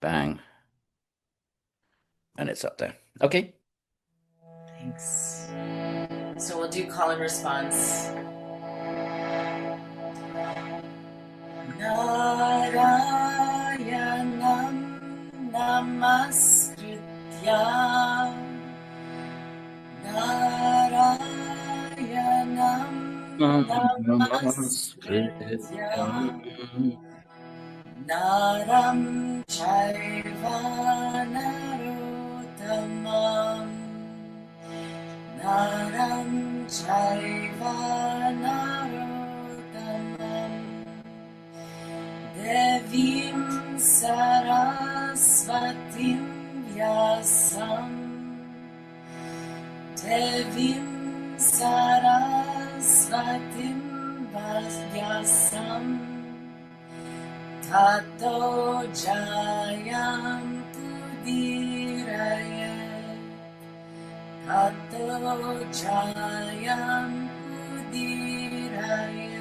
Bang. And it's up there. Okay. Thanks. So we'll do call and response. Narayanam namaskritya Narayanam namaskritya Naram chaiva narottamam Naram chaiva narottamam Devim sarasvatim vyasam Devim sarasvatim vyasam Tato jayam pudirayat Tato jayam pudirayat.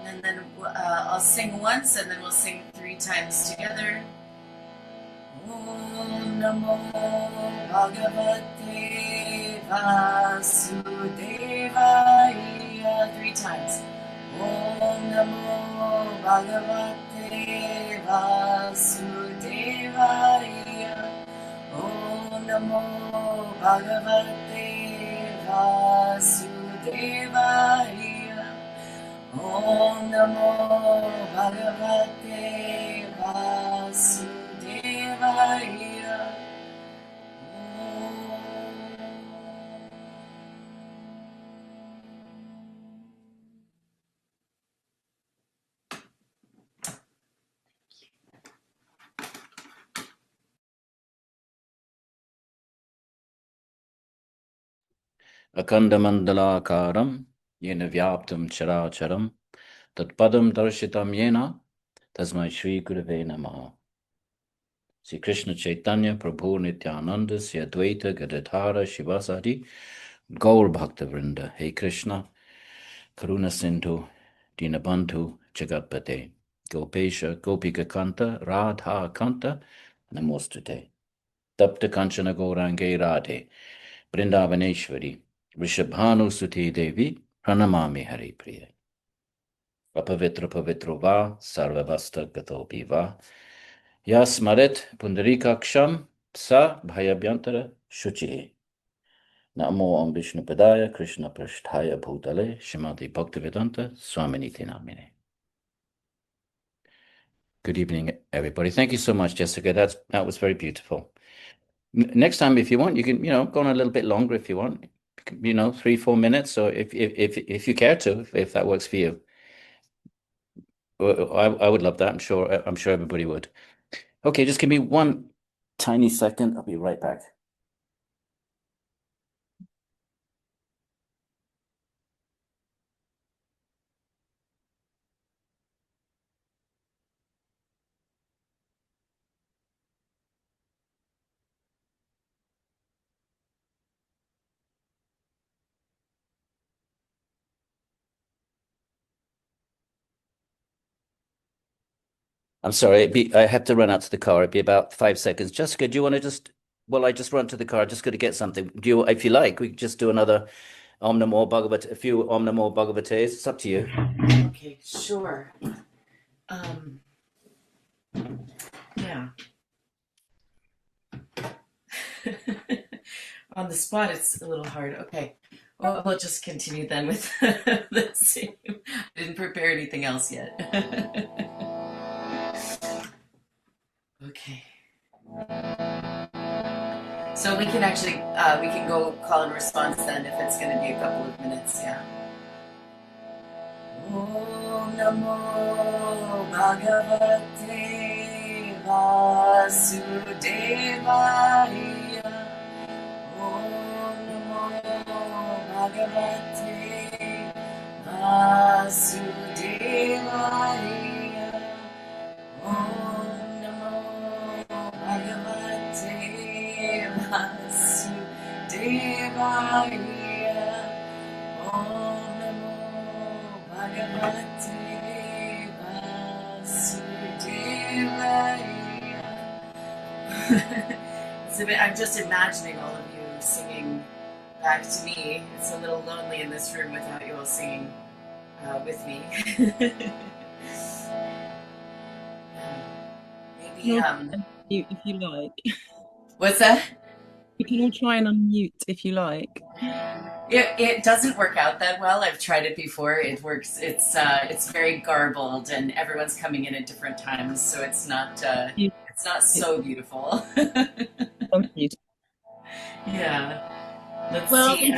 And then I'll sing once and then we'll sing 3 times together. Om Namo Bhāgavate Vasudevaya. 3 times. Om Namo Bhāgavate Vasudevaya. Om Namo Bhāgavate Vasudevaya. Om Namo Bhāgavate Vasudevaya. Akandamandalakaram yena vyaptam characharam tatpadam darshitam yena tasmai Shri Gurave Namaha. Sri Krishna Chaitanya Prabhu Nityananda Sri Advaita Gadadhara Shivasadi Gaur Bhakta Vrinda. Hey Krishna Karuna Sindhu Dinabandhu Jagatpate Gopesha Gopika Kanta Radha Kanta Namostate Tapta Kanchana Gaurange Radhe Brindavaneshwari Rishabhanu Suti Devi Pranamami Hari Priya Apavitra Pavitro Va Sarvavasta Gatopi Va Yasmaret Pundarikaksham Sa Bhayabhyantara Shuchi Namo Om Vishnu Padaya Krishna Prasthaya Bhutale Shrimati Bhaktivedanta Swaminiti Namine. Good evening, everybody. Thank you so much, Jessica. That was very beautiful. Next time, if you want, you can, go on a little bit longer if you want. 3-4 minutes, or if you care to, if that works for you. I would love that. I'm sure everybody would. Okay, just give me one tiny second. I'll be right back. I'm sorry, I had to run out to the car. It'd be about 5 seconds. Jessica, do you want to I just run to the car, just going to get something. If you like, we could just do another Om Namo Bhagavate, a few Om Namo Bhagavates. It's up to you. Okay, sure. Yeah. On the spot, it's a little hard. Okay. Well, we'll just continue then with the same. I didn't prepare anything else yet. Okay. So we can actually, we can go call and response then if it's going to be a couple of minutes, yeah. Om Namo Bhāgavate Vasudevaya. Om Namo Bhāgavate Vasudevaya. Om Namo Bhāgavate Vasudevaya. Om Namo Bhāgavate It's a bit, I'm just imagining all of you singing back to me. It's a little lonely in this room without you all singing with me. Maybe, You can all unmute if you like. what's that? You can all try and unmute if you like. It doesn't work out that well. I've tried it before. It works. It's very garbled, and everyone's coming in at different times, so You, it's not it's so beautiful. unmute. Yeah. Let's Well, see.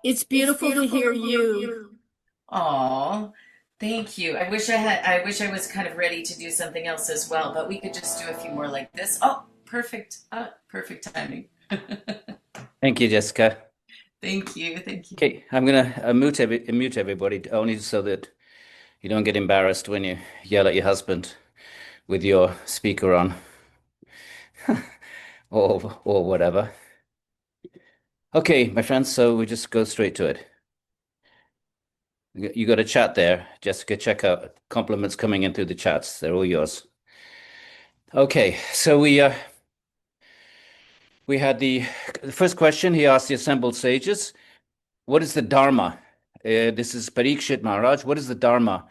it's beautiful to hear you. Oh, thank you. I wish I was kind of ready to do something else as well, but we could just do a few more like this. Oh, perfect. Perfect timing. Thank you, Jessica. Thank you. Thank you. Okay, I'm gonna mute everybody only so that you don't get embarrassed when you yell at your husband with your speaker on or whatever. Okay, my friends, so we just go straight to it. You got a chat there, Jessica. Check out compliments coming in through the chats. They're all yours. Okay, so we had the first question. He asked the assembled sages, "What is the Dharma?" This is Parikshit Maharaj. What is the Dharma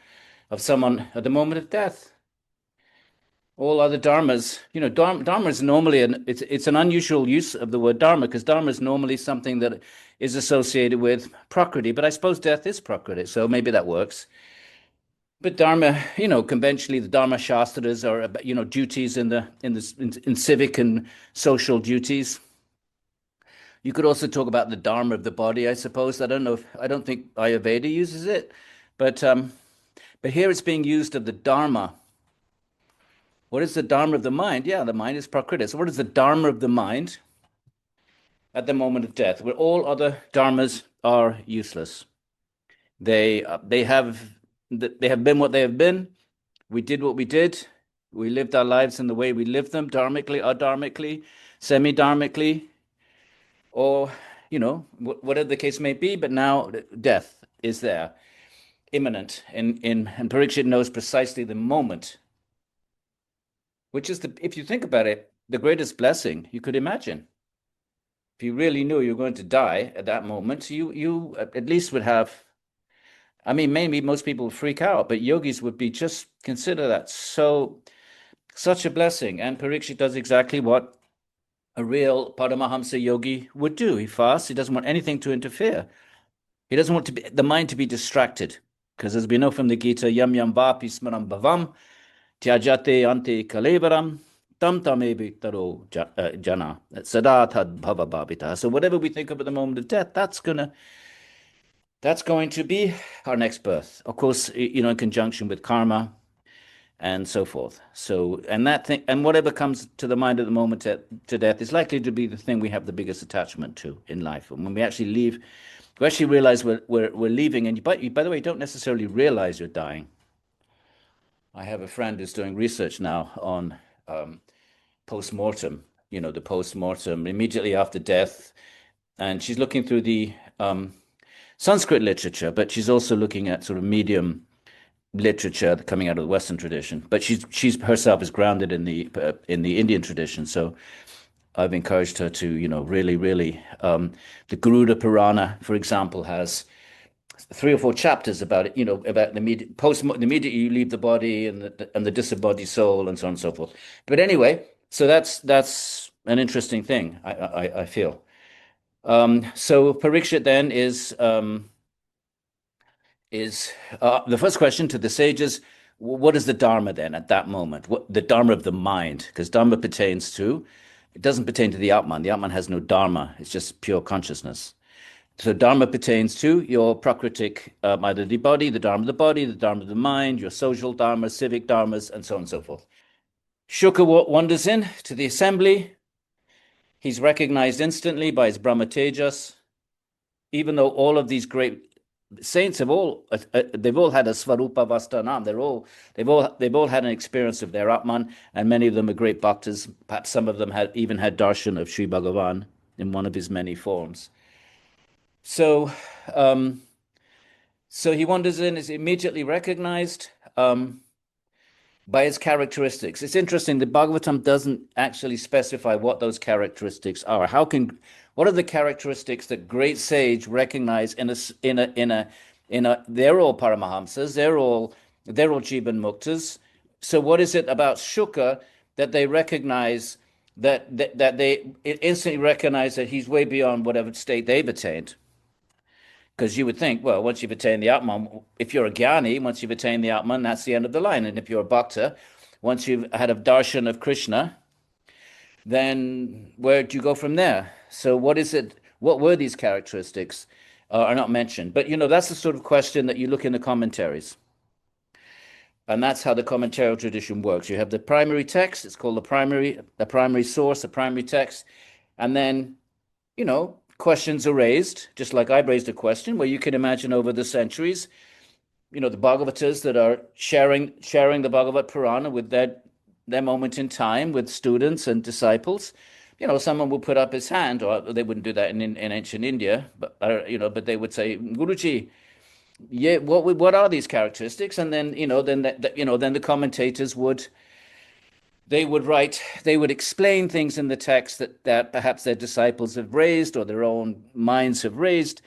of someone at the moment of death? All other dharmas, dharma is normally it's an unusual use of the word dharma because dharma is normally something that is associated with prakriti, but I suppose death is prakriti, so maybe that works. But dharma, conventionally the dharma shastras are about, duties in civic and social duties. You could also talk about the dharma of the body, I suppose. I don't think Ayurveda uses it, but here it's being used of the dharma. What is the dharma of the mind? Yeah, the mind is prakriti. So what is the dharma of the mind at the moment of death, where all other dharmas are useless? They have been what they have been. We did what we did. We lived our lives in the way we lived them, dharmically, adharmically, semi-dharmically, or whatever the case may be. But now death is there, imminent, and Parikshit knows precisely the moment, which is if you think about it, the greatest blessing you could imagine. If you really knew you were going to die at that moment, you at least would have. I mean, maybe most people would freak out, but yogis would be just consider that such a blessing. And Parikshit does exactly what a real Paramahamsa yogi would do. He fasts. He doesn't want anything to interfere. He doesn't want the mind to be distracted. Because as we know from the Gita, yam yam vapi smaram bhavam, tyajate ante kalevaram, tam tamevi taro jana, sadatad bhava bhavita. So whatever we think of at the moment of death, that's going to be our next birth. Of course, in conjunction with karma and so forth. So, and that thing, and whatever comes to the mind at the moment to death is likely to be the thing we have the biggest attachment to in life. And when we actually leave, we actually realize we're leaving. And by the way, you don't necessarily realize you're dying. I have a friend who's doing research now on post-mortem, the post-mortem immediately after death. And she's looking through the Sanskrit literature, but she's also looking at sort of medium literature coming out of the Western tradition. But she's herself is grounded in the Indian tradition. So I've encouraged her to, really, the Garuda Purāṇa, for example, has 3 or 4 chapters about it, about the immediately you leave the body and the disembodied soul and so on and so forth. But anyway, so that's an interesting thing, I feel. So Parikshit then is the first question to the sages. What is the Dharma then at that moment? What the Dharma of the mind? Because Dharma it doesn't pertain to the Atman. The Atman has no Dharma. It's just pure consciousness. So Dharma pertains to your prakritic, either the body, the Dharma of the body, the Dharma of the mind, your social Dharma, civic Dharmas, and so on and so forth. Shuka wanders in to the assembly. He's recognized instantly by his Brahma Tejas, even though all of these great saints have they've all had a Svarupa Vastanam. They've all had an experience of their Atman, and many of them are great bhaktas. Perhaps some of them even had darshan of Sri Bhagavan in one of his many forms. So, so he wanders in, is immediately recognized. by its characteristics. It's interesting. The Bhagavatam doesn't actually specify what those characteristics are. What are the characteristics that great sage recognize they're all Paramahamsas, they're all Jivan Muktas. So what is it about Shuka that they recognize that they instantly recognize that he's way beyond whatever state they've attained? Because you would think, well, once you've attained the Atman, if you're a Jnani, once you've attained the Atman, that's the end of the line. And if you're a Bhakta, once you've had a darshan of Krishna, then where do you go from there? So what is it? What were these characteristics are not mentioned? But, that's the sort of question that you look in the commentaries. And that's how the commentarial tradition works. You have the primary text, it's called the primary source, the primary text. And then, questions are raised, just like I raised a question, where you can imagine over the centuries, the Bhagavatas that are sharing the Bhagavad Purāṇa with their moment in time with students and disciples. Someone will put up his hand, or they wouldn't do that in ancient India, but they would say, Guruji, yeah, what are these characteristics? And then then the commentators would explain things in the text that perhaps their disciples have raised or their own minds have raised,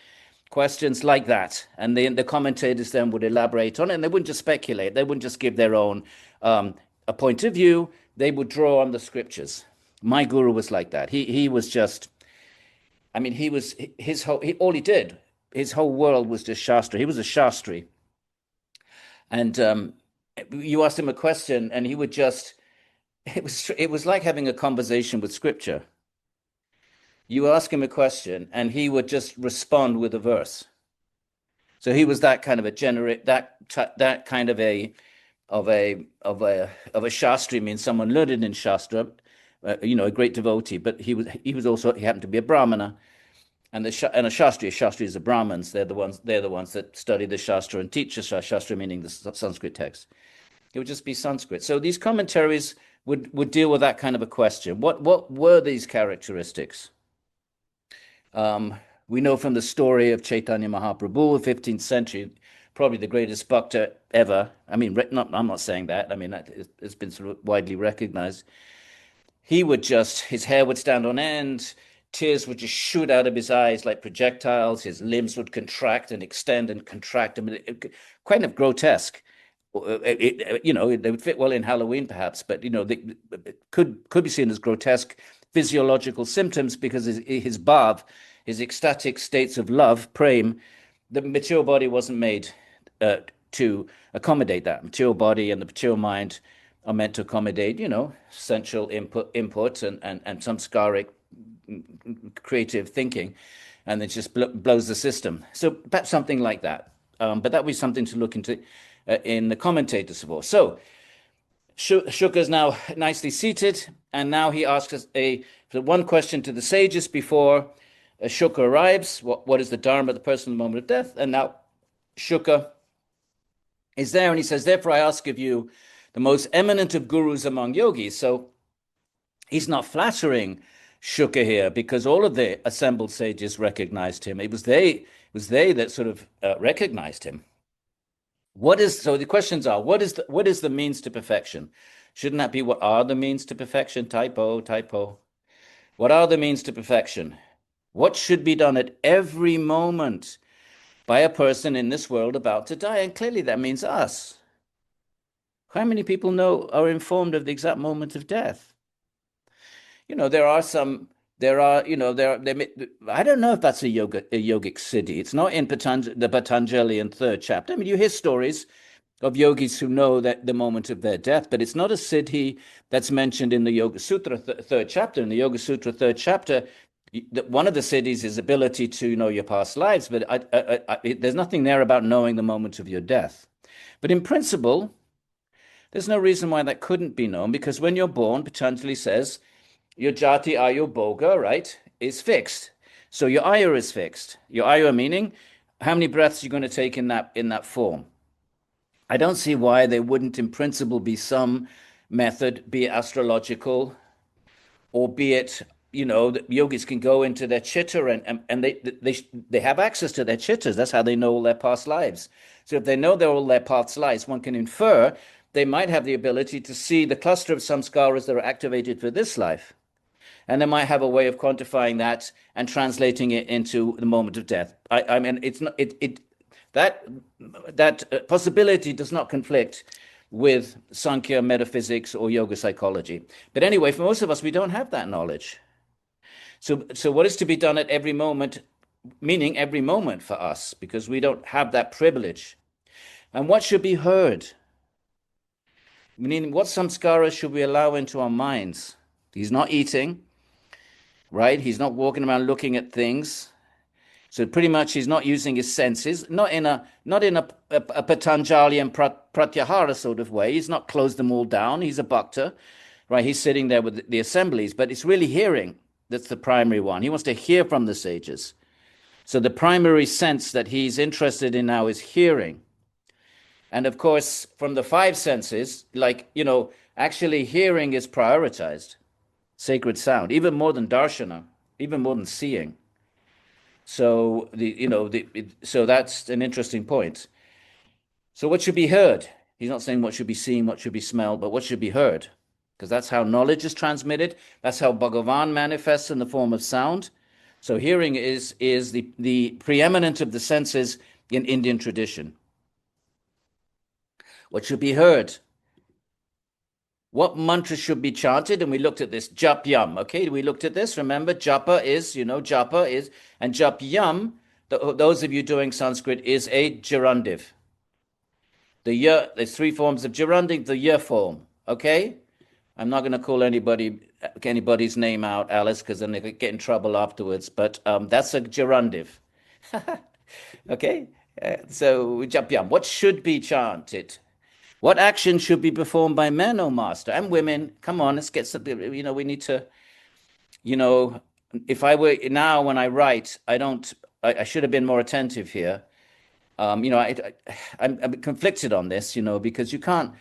questions like that. And the commentators then would elaborate on it, and they wouldn't just speculate. They wouldn't just give their own a point of view. They would draw on the scriptures. My guru was like that. He was just, all he did, his whole world was just Shastra. He was a Shastri. And you asked him a question and he would just, it was like having a conversation with scripture. You ask him a question and he would just respond with a verse. So he was that kind of that kind of a Shastri, means someone learned in Shastra, a great devotee, but he happened to be a Brahmana. And a Shastri are Brahmins. They're the ones that study the Shastra and teach the Shastra, meaning the Sanskrit text. It would just be Sanskrit. So these commentaries would deal with that kind of a question. What were these characteristics? We know from the story of Chaitanya Mahaprabhu, 15th century, probably the greatest bhakta ever. I'm not saying that. It's been sort of widely recognized. His hair would stand on end. Tears would just shoot out of his eyes like projectiles. His limbs would contract and extend and contract. Kind of grotesque. They would fit well in Halloween, perhaps, but they could be seen as grotesque physiological symptoms because his bhav, his ecstatic states of love, prem, the material body wasn't made to accommodate that. Material body and the material mind are meant to accommodate, sensual input and samskaric creative thinking, and it just blows the system. So perhaps something like that. But that would be something to look into in the commentators for. So Shuka is now nicely seated, and now he asks us one question to the sages before Shuka arrives. What is the dharma of the person in the moment of death? And now Shuka is there, and he says, therefore I ask of you, the most eminent of gurus among yogis. So he's not flattering Shuka here, because all of the assembled sages recognized him. It was they that sort of recognized him. So the questions are, what is the means to perfection? Shouldn't that be what are the means to perfection? Typo. What are the means to perfection? What should be done at every moment by a person in this world about to die? And clearly that means us. How many people are informed of the exact moment of death? I don't know if that's a yogic siddhi. It's not in the Patanjali and third chapter. You hear stories of yogis who know that the moment of their death, but it's not a siddhi that's mentioned in the Yoga Sutra third chapter. In the Yoga Sutra third chapter, one of the siddhis is ability to know your past lives, but there's nothing there about knowing the moment of your death. But in principle, there's no reason why that couldn't be known, because when you're born, Patanjali says, your jati ayu bhoga, right, is fixed. So your ayu is fixed. Your ayu meaning how many breaths you're going to take in that form. I don't see why there wouldn't in principle be some method, be it astrological, or be it, the yogis can go into their chitta and they have access to their chittas. That's how they know all their past lives. So if they know all their past lives, one can infer they might have the ability to see the cluster of samskaras that are activated for this life. And they might have a way of quantifying that and translating it into the moment of death. I mean, it's not that possibility does not conflict with Sankhya metaphysics or yoga psychology. But anyway, for most of us, we don't have that knowledge. So what is to be done at every moment, meaning every moment for us, because we don't have that privilege. And what should be heard? Meaning, what samskaras should we allow into our minds? He's not eating, right? He's not walking around looking at things. So pretty much he's not using his senses, not in a Patanjali and Pratyahara sort of way. He's not closed them all down. He's a bhakta, right? He's sitting there with the assemblies, but it's really hearing that's the primary one. He wants to hear from the sages. So the primary sense that he's interested in now is hearing. And of course, from the five senses, actually hearing is prioritized, sacred sound, even more than darshana, even more than seeing. So so that's an interesting point. So what should be heard? He's not saying what should be seen, what should be smelled, but what should be heard? Because that's how knowledge is transmitted. That's how Bhagavan manifests in the form of sound. So hearing is the preeminent of the senses in Indian tradition. What should be heard? What mantra should be chanted? And we looked at this, jap yam. Okay, we looked at this. Remember, japa is, and jap yam, those of you doing Sanskrit, is a gerundive. There's three forms of gerundive, the ya form. Okay? I'm not going to call anybody's name out, Alice, because then they could get in trouble afterwards. But that's a gerundive. Okay? So, jap yam. What should be chanted? What action should be performed by men, O Master, and women? Come on, let's get something. We need to, if I were now when I write, I should have been more attentive here. I'm conflicted on this, because you can't,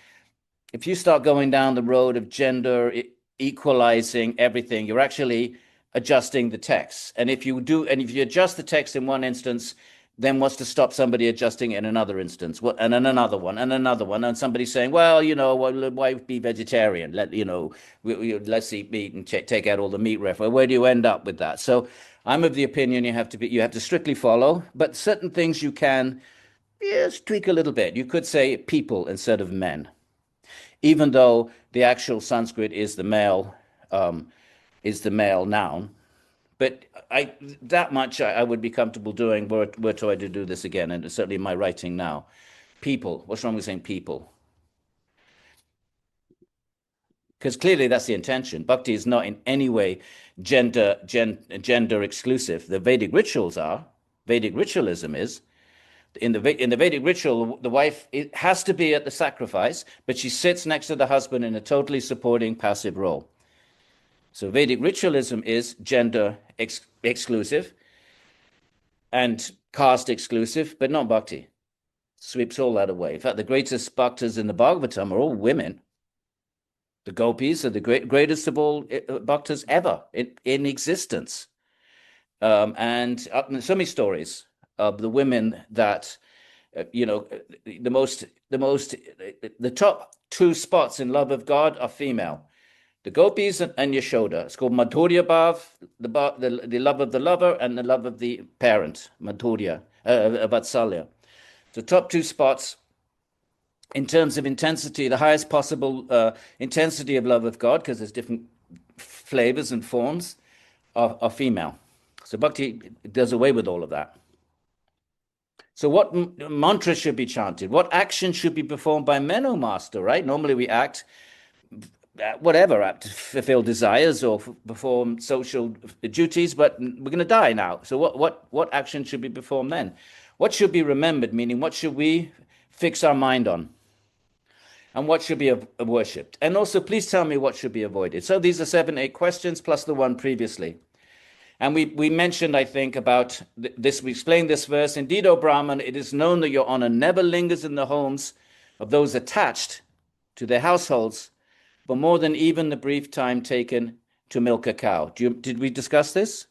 if you start going down the road of gender equalizing everything, you're actually adjusting the text. And if you adjust the text in one instance, then what's to stop somebody adjusting in another instance? And then another one, and somebody saying, well, why be vegetarian? Let's eat meat and take out all the meat reference. Where do you end up with that? So I'm of the opinion you have to strictly follow, but certain things you can tweak a little bit. You could say people instead of men, even though the actual Sanskrit is the male noun. But that much I would be comfortable doing were I to do this again, and certainly in my writing now. People. What's wrong with saying people? Because clearly that's the intention. Bhakti is not in any way gender exclusive. The Vedic rituals are. Vedic ritualism is. In the Vedic ritual, the wife has to be at the sacrifice, but she sits next to the husband in a totally supporting passive role. So Vedic ritualism is gender exclusive and caste exclusive, but not bhakti. Sweeps all that away. In fact, the greatest bhaktas in the Bhagavatam are all women. The gopis are the greatest of all bhaktas ever in existence. And so many stories of the women that, the top two spots in love of God are female. The gopis and Yashoda. It's called Madhurya Bhav, the love of the lover, and the love of the parent, Madhurya, Vatsalya. The top two spots in terms of intensity, the highest possible intensity of love of God, because there's different flavors and forms, are female. So bhakti does away with all of that. So what mantra should be chanted? What action should be performed by men, O Master, right? Normally we act to fulfill desires or perform social duties, but we're going to die now. So what action should be performed then? What should be remembered, meaning what should we fix our mind on? And what should be worshipped? And also, please tell me what should be avoided. So these are 7, 8 questions plus the one previously. And we mentioned, I think, about this. We explained this verse. Indeed, O Brahman, it is known that your honor never lingers in the homes of those attached to their households for more than even the brief time taken to milk a cow. Did we discuss this?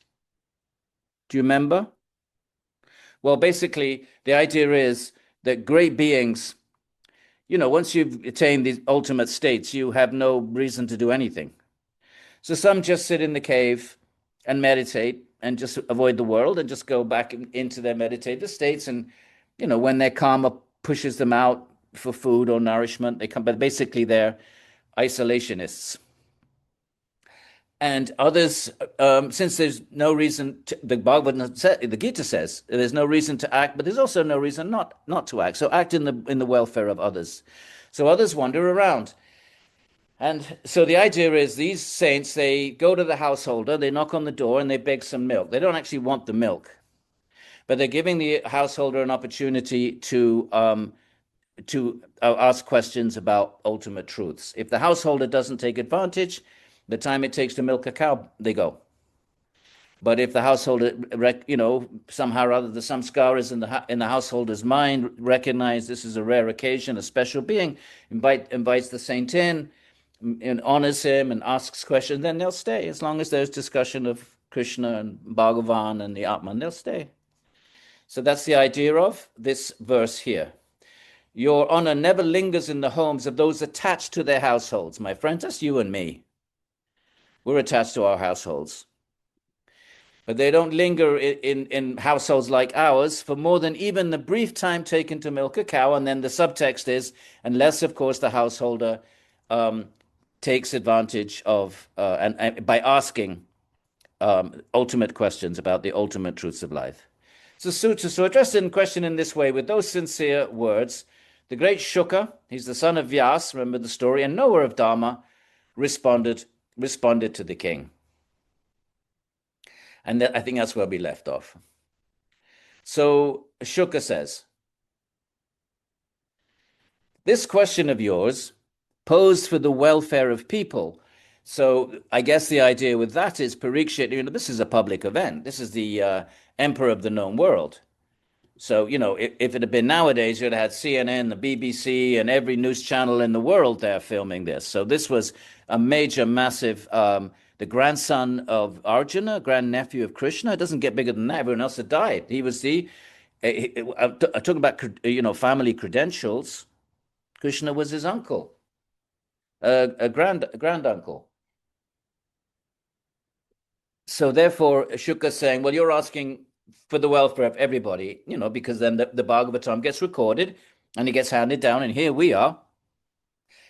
Do you remember? Well, basically, the idea is that great beings, once you've attained these ultimate states, you have no reason to do anything. So some just sit in the cave and meditate and just avoid the world and just go back into their meditative states. And, when their karma pushes them out for food or nourishment, they come, but basically they're isolationists. And others, since there's no reason, the Bhagavata, the Gita says, there's no reason to act, but there's also no reason not to act. So act in the welfare of others. So others wander around. And so the idea is these saints, they go to the householder, they knock on the door and they beg some milk. They don't actually want the milk, but they're giving the householder an opportunity to ask questions about ultimate truths. If the householder doesn't take advantage, the time it takes to milk a cow, they go. But if the householder, somehow or other, the samskar is in the householder's mind, recognize this is a rare occasion, a special being, invites the saint in, and honors him and asks questions, then they'll stay. As long as there's discussion of Krishna and Bhagavan and the Atman, they'll stay. So that's the idea of this verse here. Your honor never lingers in the homes of those attached to their households. My friends, that's you and me. We're attached to our households. But they don't linger in households like ours for more than even the brief time taken to milk a cow. And then the subtext is, unless, of course, the householder takes advantage of, and by asking ultimate questions about the ultimate truths of life. So addressed in question in this way, with those sincere words, the great Shuka, he's the son of Vyas, remember the story, and knower of Dharma, responded to the king. And I think that's where we left off. So Shuka says, this question of yours posed for the welfare of people. So I guess the idea with that is Parikshit, this is a public event. This is the emperor of the known world. So, if it had been nowadays, you'd have had CNN, the BBC, and every news channel in the world there filming this. So this was a major, massive, the grandson of Arjuna, grandnephew of Krishna. It doesn't get bigger than that. Everyone else had died. He was I'm talking about, family credentials. Krishna was his uncle, a granduncle. So therefore, Shuka's saying, well, you're asking for the welfare of everybody, because then the Bhagavatam gets recorded and it gets handed down. And here we are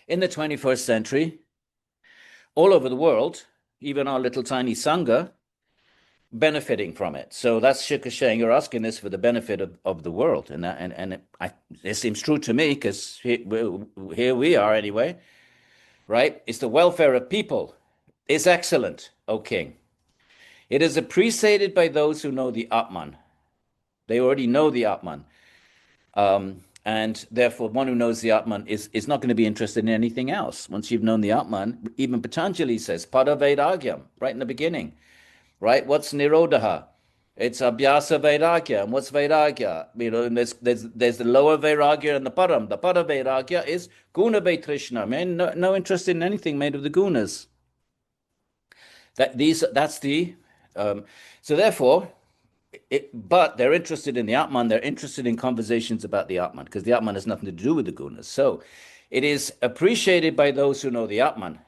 in the 21st century, all over the world, even our little tiny Sangha, benefiting from it. So that's Shuka saying, you're asking this for the benefit of the world. And it seems true to me, because here we are anyway, right? It's the welfare of people. It's excellent, O king. It is appreciated by those who know the Atman. They already know the Atman. And therefore, one who knows the Atman is not going to be interested in anything else. Once you've known the Atman, even Patanjali says, Pada Vairagyam, right in the beginning. Right? What's Nirodha? It's Abhyasa Vairagya. And what's Vairagya? And there's the lower Vairagya and the Param. The Pada Vairagya is Guna Vaitrishna. Man, no interest in anything made of the gunas. So therefore, but they're interested in the Atman, they're interested in conversations about the Atman, because the Atman has nothing to do with the gunas. So it is appreciated by those who know the Atman.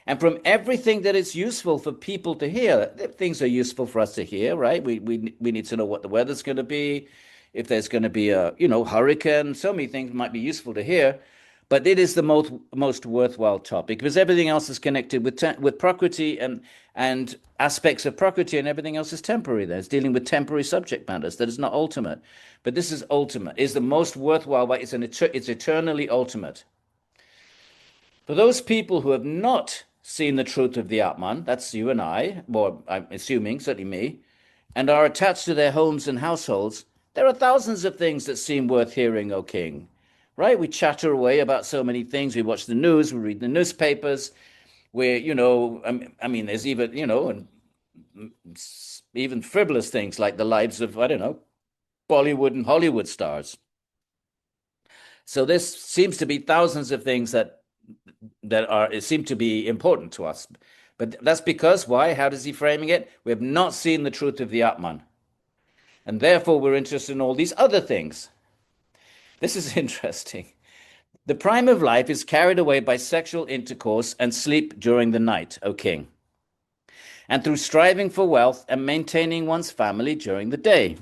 And from everything that is useful for people to hear, things are useful for us to hear, right? We need to know what the weather's going to be, if there's going to be a hurricane. So many things might be useful to hear. But it is the most worthwhile topic, because everything else is connected with Prakriti and aspects of Prakriti, and everything else is temporary. It's dealing with temporary subject matters that is not ultimate. But this is ultimate. It's the most worthwhile, but it's eternally ultimate. For those people who have not seen the truth of the Atman, that's you and I, or I'm assuming, certainly me, and are attached to their homes and households, there are thousands of things that seem worth hearing, O king. Right? We chatter away about so many things. We watch the news, we read the newspapers, where, there's even, even frivolous things like the lives of, Bollywood and Hollywood stars. So this seems to be thousands of things that seem to be important to us. But that's because, why? How does he framing it? We have not seen the truth of the Atman. And therefore we're interested in all these other things. This is interesting. The prime of life is carried away by sexual intercourse and sleep during the night, O king, and through striving for wealth and maintaining one's family during the day.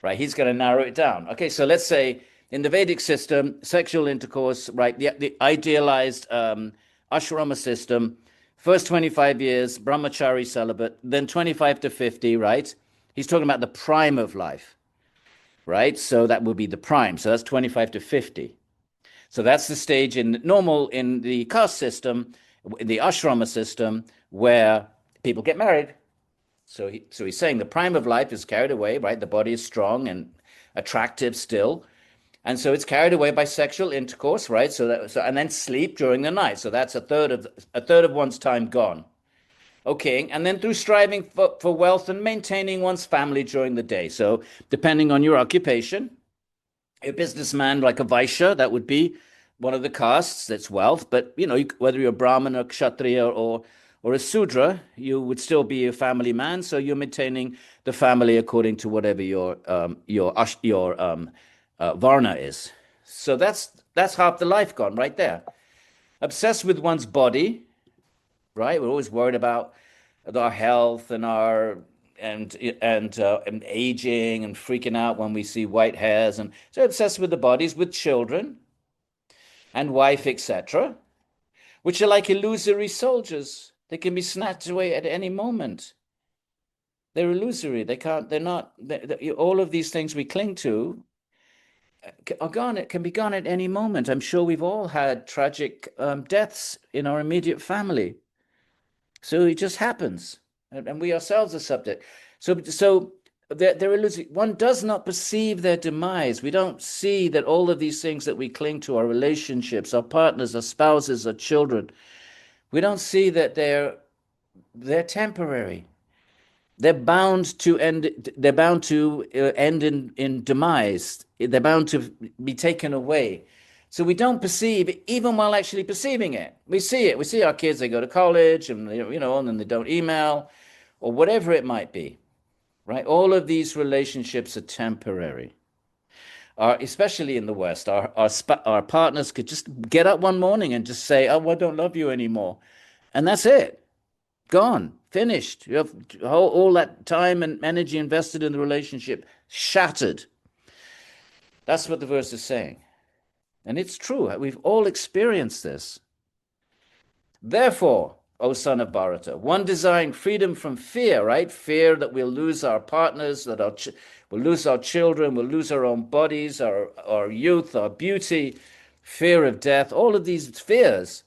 Right, he's going to narrow it down. Okay, so let's say in the Vedic system, sexual intercourse, right, the idealized ashrama system, first 25 years, brahmachari celibate, then 25 to 50, right? He's talking about the prime of life, right? So that will be the prime. So that's 25 to 50. So that's the stage in the caste system, in the ashrama system, where people get married. So he's saying the prime of life is carried away, right? The body is strong and attractive still. And so it's carried away by sexual intercourse, right? And then sleep during the night. So that's a third of one's time gone. Okay, and then through striving for wealth and maintaining one's family during the day. So depending on your occupation, a businessman like a Vaishya, that would be one of the castes, that's wealth. But, whether you're Brahmin or Kshatriya or a Sudra, you would still be a family man. So you're maintaining the family according to whatever your Varna is. So that's half the life gone right there. Obsessed with one's body, right? We're always worried about our health and and aging and freaking out when we see white hairs, and so obsessed with the bodies, with children and wife, etc., which are like illusory soldiers. They can be snatched away at any moment. They're illusory. All of these things we cling to are gone. It can be gone at any moment. I'm sure we've all had tragic deaths in our immediate family. So it just happens, and we ourselves are subject. So they're illusory. One does not perceive their demise. We don't see that all of these things that we cling to, our relationships, our partners, our spouses, our children, we don't see that they're temporary. They're bound to end. They're bound to end in demise. They're bound to be taken away. So we don't perceive, even while actually perceiving it. We see it. We see our kids. They go to college, and and then they don't email, or whatever it might be. Right? All of these relationships are temporary. Especially in the West, our partners could just get up one morning and just say, "Oh, I don't love you anymore," and that's it. Gone, finished. You have all that time and energy invested in the relationship shattered. That's what the verse is saying. And it's true. We've all experienced this. Therefore, O son of Bharata, one desiring freedom from fear, right? Fear that we'll lose our partners, that we'll lose our children, we'll lose our own bodies, our youth, our beauty, fear of death, all of these fears.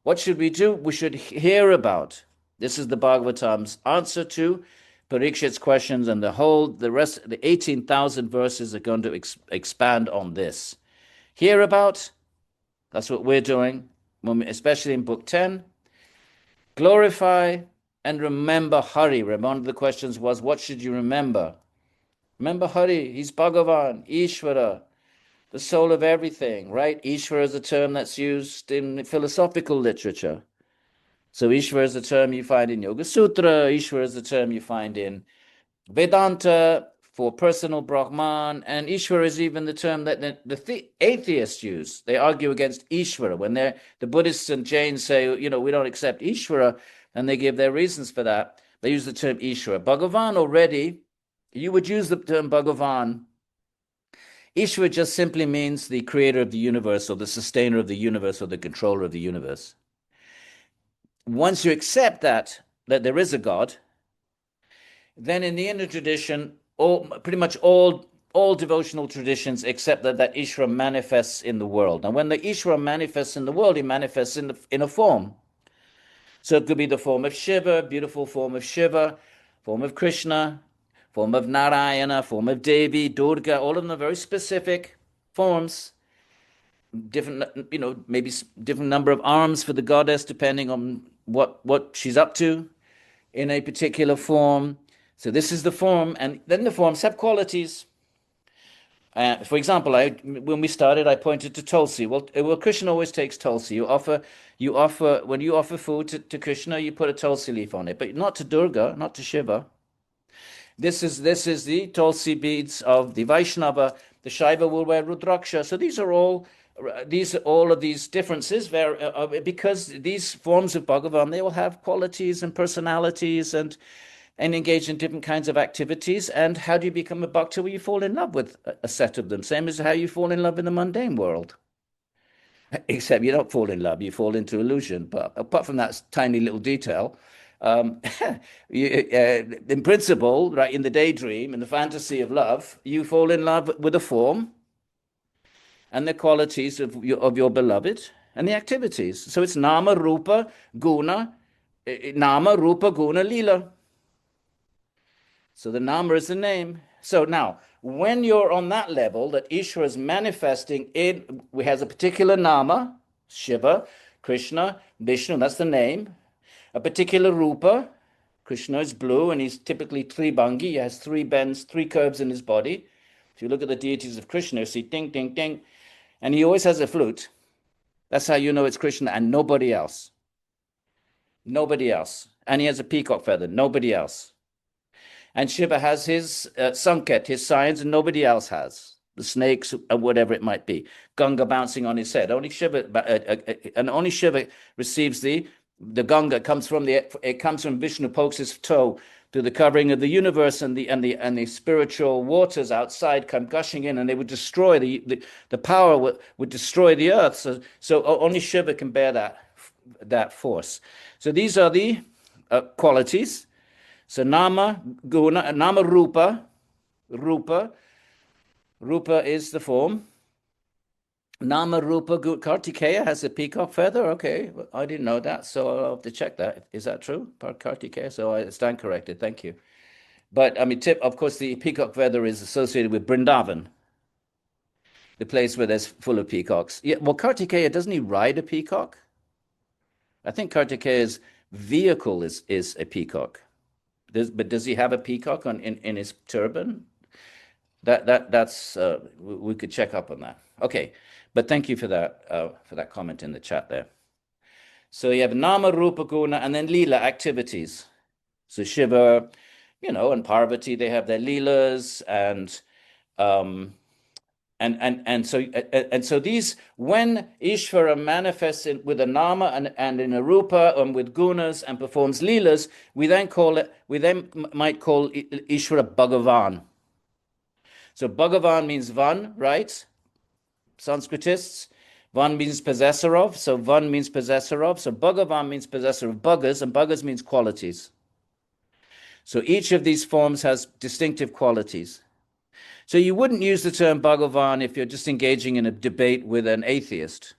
What should we do? We should hear about. This is the Bhagavatam's answer to Parikshit's questions, and the rest, the 18,000 verses are going to expand on this. Hear about, that's what we're doing, especially in Book 10. Glorify and remember Hari. One of the questions was, what should you remember? Remember Hari, he's Bhagavan, Ishvara, the soul of everything, right? Ishvara is a term that's used in philosophical literature. So Ishvara is a term you find in Yoga Sutra, Ishvara is a term you find in Vedanta for personal Brahman, and Ishvara is even the term that the atheists use. They argue against Ishvara. When the Buddhists and Jains say, we don't accept Ishvara, and they give their reasons for that, they use the term Ishvara. Bhagavan already, you would use the term Bhagavan. Ishvara just simply means the creator of the universe, or the sustainer of the universe, or the controller of the universe. Once you accept that there is a God, then in the Indian tradition, pretty much all devotional traditions accept that Ishvara manifests in the world. And when the Ishvara manifests in the world, he manifests in a form. So it could be the form of Shiva, beautiful form of Shiva, form of Krishna, form of Narayana, form of Devi, Durga. All of them are very specific forms. Different, maybe different number of arms for the goddess, depending on what she's up to in a particular form. So this is the form, and then the forms have qualities. For example, when we started, I pointed to Tulsi. Well, Krishna always takes Tulsi. When you offer food to Krishna, you put a Tulsi leaf on it, but not to Durga, not to Shiva. This is the Tulsi beads of the Vaishnava. The Shaiva will wear Rudraksha. So these are all all of these differences because these forms of Bhagavan, they will have qualities and personalities and engage in different kinds of activities. And how do you become a bhakta? Well, you fall in love with a set of them, same as how you fall in love in the mundane world. Except you don't fall in love, you fall into illusion. But apart from that tiny little detail, in principle, right, in the daydream, in the fantasy of love, you fall in love with a form and the qualities of your beloved and the activities. So it's nama, rupa, guna, lila. So the nama is the name. So now, when you're on that level, that Ishvara is manifesting we has a particular nama, Shiva, Krishna, Vishnu, that's the name. A particular rupa, Krishna is blue and he's typically tribhangi, he has three bends, three curves in his body. If you look at the deities of Krishna, you see ding, ding, ding. And he always has a flute. That's how you know it's Krishna and nobody else. Nobody else. And he has a peacock feather, nobody else. And Shiva has his sanket, his signs, and nobody else has. The snakes or whatever it might be. Ganga bouncing on his head. Only Shiva, and only Shiva receives the Ganga. It comes from Vishnu, pokes his toe through the covering of the universe, and the spiritual waters outside come gushing in, and they would destroy the power would destroy the earth. So only Shiva can bear that force. So these are the qualities. So nama, guna, nama, rupa is the form. Nama, rupa, Kartikeya has a peacock feather. Okay, I didn't know that, so I'll have to check that. Is that true? Kartikeya, so I stand corrected. Thank you. But I mean, of course, the peacock feather is associated with Vrindavan, the place where there's full of peacocks. Yeah, well, Kartikeya, doesn't he ride a peacock? I think Kartikeya's vehicle is a peacock. But does he have a peacock in his turban? That's we could check up on that. Okay, but thank you for that comment in the chat there. So you have nama, rupa, guna, and then lila activities. So Shiva, and Parvati, they have their leelas, and so these, when Ishvara manifests with a nama and in a rupa and with gunas and performs leelas, we then might call Ishvara Bhagavan. So Bhagavan means one, right? Sanskritists. Van means possessor of. So Van means possessor of. So Bhagavan means possessor of bhagas, and bhagas means qualities. So each of these forms has distinctive qualities. So you wouldn't use the term Bhagavan if you're just engaging in a debate with an atheist.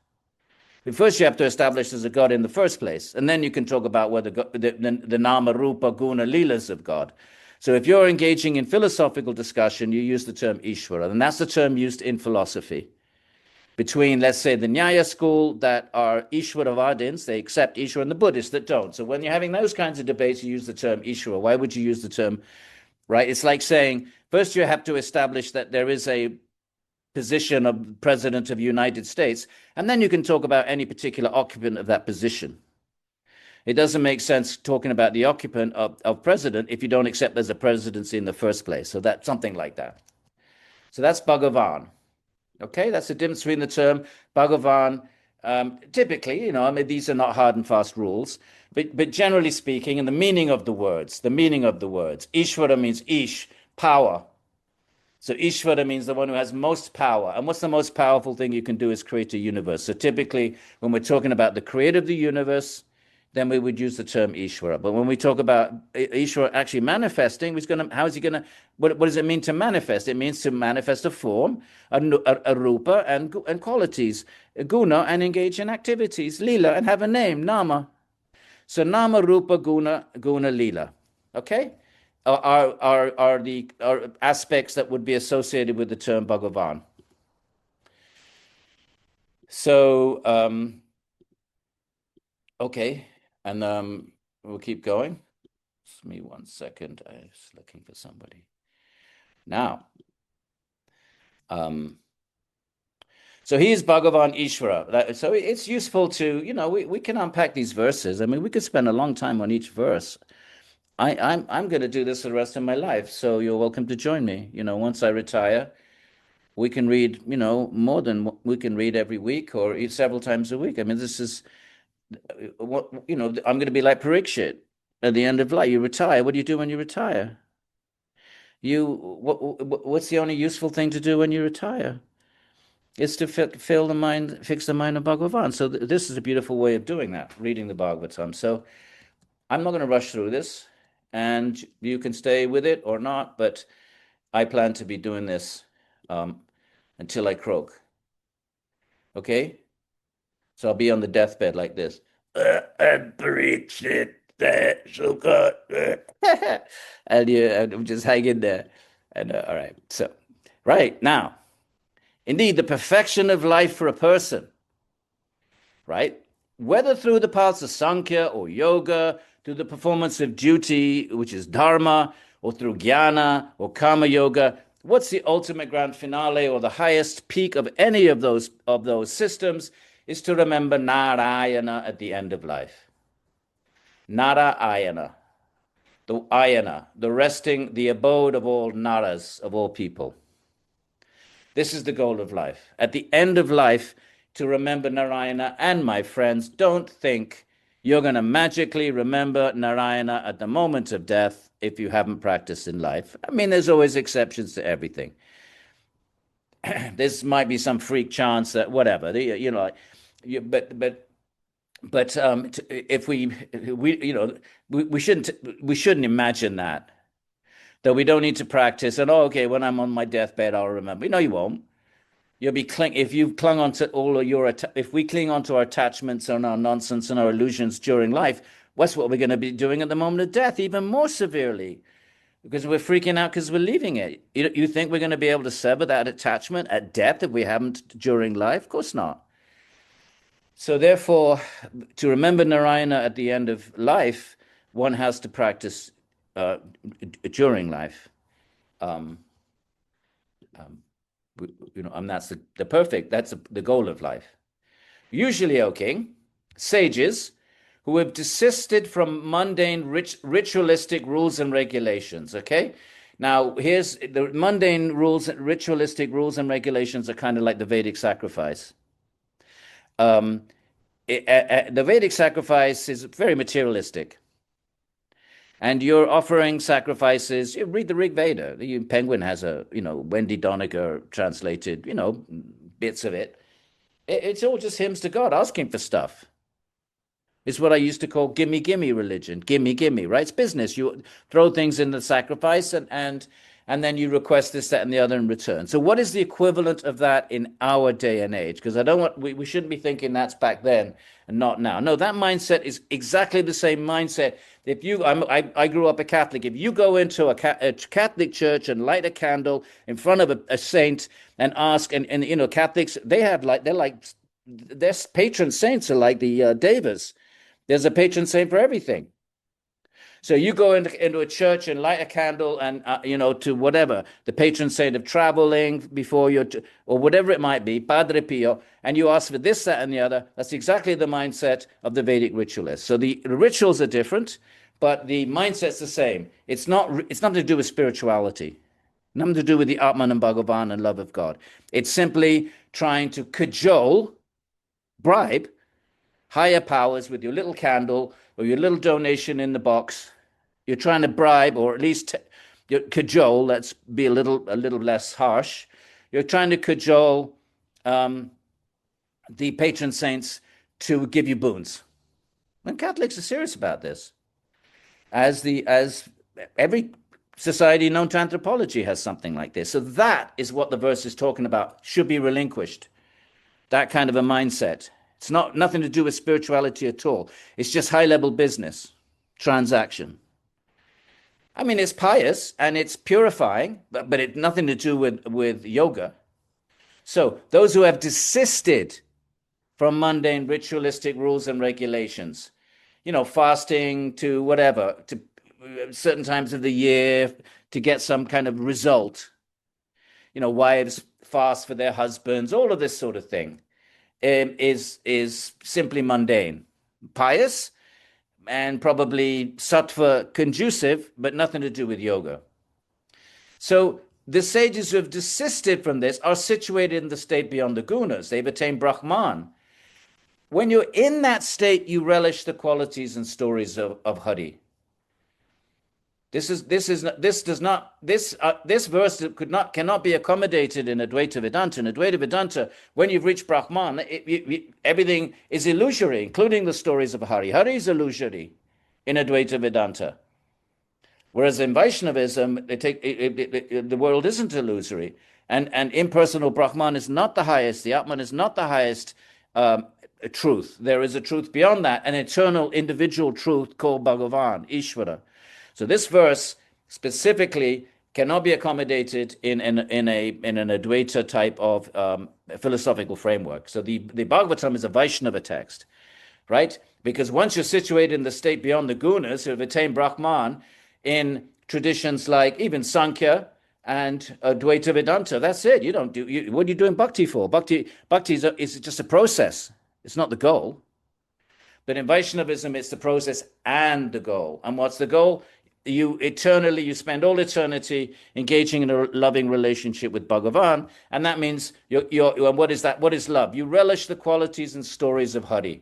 But first you have to establish there's a God in the first place, and then you can talk about whether the nama, rupa, guna, leelas of God. So if you're engaging in philosophical discussion, you use the term Ishvara, and that's the term used in philosophy. Between, let's say, the Nyaya school that are Ishvaravadins, they accept Ishvara, and the Buddhists that don't. So when you're having those kinds of debates, you use the term Ishvara. Why would you use the term, right? It's like saying, first you have to establish that there is a position of President of the United States, and then you can talk about any particular occupant of that position. It doesn't make sense talking about the occupant of president if you don't accept there's a presidency in the first place. So that's something like that. So that's Bhagavan. Okay, that's the difference between the term Bhagavan. Typically, these are not hard and fast rules, but generally speaking, in the meaning of the words, Ishvara means Ish, power. So Ishvara means the one who has most power. And what's the most powerful thing you can do is create a universe. So typically, when we're talking about the creator of the universe, then we would use the term Ishvara. But when we talk about Ishvara actually manifesting, what does it mean to manifest? It means to manifest a form, a rupa, and qualities, a guna, and engage in activities, lila, and have a name, nama. So nama, rupa, guna, lila. Okay? Are the aspects that would be associated with the term Bhagavan. So, okay. And we'll keep going. Just me 1 second. I was looking for somebody. Now, so here's Bhagavan Ishvara. So it's useful to, we can unpack these verses. I mean, we could spend a long time on each verse. I'm going to do this for the rest of my life. So you're welcome to join me. Once I retire, we can read, more than what we can read every week or several times a week. I mean, this is what, I'm going to be like Parikshit at the end of life. You retire. What do you do when you retire? What's the only useful thing to do when you retire? It's to fix the mind of Bhagavan. So this is a beautiful way of doing that, reading the Bhagavatam. So I'm not going to rush through this, and you can stay with it or not, but I plan to be doing this until I croak. Okay? So I'll be on the deathbed like this. And preach it, so good. And just hang in there. And all right. So, right now, indeed, the perfection of life for a person, right? Whether through the paths of Sankhya or Yoga, through the performance of duty, which is Dharma, or through Jnana or Karma Yoga, what's the ultimate grand finale or the highest peak of any of those systems is to remember Narayana at the end of life. Narayana, the Ayana, the resting, the abode of all Naras, of all people. This is the goal of life. At the end of life, to remember Narayana. And my friends, don't think you're going to magically remember Narayana at the moment of death if you haven't practiced in life. I mean, there's always exceptions to everything. This might be some freak chance that whatever, but if we shouldn't imagine that we don't need to practice and okay, when I'm on my deathbed I'll remember. No, you won't. You'll be if you clung onto all of your if we cling onto our attachments and our nonsense and our illusions during life, what's what we're going to be doing at the moment of death, even more severely, because we're freaking out because we're leaving it. You think we're going to be able to sever that attachment at death if we haven't during life? Of course not. So therefore, to remember Narayana at the end of life, one has to practice during life. And that's that's the goal of life. Usually, O king, sages who have desisted from mundane ritualistic rules and regulations, okay? Now, here's the mundane rules, ritualistic rules and regulations are kind of like the Vedic sacrifice. The Vedic sacrifice is very materialistic. And you're offering sacrifices. You read the Rig Veda. The Penguin has a, Wendy Doniger translated, bits of it. It's all just hymns to God, asking for stuff. It's what I used to call gimme, gimme religion. Gimme, gimme, right? It's business. You throw things in the sacrifice and then you request this, that, and the other in return. So what is the equivalent of that in our day and age? Because we shouldn't be thinking that's back then and not now. No, that mindset is exactly the same mindset. If I grew up a Catholic. If you go into a Catholic church and light a candle in front of a saint and ask, and Catholics, their patron saints are like the Devas. There's a patron saint for everything. So you go into a church and light a candle and, to whatever, the patron saint of traveling before or whatever it might be, Padre Pio, and you ask for this, that, and the other. That's exactly the mindset of the Vedic ritualist. So the rituals are different, but the mindset's the same. It's nothing to do with spirituality, nothing to do with the Atman and Bhagavan and love of God. It's simply trying to bribe higher powers with your little candle or your little donation in the box. You're trying to bribe, or at least cajole. Let's be a little less harsh. You're trying to cajole the patron saints to give you boons. And Catholics are serious about this, as every society known to anthropology has something like this. So that is what the verse is talking about. Should be relinquished. That kind of a mindset. It's nothing to do with spirituality at all. It's just high-level business, transaction. I mean, it's pious and it's purifying, but it's nothing to do with yoga. So those who have desisted from mundane ritualistic rules and regulations, fasting to whatever, to certain times of the year to get some kind of result, wives fast for their husbands, all of this sort of thing. Is simply mundane, pious, and probably sattva conducive, but nothing to do with yoga. So the sages who have desisted from this are situated in the state beyond the gunas. They've attained Brahman. When you're in that state, you relish the qualities and stories of Hari. This verse cannot be accommodated in Advaita Vedanta. In Advaita Vedanta, when you've reached Brahman, everything is illusory, including the stories of Hari. Hari is illusory in Advaita Vedanta. Whereas in Vaishnavism, the world isn't illusory. And impersonal Brahman is not the highest. The Atman is not the highest truth. There is a truth beyond that, an eternal individual truth called Bhagavan, Ishvara. So this verse specifically cannot be accommodated in an Advaita type of philosophical framework. So the Bhagavatam is a Vaishnava text, right? Because once you're situated in the state beyond the gunas, who have attained Brahman in traditions like even Sankhya and Advaita Vedanta, that's it. You don't do. What are you doing bhakti for? Bhakti is just a process. It's not the goal. But in Vaishnavism, it's the process and the goal. And what's the goal? You spend all eternity engaging in a loving relationship with Bhagavan, and that means what is that? What is love? You relish the qualities and stories of Hari.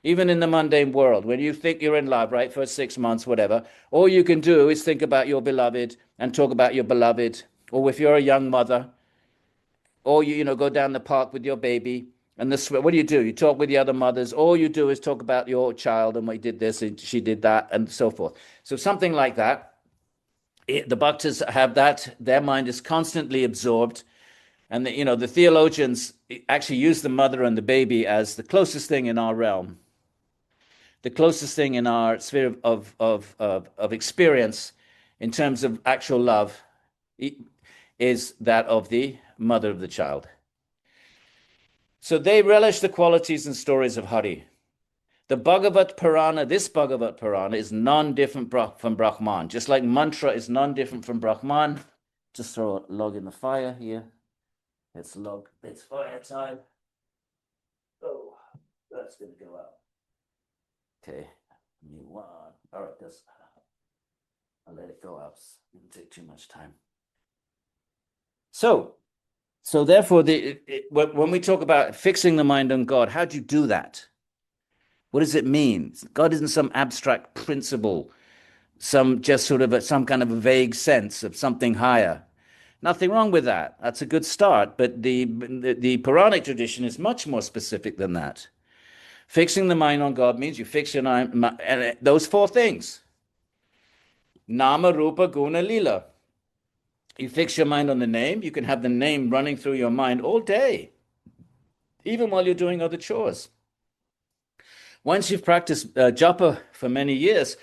Even in the mundane world, when you think you're in love, right, for 6 months, whatever, all you can do is think about your beloved and talk about your beloved. Or if you're a young mother, or you go down the park with your baby, and what do? You talk with the other mothers. All you do is talk about your child, and we did this, and she did that, and so forth. So something like that. The bhaktas have that. Their mind is constantly absorbed. And the theologians actually use the mother and the baby as the closest thing in our realm. The closest thing in our sphere of experience in terms of actual love is that of the mother of the child. So they relish the qualities and stories of Hari. The Bhāgavata Purāṇa, this Bhāgavata Purāṇa is non-different from Brahman. Just like mantra is non-different from Brahman. Just throw a log in the fire here. It's fire time. Oh, that's going to go out. Okay, new one. All right, I'll let it go out. It won't take too much time. So therefore, when we talk about fixing the mind on God, how do you do that? What does it mean? God isn't some abstract principle, some kind of a vague sense of something higher. Nothing wrong with that. That's a good start. But the Puranic tradition is much more specific than that. Fixing the mind on God means you fix your mind, and those 4 things. Nama, Rupa, Guna, Lila. You fix your mind on the name. You can have the name running through your mind all day, even while you're doing other chores. Once you've practiced japa for many years,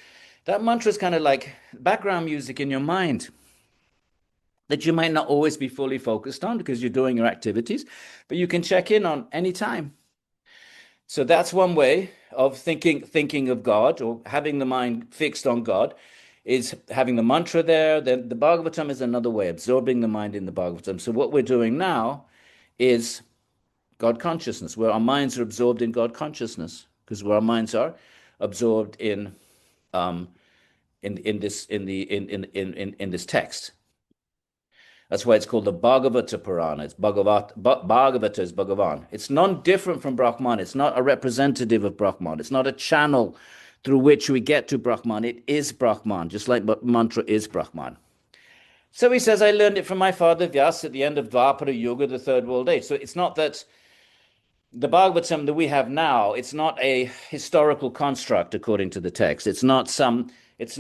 that mantra is kind of like background music in your mind that you might not always be fully focused on because you're doing your activities, but you can check in on any time. So that's one way of thinking of God, or having the mind fixed on God, is having the mantra there. Then the Bhagavatam is another way, absorbing the mind in the Bhagavatam. So what we're doing now is God consciousness, where our minds are absorbed in God consciousness, because where our minds are absorbed in this text. That's why it's called the Bhāgavata Purāṇa. It's Bhāgavata is Bhagavan. It's non-different from Brahman. It's not a representative of Brahman. It's not a channel through which we get to Brahman. It is Brahman, just like mantra is Brahman. So he says, I learned it from my father Vyasa at the end of Dvapara Yuga, the third world age. So it's not that the Bhagavatam that we have now, it's not a historical construct according to the text. It's not it's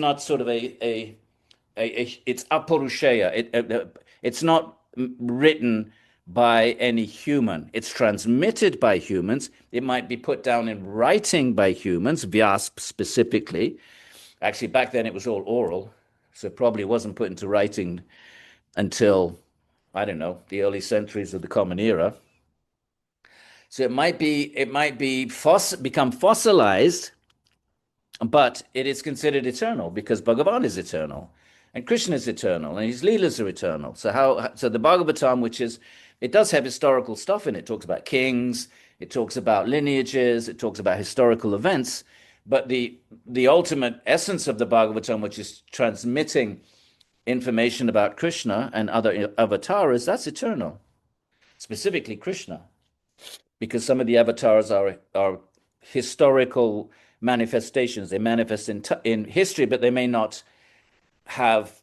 apaurushaya. It's not written by any human. It's transmitted by humans. It might be put down in writing by humans, Vyas specifically. Actually, back then it was all oral, so it probably wasn't put into writing until, I don't know, the early centuries of the Common Era. So it might become fossilized, but it is considered eternal because Bhagavan is eternal. And Krishna is eternal, and his leelas are eternal. So the Bhagavatam, it does have historical stuff in it. It talks about kings, it talks about lineages, it talks about historical events. But the ultimate essence of the Bhagavatam, which is transmitting information about Krishna and other avatars, that's eternal, specifically Krishna, because some of the avatars are historical manifestations. They manifest in history, but they may not have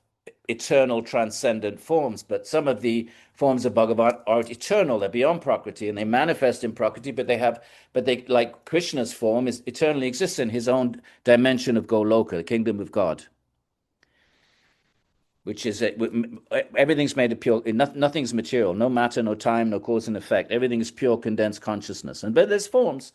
eternal transcendent forms. But some of the forms of Bhagavan are eternal. They're beyond Prakriti, and they manifest in Prakriti, but they like Krishna's form is eternally exists in his own dimension of Goloka, the kingdom of God, which is everything's made of pure, nothing's material, no matter, no time, no cause and effect. Everything is pure condensed consciousness. But there's forms.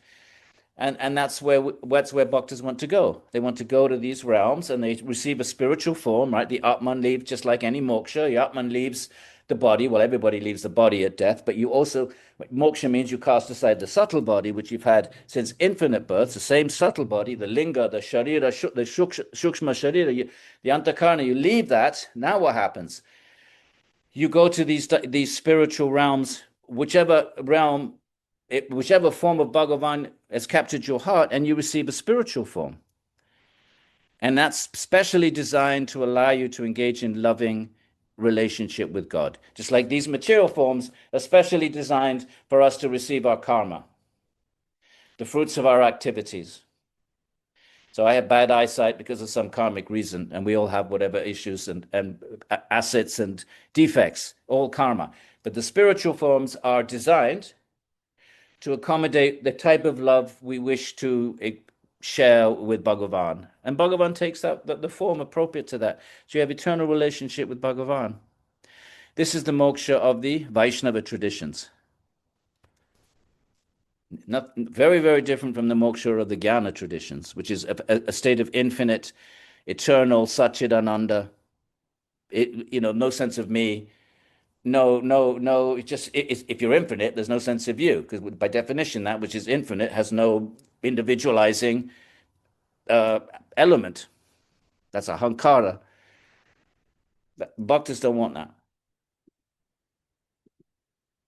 And that's where bhaktas want to go. They want to go to these realms and they receive a spiritual form, right? The Atman leaves, just like any moksha. The Atman leaves the body. Well, everybody leaves the body at death, but you also, moksha means you cast aside the subtle body, which you've had since infinite births, the same subtle body, the linga, the sharira, the shukshma sharira, the antakarna, you leave that. Now what happens? You go to these spiritual realms, whichever form of Bhagavan has captured your heart, and you receive a spiritual form. And that's specially designed to allow you to engage in loving relationship with God. Just like these material forms are specially designed for us to receive our karma, the fruits of our activities. So I have bad eyesight because of some karmic reason, and we all have whatever issues and assets and defects, all karma. But the spiritual forms are designed to accommodate the type of love we wish to share with Bhagavan. And Bhagavan takes the form appropriate to that. So you have eternal relationship with Bhagavan. This is the moksha of the Vaishnava traditions. Not very, very different from the moksha of the Jnana traditions, which is a state of infinite, eternal, Satchidananda, no sense of me. No. If you're infinite, there's no sense of you, because by definition, that which is infinite has no individualizing element. That's a hankara. Bhaktas don't want that.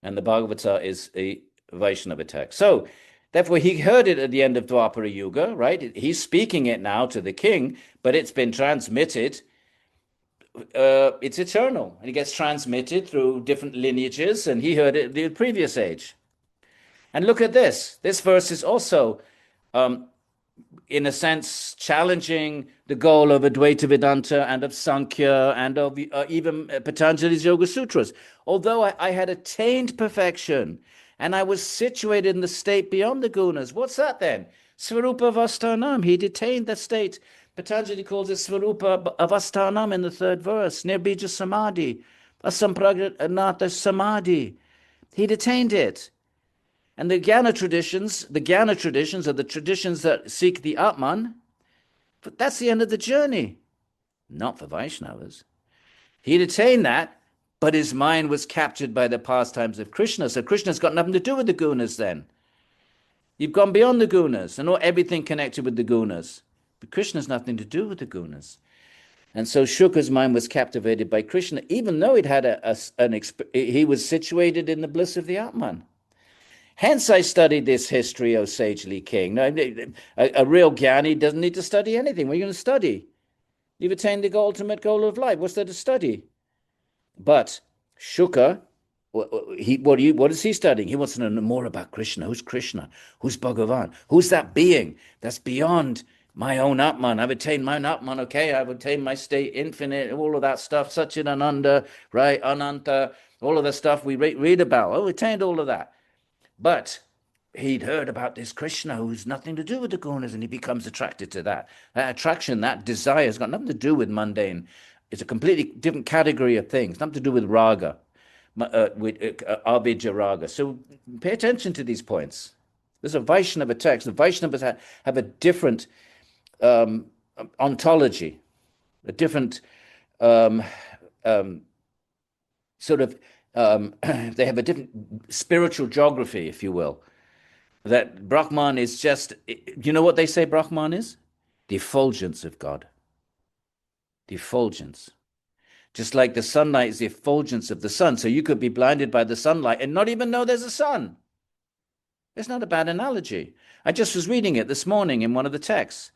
And the Bhagavata is a Vaishnava text. So, therefore, he heard it at the end of Dwapara Yuga, right? He's speaking it now to the king, but it's been transmitted. It's eternal, and it gets transmitted through different lineages, and he heard it in the previous age. And look at this. This verse is also, in a sense, challenging the goal of Advaita Vedanta and of Sankhya and of even Patanjali's Yoga Sutras. Although I had attained perfection and I was situated in the state beyond the gunas, what's that then? Svarupa Avasthanam. He'd attained that state. Patanjali calls it Svarupa Avasthanam in the third verse, Nirbija Samadhi, Asampragnata Samadhi. He'd attained it. And the Jnana traditions are the traditions that seek the Atman, but that's the end of the journey. Not for Vaishnavas. He'd attained that, but his mind was captured by the pastimes of Krishna. So Krishna's got nothing to do with the gunas then. You've gone beyond the gunas and not everything connected with the gunas. But Krishna's nothing to do with the gunas. And so Shuka's mind was captivated by Krishna, even though he was situated in the bliss of the Atman. Hence I studied this history, O sagely king. Now, a real jnani doesn't need to study anything. What are you going to study? You've attained the ultimate goal of life. What's there to study? But Shuka, what is he studying? He wants to know more about Krishna. Who's Krishna? Who's Bhagavan? Who's that being that's beyond my own Atman? I've attained my own Atman, okay? I've attained my state infinite, all of that stuff, Satchidananda, right? Ananta, all of the stuff we read about. Oh, we attained all of that. But he'd heard about this Krishna who's nothing to do with the gunas, and he becomes attracted to that. That attraction, that desire has got nothing to do with mundane. It's a completely different category of things, nothing to do with raga, with avijja raga. So pay attention to these points. There's a Vaishnava text. The Vaishnavas have a different ontology, a different sort of, they have a different spiritual geography, if you will. That Brahman is just, you know what they say Brahman is? The effulgence of God. The effulgence. Just like the sunlight is the effulgence of the sun. So you could be blinded by the sunlight and not even know there's a sun. It's not a bad analogy. I just was reading it this morning in one of the texts.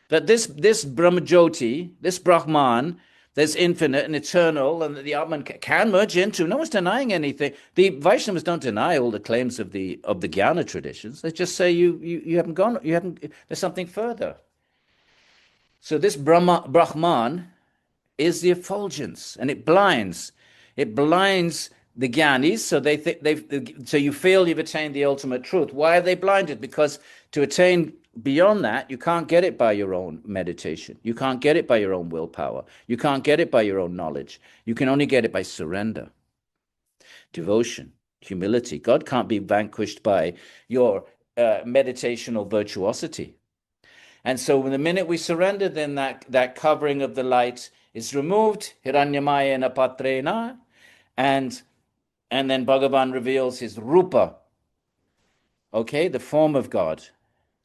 That this Brahmajyoti, this Brahman, there's infinite and eternal, and that the Atman can merge into. No one's denying anything. The Vaishnavas don't deny all the claims of the Jnana traditions. They just say you haven't gone. You haven't. There's something further. So this Brahman is the effulgence, and it blinds. It blinds the Gyanis, so they think so you feel you've attained the ultimate truth. Why are they blinded? Because to attain beyond that, you can't get it by your own meditation. You can't get it by your own willpower. You can't get it by your own knowledge. You can only get it by surrender, devotion, humility. God can't be vanquished by your meditational virtuosity. And so the minute we surrender, then that covering of the light is removed, hiranyamayena patrena, and then Bhagavan reveals his rupa, okay, the form of God.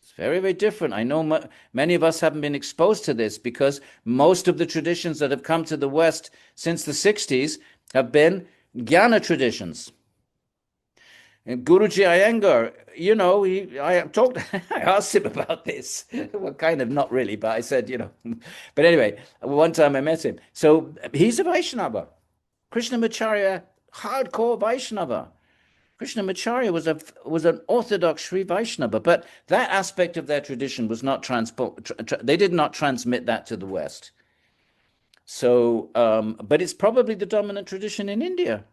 It's very, very different. I know many of us haven't been exposed to this because most of the traditions that have come to the West since the 60s have been Jnana traditions. And Guruji Iyengar, I asked him about this. Well, kind of not really, but I said, But anyway, one time I met him. So he's a Vaishnava. Krishnamacharya, hardcore Vaishnava. Krishnamacharya was an orthodox Sri Vaishnava, but that aspect of their tradition was not they did not transmit that to the West. So, but it's probably the dominant tradition in India.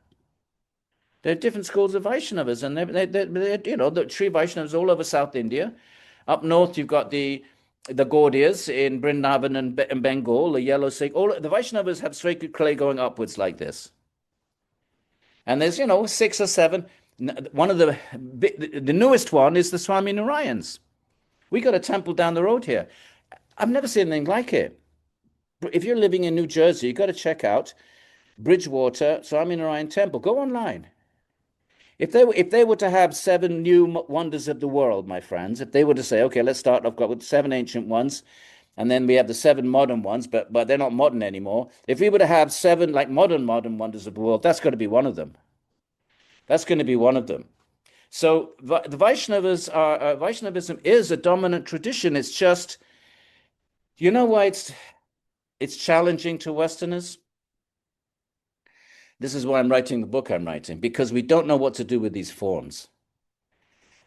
There are different schools of Vaishnavas, and they're the Sri Vaishnavas all over South India. Up north, you've got the Gaudiyas in Vrindavan and Bengal, the yellow Sikh. All the Vaishnavas have sacred clay going upwards like this. And there's 6 or 7. One of the newest one is the Swami Narayans. We got a temple down the road here. I've never seen anything like it. If you're living in New Jersey, you've got to check out Bridgewater Swami Narayan Temple. Go online. If they were to have 7 new wonders of the world, my friends, if they were to say, okay, let's start off with 7 ancient ones, and then we have the 7 modern ones, but they're not modern anymore. If we were to have 7 like modern wonders of the world, that's got to be one of them. That's going to be one of them. So the Vaishnavas Vaishnavism is a dominant tradition. It's just, you know why it's challenging to Westerners? This is why I'm writing the book I'm writing, because we don't know what to do with these forms.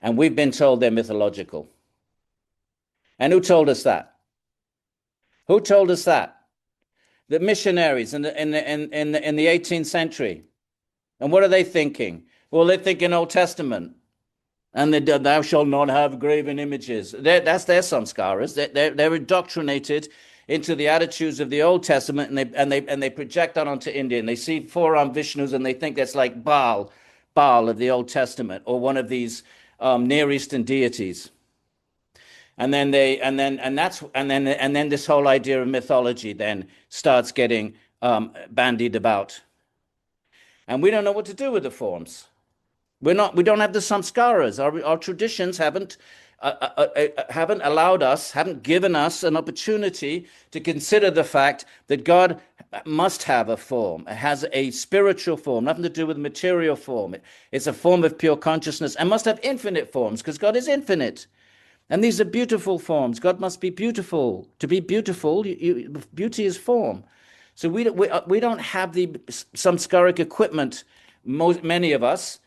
And we've been told they're mythological. And who told us that? Who told us that? The missionaries in the 18th century. And what are they thinking? Well, they're thinking Old Testament. And thou shalt not have graven images. That's their samskaras. They're indoctrinated into the attitudes of the Old Testament, and they project that onto India, and they see 4-armed Vishnus, and they think that's like Baal of the Old Testament, or one of these Near Eastern deities. And then this whole idea of mythology then starts getting bandied about, and we don't know what to do with the forms. We don't have the samskaras. Our traditions haven't allowed us, haven't given us an opportunity to consider the fact that God must have a form. It has a spiritual form, nothing to do with material form. It's a form of pure consciousness and must have infinite forms because God is infinite. And these are beautiful forms. God must be beautiful. To be beautiful, beauty is form. So we don't have the samskaric equipment, many of us,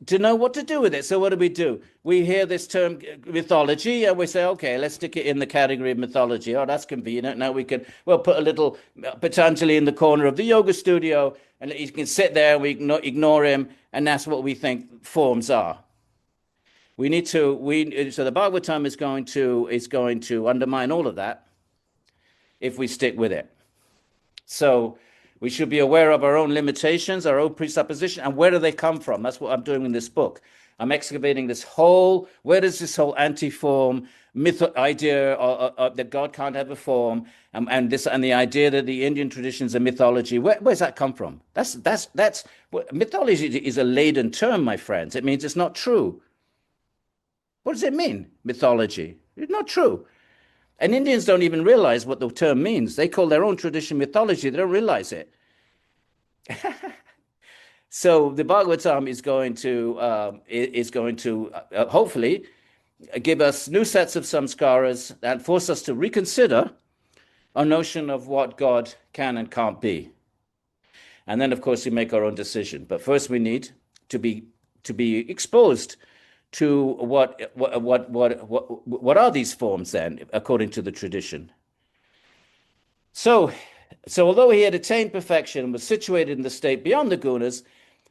to know what to do with it. So what do? We hear this term mythology and we say, okay, let's stick it in the category of mythology. Oh, that's convenient. Now we can, put a little Patanjali in the corner of the yoga studio and he can sit there and we ignore him. And that's what we think forms are. So the Bhagavatam is going to undermine all of that if we stick with it. So we should be aware of our own limitations, our own presupposition, and where do they come from? That's what I'm doing in this book. I'm excavating where does this whole anti-form myth idea that God can't have a form, and the idea that the Indian traditions are mythology, where's that come from? That's mythology is a laden term, my friends. It means it's not true. What does it mean, mythology? It's not true. And Indians don't even realize what the term means. They call their own tradition mythology. They don't realize it. So the Bhagavatam is going to hopefully give us new sets of samskaras and force us to reconsider our notion of what God can and can't be. And then, of course, we make our own decision. But first, we need to be exposed to what are these forms then, according to the tradition. So although he had attained perfection and was situated in the state beyond the gunas,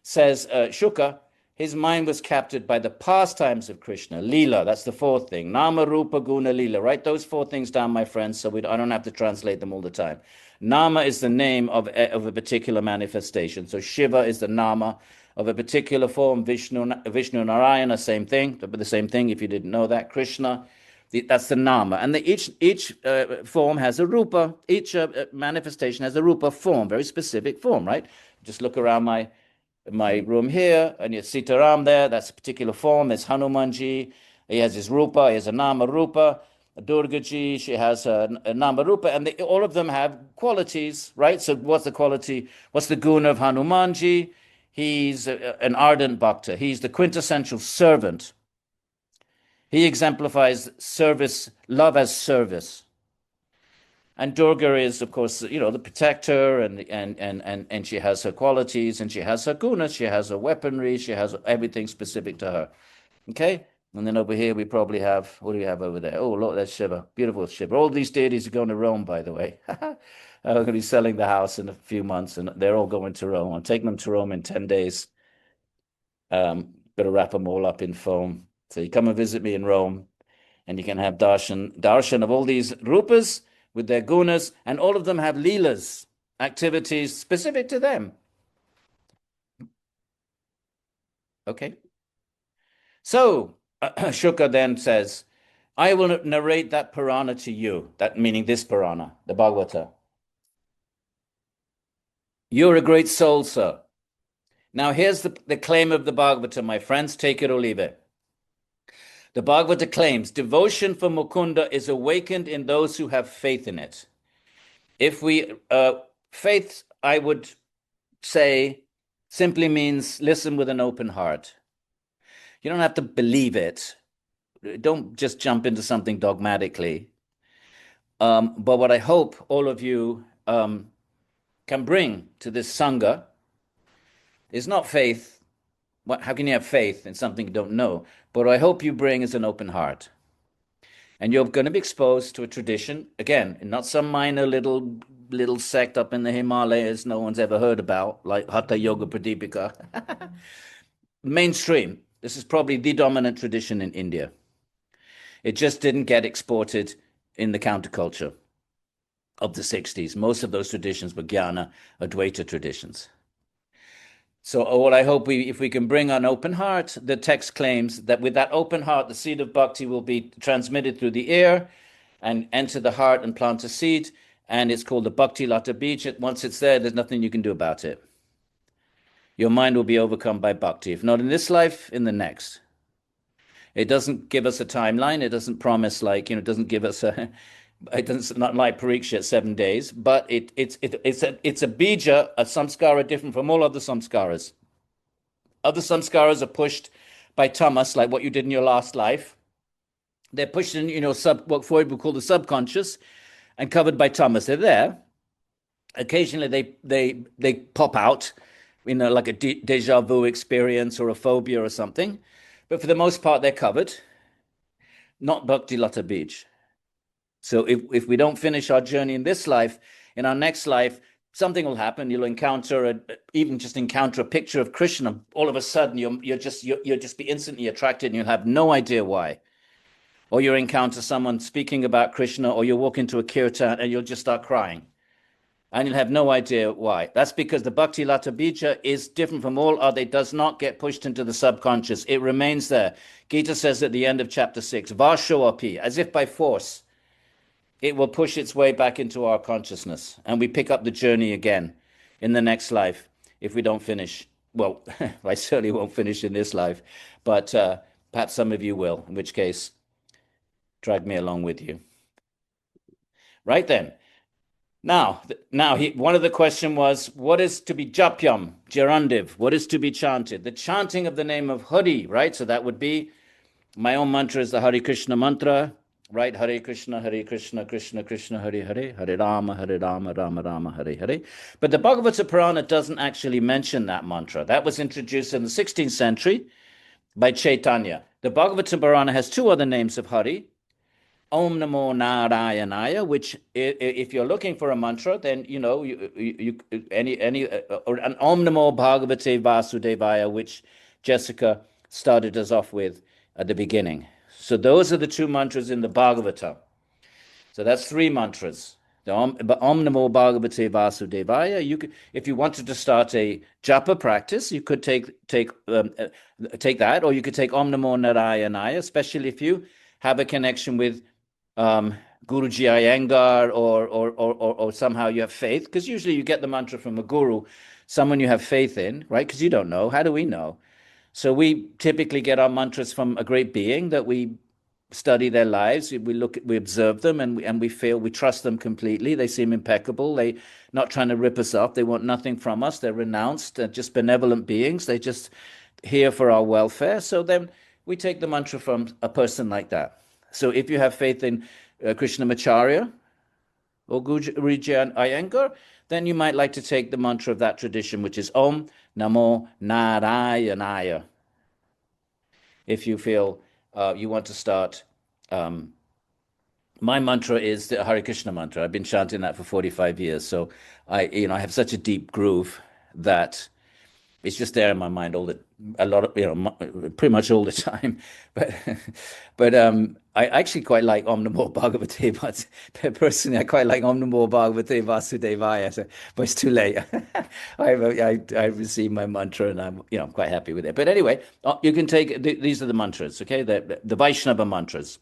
says Shuka, his mind was captured by the pastimes of Krishna, Leela. That's the fourth thing. Nama, Rupa, Guna, Leela. Write those four things down, my friends, so I don't have to translate them all the time. Nama is the name of a particular manifestation. So Shiva is the Nama of a particular form. Vishnu, Narayana, same thing. But the same thing if you didn't know that. Krishna, that's the Nama. And each form has a Rupa. Each manifestation has a Rupa form, very specific form, right? Just look around my room here, and you see Sitaram there, that's a particular form. There's Hanumanji, he has his Rupa, he has a Nama Rupa. Durgaji, she has a Nama Rupa, and all of them have qualities, right? So what's the quality? What's the guna of Hanumanji? He's an ardent bhakta. He's the quintessential servant. He exemplifies service, love as service. And Durga is, of course, the protector, and she has her qualities, and she has her gunas, she has her weaponry, she has everything specific to her. Okay? And then over here we probably have, what do we have over there? Oh, look, that's Shiva. Beautiful Shiva. All these deities are going to Rome, by the way. I'm going to be selling the house in a few months, and they're all going to Rome. I'm taking them to Rome in 10 days. Got to wrap them all up in foam. So you come and visit me in Rome, and you can have darshan of all these rupas with their gunas, and all of them have leelas, activities specific to them. Okay. So Shuka then says, I will narrate that Purāṇa to you, that meaning this Purāṇa, the Bhāgavata. You're a great soul, sir. Now here's the claim of the Bhāgavata, my friends, take it or leave it. The Bhāgavata claims devotion for Mukunda is awakened in those who have faith in it. If faith, I would say, simply means listen with an open heart. You don't have to believe it. Don't just jump into something dogmatically. But what I hope all of you can bring to this Sangha is not faith. How can you have faith in something you don't know? But what I hope you bring is an open heart. And you're going to be exposed to a tradition, again, not some minor little sect up in the Himalayas no one's ever heard about, like Hatha Yoga Pradipika. Mainstream. This is probably the dominant tradition in India. It just didn't get exported in the counterculture of the 60s. Most of those traditions were Jnana, Advaita traditions. So what I hope if we can bring an open heart, the text claims that with that open heart, the seed of bhakti will be transmitted through the air and enter the heart and plant a seed. And it's called the Bhakti Lata Bij. Once it's there, there's nothing you can do about it. Your mind will be overcome by bhakti. If not in this life, in the next. It doesn't give us a timeline. It doesn't promise it doesn't give us it's not like Pariksha 7 days, but it's a bija, a samskara different from all other samskaras. Other samskaras are pushed by tamas, like what you did in your last life. They're pushed in, what Freud would call the subconscious, and covered by tamas. They're there. Occasionally they pop out, like a deja vu experience or a phobia or something. But for the most part, they're covered. Not Bhakti Lata Bij. So if we don't finish our journey in this life, in our next life, something will happen. You'll encounter a picture of Krishna. All of a sudden, you'll just be instantly attracted, and you'll have no idea why. Or you'll encounter someone speaking about Krishna, or you'll walk into a kirtan and you'll just start crying, and you'll have no idea why. That's because the Bhakti Lata Bija is different from all other. It does not get pushed into the subconscious. It remains there. Gita says at the end of chapter 6, Vasho api, as if by force. It will push its way back into our consciousness, and we pick up the journey again in the next life if we don't finish. Well, I certainly won't finish in this life, but perhaps some of you will, in which case, drag me along with you. Right then. Now, one of the question was, what is to be japyam, Jarandiv? What is to be chanted? The chanting of the name of Hari, right? So that would be, my own mantra is the Hare Krishna mantra. right? Hare Krishna, Krishna Krishna, Hare Hare, Hare Rama, Rama Rama, Hare Hare. But the Bhagavata Purāṇa doesn't actually mention that mantra. That was introduced in the 16th century by Chaitanya. The Bhagavata Purāṇa has two other names of Hari. Om Namo Narayanaya, which if you're looking for a mantra, then any or an Om Namo Bhāgavate Vasudevaya, which Jessica started us off with at the beginning. So those are the two mantras in the Bhagavata. So that's three mantras. The Om Namo Bhāgavate Vasudevaya. You could, if you wanted to start a japa practice, you could take that, or you could take Om Namo Narayanaya, especially if you have a connection with Guruji Iyengar or somehow you have faith, because usually you get the mantra from a guru, someone you have faith in, right? Because you don't know. How do we know? So we typically get our mantras from a great being that we study their lives. We observe them, and we feel we trust them completely. They seem impeccable. They're not trying to rip us off. They want nothing from us. They're renounced. They're just benevolent beings. They just here for our welfare. So then we take the mantra from a person like that. So if you have faith in Krishnamacharya or Guruji Iyengar, then you might like to take the mantra of that tradition, which is Om Namo Narayanaya. If you feel you want to start, my mantra is the Hare Krishna mantra. I've been chanting that for 45 years. So I have such a deep groove that it's just there in my mind pretty much all the time. But I actually quite like Om Namo Bhagavate, but personally I quite like Om Namo Bhagavate Vasudevaya, but it's too late. I received my mantra and I'm quite happy with it. But anyway, you can take these are the mantras, okay? The Vaishnava mantras.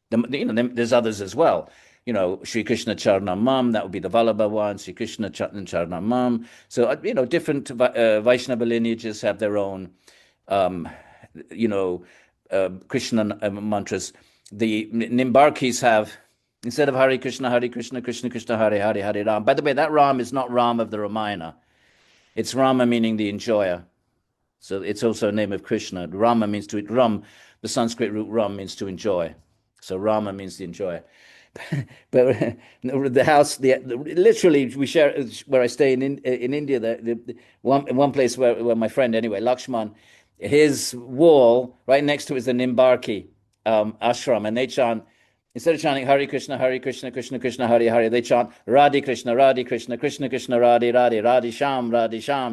There's others as well. Sri Krishna Charanamam, that would be the Vallabha one, Sri Krishna Charanamam. So, different Vaishnava lineages have their own, Krishna mantras. The Nimbarkis have, instead of Hare Krishna, Krishna Krishna, Hare Hare, Hare Ram. By the way, that Ram is not Ram of the Ramayana. It's Rama meaning the enjoyer. So it's also a name of Krishna. Rama means the Sanskrit root Ram means to enjoy. So Rama means the enjoyer. But the house, literally, we share where I stay in India. The one place where my friend Lakshman, his wall right next to it is the Nimbarki ashram, and they chant, instead of chanting Hare Krishna, Krishna Krishna, Hare Hare, they chant Radhe Krishna, Krishna Krishna, Radhe Radhe, Radhe Sham,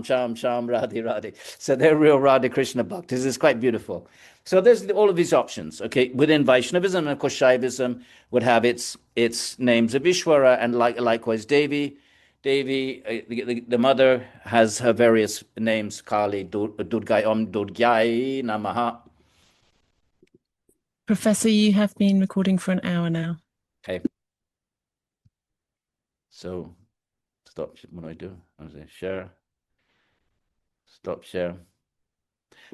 Sham Radhe Radhe. So they're real Radhe Krishna bhaktas. It's quite beautiful. So there's all of these options, okay? Within Vaishnavism, and of course Shaivism would have its names of Ishvara, and likewise Devi. The mother has her various names: Kali, Durgai, Om Durgyai Namaha. Professor, you have been recording for an hour now. Okay. So stop. What do I do? I say share. Stop share.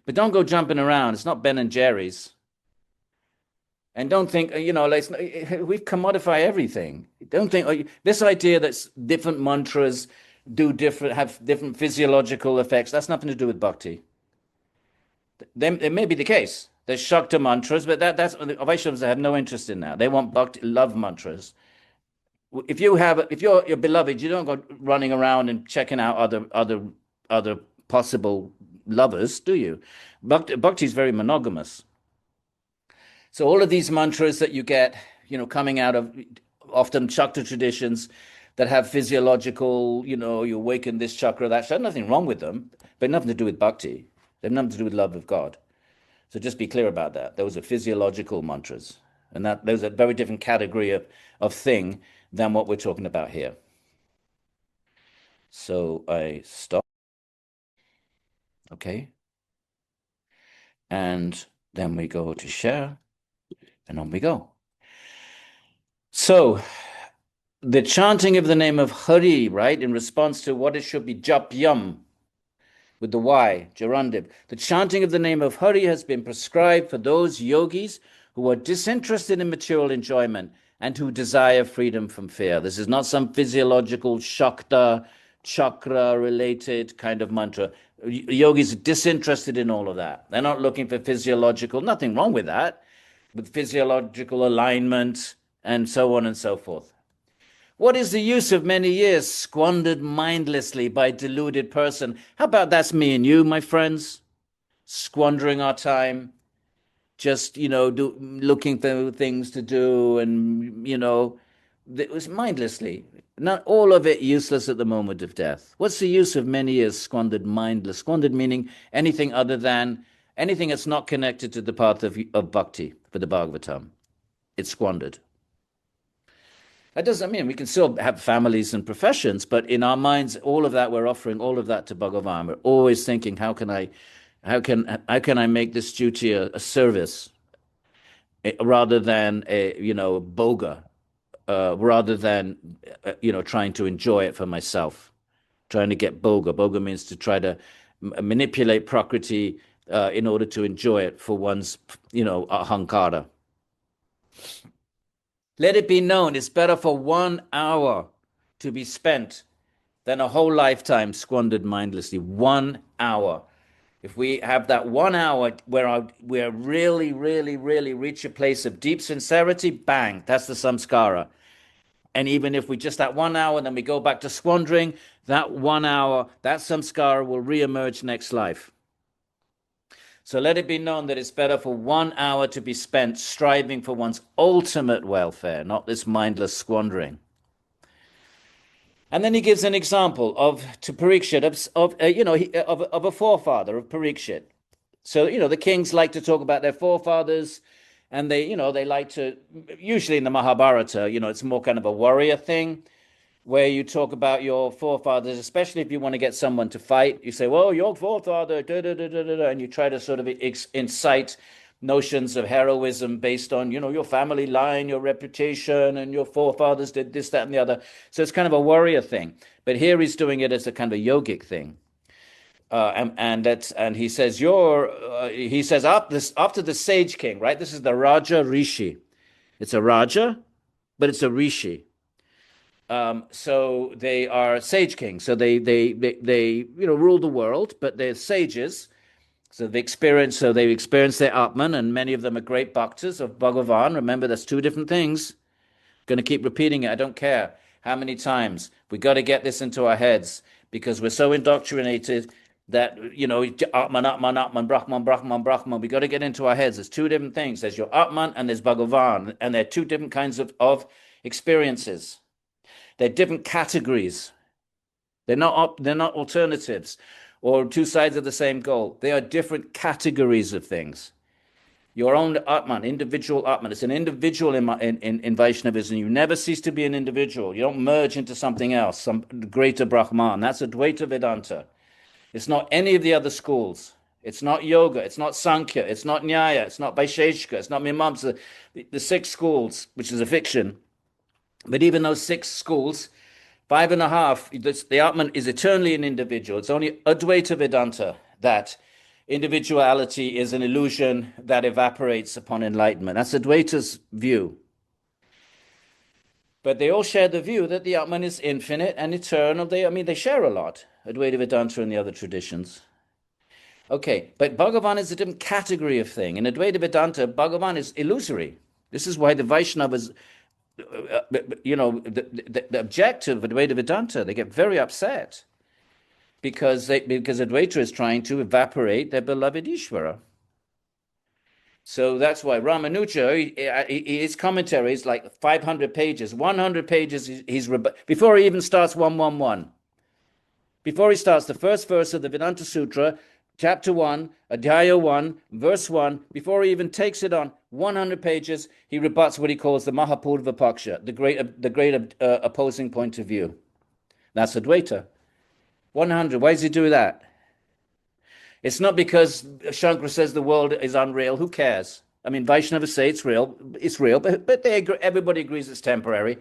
But don't go jumping around. It's not Ben and Jerry's. And don't think, we've commodified everything. Don't think this idea that different mantras have different physiological effects. That's nothing to do with bhakti. It may be the case. There's Shakta mantras, but that's Vaishnavas have no interest in that. They want bhakti, love mantras. If you're your beloved, you don't go running around and checking out other possible lovers, do you? Bhakti is very monogamous. So all of these mantras that you get, coming out of often Shakta traditions that have physiological, you awaken this chakra, that chakra, nothing wrong with them, but nothing to do with bhakti. They have nothing to do with love of God. So just be clear about that. Those are physiological mantras. And those are a very different category of thing than what we're talking about here. So I stop. Okay. And then we go to share, and on we go. So the chanting of the name of Hari, right, in response to what it should be, Japyam, with the Y, Gerundiv. The chanting of the name of Hari has been prescribed for those yogis who are disinterested in material enjoyment and who desire freedom from fear. This is not some physiological Shakta, chakra-related kind of mantra. Yogis are disinterested in all of that. They're not looking for physiological, nothing wrong with that. with physiological alignment, and so on and so forth. What is the use of many years squandered mindlessly by a deluded person? How about that's me and you, my friends, squandering our time, just, looking for things to do, and, it was mindlessly. Not all of it useless at the moment of death. What's the use of many years squandered mindless? Squandered meaning anything that's not connected to the path of bhakti for the Bhagavatam. It's squandered. That doesn't mean we can still have families and professions, but in our minds, all of that, we're offering all of that to Bhagavan. We're always thinking, how can I make this duty a service rather than a boga, rather than trying to enjoy it for myself, trying to get boga. Boga means to try to manipulate prakriti in order to enjoy it for one's ahankara. Let it be known, it's better for 1 hour to be spent than a whole lifetime squandered mindlessly. 1 hour. If we have that 1 hour where we really, really, really reach a place of deep sincerity, bang, that's the samskara. And even if we just that 1 hour, then we go back to squandering, that 1 hour, that samskara will reemerge next life. So let it be known that it's better for 1 hour to be spent striving for one's ultimate welfare, not this mindless squandering. And then he gives an example to Parikshit of a forefather of Parikshit. So the kings like to talk about their forefathers, and they like to, usually in the Mahabharata, it's more kind of a warrior thing, where you talk about your forefathers, especially if you want to get someone to fight. You say, well, your forefather, and you try to sort of incite notions of heroism based on, your family line, your reputation, and your forefathers did this, that, and the other. So it's kind of a warrior thing. But here he's doing it as a kind of yogic thing. And he says, after the sage king, right? This is the Raja Rishi. It's a Raja, but it's a Rishi. So they are sage kings. So they rule the world, but they're sages. So they experience their Atman, and many of them are great bhaktas of Bhagavan. Remember, that's two different things. I'm going to keep repeating it. I don't care how many times. We got to get this into our heads because we're so indoctrinated that, Atman, Atman, Atman, Brahman, Brahman, Brahman. We got to get into our heads. There's two different things. There's your Atman and there's Bhagavan, and they're two different kinds of experiences. They're different categories. They're not alternatives or two sides of the same goal. They are different categories of things. Your own Atman, individual Atman. It's an individual in Vaishnavism. You never cease to be an individual. You don't merge into something else, some greater Brahman. That's Advaita Vedanta. It's not any of the other schools. It's not yoga. It's not Sankhya. It's not Nyaya. It's not Vaisheshika. It's not Mimamsa. The 6 schools, which is a fiction. But even those 6 schools, 5.5, the Atman is eternally an individual. It's only Advaita Vedanta that individuality is an illusion that evaporates upon enlightenment. That's Advaita's view. But they all share the view that the Atman is infinite and eternal. They share a lot, Advaita Vedanta and the other traditions. Okay, but Bhagavan is a different category of thing. In Advaita Vedanta, Bhagavan is illusory. This is why the Vaishnavas, the objective of Advaita Vedanta, they get very upset because Advaita is trying to evaporate their beloved Ishvara. So that's why Ramanuja, his commentary is like 500 pages, 100 pages. Before he even starts 111, before he starts the first verse of the Vedanta Sutra, Chapter 1, Adhyaya 1, verse 1, before he even takes it on 100 pages, he rebuts what he calls the Mahapurva Paksha, the great opposing point of view. That's Advaita. 100. Why does he do that? It's not because Shankara says the world is unreal. Who cares? Vaishnavas say it's real, but everybody agrees it's temporary.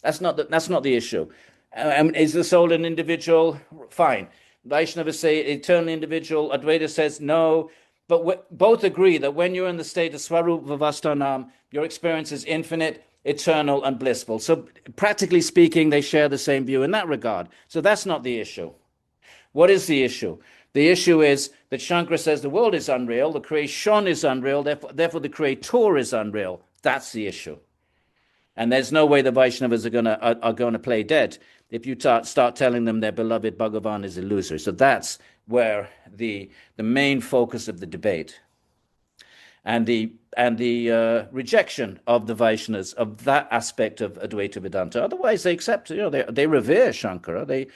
That's not the issue. Is the soul an individual? Fine. Vaishnavas say eternal individual. Advaita says no. But both agree that when you're in the state of Swarup Vavastanam, your experience is infinite, eternal, and blissful. So practically speaking, they share the same view in that regard. So that's not the issue. What is the issue? The issue is that Shankara says the world is unreal, the creation is unreal, therefore the creator is unreal. That's the issue. And there's no way the Vaishnavas are gonna play dead if you start telling them their beloved Bhagavan is illusory. So that's where the main focus of the debate and the rejection of the Vaishnavas of that aspect of Advaita Vedanta. Otherwise, they accept, they revere Shankara, they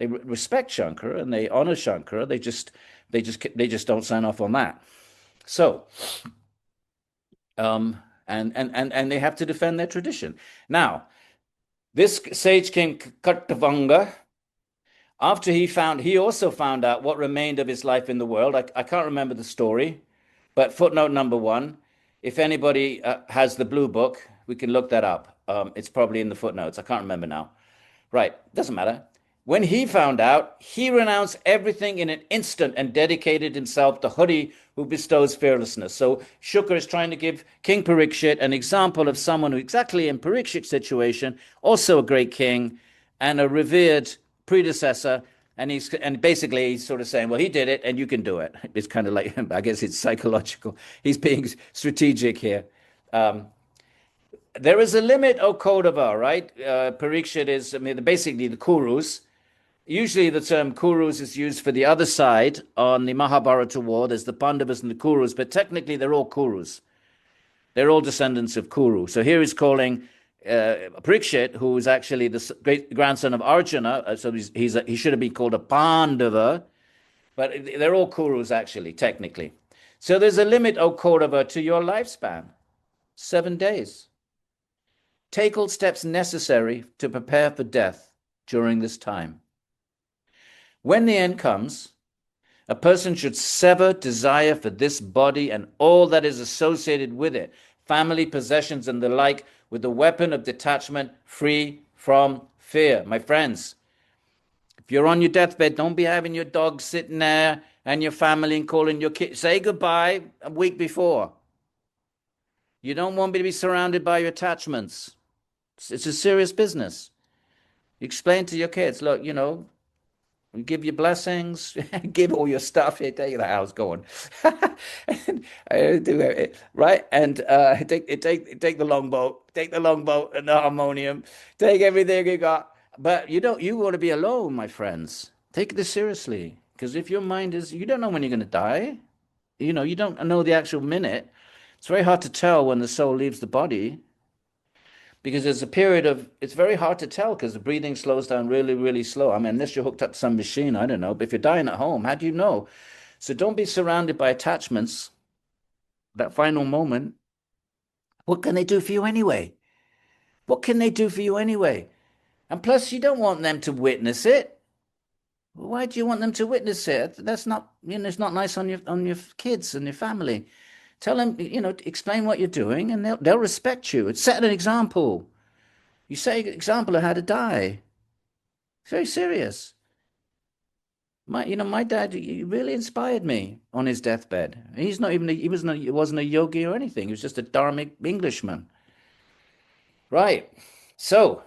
respect Shankara and they honor Shankara. They just don't sign off on that. So, and they have to defend their tradition. Now, this sage king Kartavanga, after he also found out what remained of his life in the world. I can't remember the story, but footnote number 1, if anybody has the blue book, we can look that up. It's probably in the footnotes. I can't remember now. Right, doesn't matter. When he found out, he renounced everything in an instant and dedicated himself to Hari, who bestows fearlessness. So Shukra is trying to give King Parikshit an example of someone who exactly in Parikshit's situation, also a great king and a revered predecessor. And basically he's sort of saying, well, he did it and you can do it. It's kind of like, I guess it's psychological. He's being strategic here. There is a limit, O Kodava, right? Parikshit is, basically the Kurus. Usually the term Kurus is used for the other side on the Mahabharata war. There's the Pandavas and the Kurus, but technically they're all Kurus. They're all descendants of Kuru. So here he's calling Parikshit, who is actually the great grandson of Arjuna. So he should have been called a Pandava, but they're all Kurus actually, technically. So there's a limit, O Kaurava, to your lifespan. 7 days. Take all steps necessary to prepare for death during this time. When the end comes, a person should sever desire for this body and all that is associated with it, family, possessions, and the like, with the weapon of detachment free from fear. My friends, if you're on your deathbed, don't be having your dog sitting there and your family and calling your kids. Say goodbye a week before. You don't want to be surrounded by your attachments. It's a serious business. You explain to your kids, look, give your blessings, give all your stuff. Here, take the house, go on. Right? And take the longboat, and the harmonium, take everything you got. But you want to be alone, my friends. Take this seriously. Because if your mind is, you don't know when you're going to die. You don't know the actual minute. It's very hard to tell when the soul leaves the body. Because there's a period of, it's very hard to tell because the breathing slows down really, really slow. Unless you're hooked up to some machine, I don't know. But if you're dying at home, how do you know? So don't be surrounded by attachments. That final moment, what can they do for you anyway? What can they do for you anyway? And plus, you don't want them to witness it. Why do you want them to witness it? That's not, it's not nice on your kids and your family. Tell them, explain what you're doing, and they'll respect you. Set an example. You set an example of how to die. It's very serious. My dad, he really inspired me on his deathbed. He wasn't a yogi or anything. He was just a dharmic Englishman. Right. So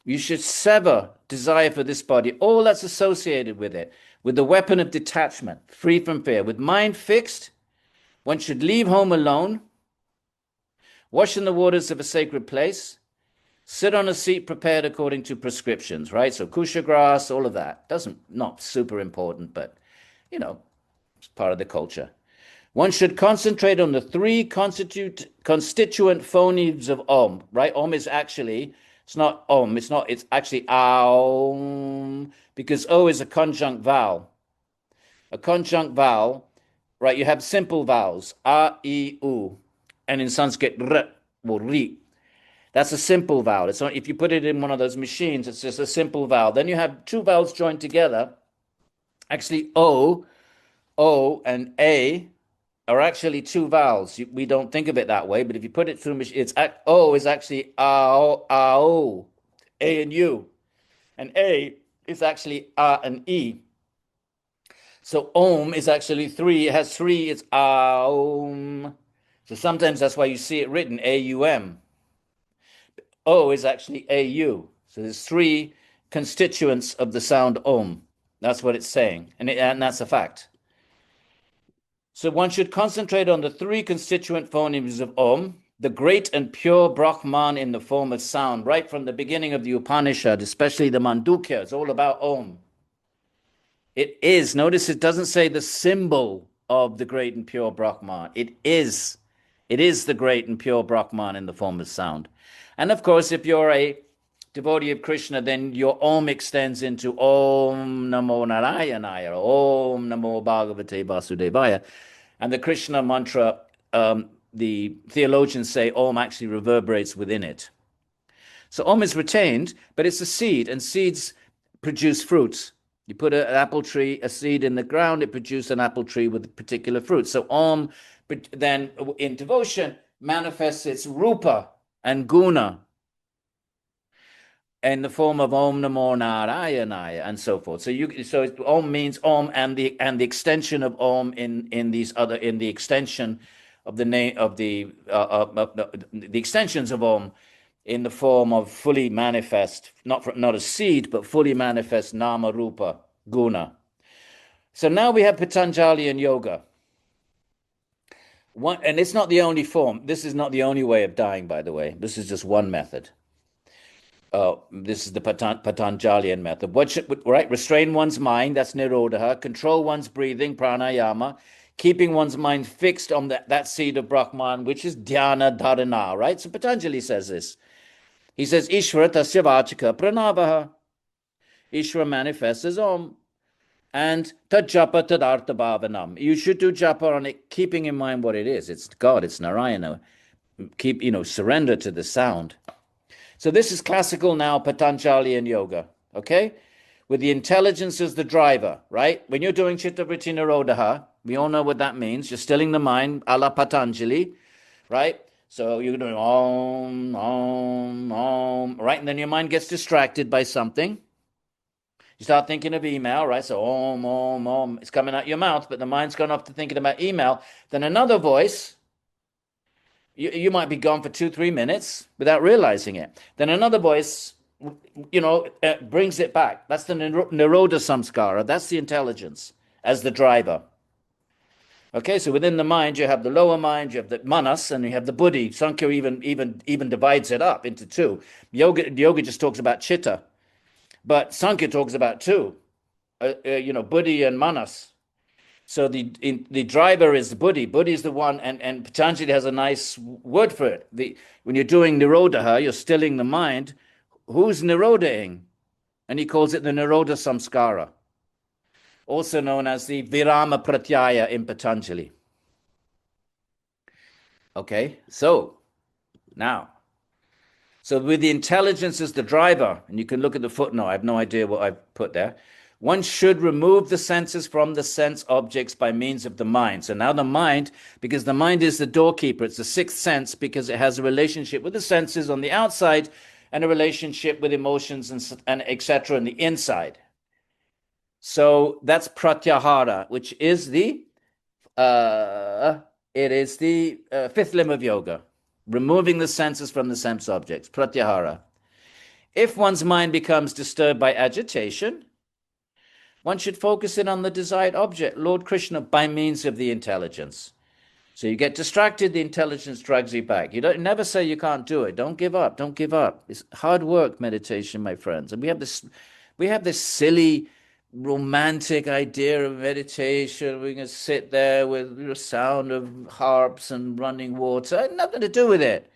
you should sever desire for this body, all that's associated with it, with the weapon of detachment, free from fear, with mind fixed. One should leave home alone, wash in the waters of a sacred place, sit on a seat prepared according to prescriptions, right? So kusha grass, all of that. Not super important, but, it's part of the culture. One should concentrate on the 3 constituent phonemes of Om, right? Om is actually, it's not Om, it's actually Aum, because O is a conjunct vowel. A conjunct vowel, right? You have simple vowels, A, I, U, and in Sanskrit, R or Ri. That's a simple vowel. It's not, if you put it in one of those machines, it's just a simple vowel. Then you have 2 vowels joined together. Actually, O and A are actually 2 vowels. We don't think of it that way, but if you put it through, O is actually A and U. And A is actually A and E. So Om is actually 3. It has 3. It's Aum. So sometimes that's why you see it written A-U-M. O is actually A-U. So there's 3 constituents of the sound Om. That's what it's saying, and that's a fact. So one should concentrate on the three constituent phonemes of Om, the great and pure Brahman in the form of sound, right from the beginning of the Upanishad, especially the Mandukya. It's all about Om. It is, notice it doesn't say the symbol of the great and pure Brahman. It is the great and pure Brahman in the form of sound. And of course, if you're a devotee of Krishna, then your Om extends into Om Namo Narayanaya, Om Namo Bhāgavate Vasudevaya. And the Krishna mantra, the theologians say Om actually reverberates within it. So Om is retained, but it's a seed, and seeds produce fruits. You put an apple tree, a seed in the ground, it produces an apple tree with particular fruit. So Om then in devotion manifests its rupa and guna in the form of Om Namo Narayanaya and so forth. So Om means Om, and the extension of Om in the extension of the name of the extensions of Om in the form of fully manifest, not a seed, but fully manifest nama rupa guna. So now we have Patanjali and yoga. And it's not the only form. This is not the only way of dying, by the way. This is just one method. This is the Patanjalian method. Right? Restrain one's mind, that's nirodha. Control one's breathing, pranayama. Keeping one's mind fixed on that seed of Brahman, which is dhyana dharana, right? So Patanjali says this. He says, Ishvara tasya vachaka pranavaha. Ishvara manifests as Om. And tajapa tadartha bhavanam. You should do japa on it, keeping in mind what it is. It's God, it's Narayana. Surrender to the sound. So this is classical now Patanjalian yoga, okay? With the intelligence as the driver, right? When you're doing Chitta Vritti Nirodha, we all know what that means. You're stilling the mind, a la Patanjali, right? So you're doing Om, Om, Om, right? And then your mind gets distracted by something. You start thinking of email, right? So Om, Om, Om. It's coming out your mouth, but the mind's gone off to thinking about email. Then another voice, you might be gone for 2-3 minutes without realizing it. Then another voice, brings it back. That's the Nirodha Samskara. That's the intelligence as the driver. Okay, so within the mind, you have the lower mind, you have the manas, and you have the buddhi. Sankhya even divides it up into two. Yoga just talks about chitta, but Sankhya talks about two, buddhi and manas. So the driver is the buddhi. Buddhi is the one, and Patanjali has a nice word for it. When you're doing nirodha, you're stilling the mind. Who's nirodhaing? And he calls it the Nirodha Samskara, also known as the Virama Pratyaya in Patanjali. Okay, so with the intelligence as the driver, and you can look at the footnote, I have no idea what I've put there. One should remove the senses from the sense objects by means of the mind. So now the mind, because the mind is the doorkeeper, it's the sixth sense because it has a relationship with the senses on the outside and a relationship with emotions and etc. on the inside. So that's pratyahara, which is the fifth limb of yoga, removing the senses from the sense objects, pratyahara. If one's mind becomes disturbed by agitation, one should focus in on the desired object, Lord Krishna, by means of the intelligence. So you get distracted, the intelligence drags you back. You never say you can't do it. Don't give up. Don't give up. It's hard work, meditation, my friends. And we have this silly, romantic idea of meditation. We can sit there with the sound of harps and running water. It had nothing to do with it.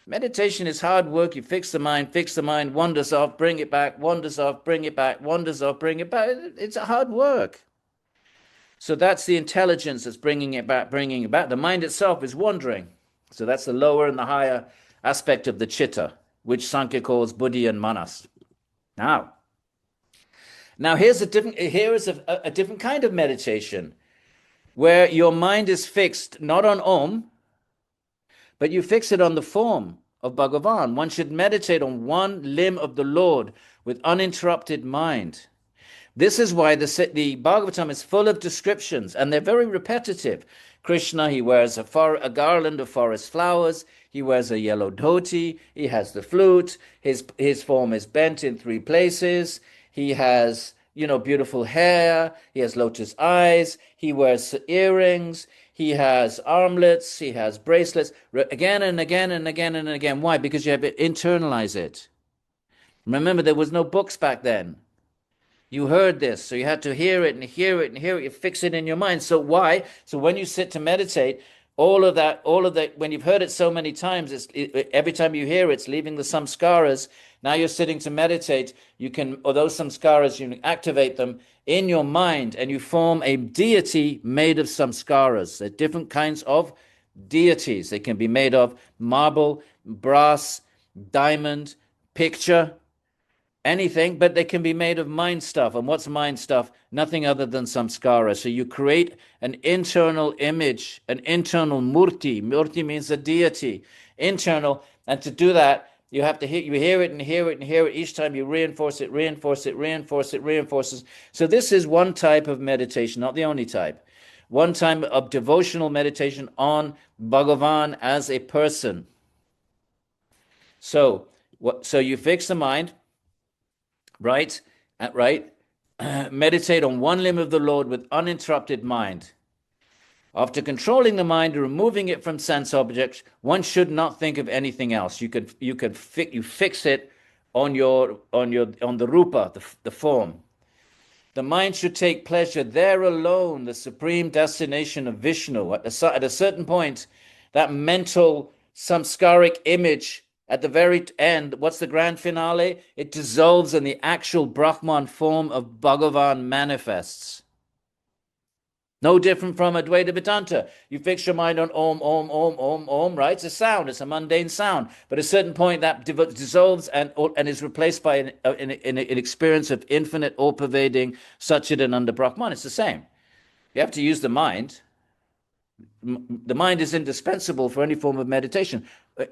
Meditation is hard work. You fix the mind, wanders off, bring it back, wanders off, bring it back, wanders off, bring it back. It's a hard work. So that's the intelligence that's bringing it back. The mind itself is wandering. So that's the lower and the higher aspect of the chitta, which Sankhya calls buddhi and manas. Now here is a different kind of meditation, where your mind is fixed not on Om, but you fix it on the form of Bhagavan. One should meditate on one limb of the Lord with uninterrupted mind. This is why the Bhagavatam is full of descriptions, and they're very repetitive. Krishna, he wears a garland of forest flowers. He wears a yellow dhoti. He has the flute. His form is bent in 3 places. He has, beautiful hair. He has lotus eyes. He wears earrings. He has armlets. He has bracelets. Again and again and again and again. Why? Because you have to internalize it. Remember, there was no books back then. You heard this, so you had to hear it and hear it and hear it. You fix it in your mind. So why? So when you sit to meditate, all of that, when you've heard it so many times, every time you hear it, it's leaving the samskaras. Now you're sitting to meditate. You can, or those samskaras, you can activate them in your mind, and you form a deity made of samskaras. There are different kinds of deities. They can be made of marble, brass, diamond, picture, anything, but they can be made of mind stuff. And what's mind stuff? Nothing other than samskara. So you create an internal image, an internal murti. Murti means a deity, internal. And to do that, you have to hear it and hear it and hear it. Each time you reinforce it, reinforce it, reinforce it, reinforces. So this is one type of meditation, not the only type. One type of devotional meditation on Bhagavan as a person. So you fix the mind. Right? Meditate on one limb of the Lord with uninterrupted mind. After controlling the mind and removing it from sense objects, one should not think of anything else. You fix it on the rupa, the form. The mind should take pleasure there alone, the supreme destination of Vishnu. At a certain point, that mental samskaric image at the very end, what's the grand finale? It dissolves and the actual Brahman form of Bhagavan manifests. No different from Advaita Vedanta. You fix your mind on Om, Om, Om, Om, Om, right? It's a sound. It's a mundane sound. But at a certain point, that dissolves and is replaced by an experience of infinite, all-pervading Satchidananda Brahman. It's the same. You have to use the mind. The mind is indispensable for any form of meditation.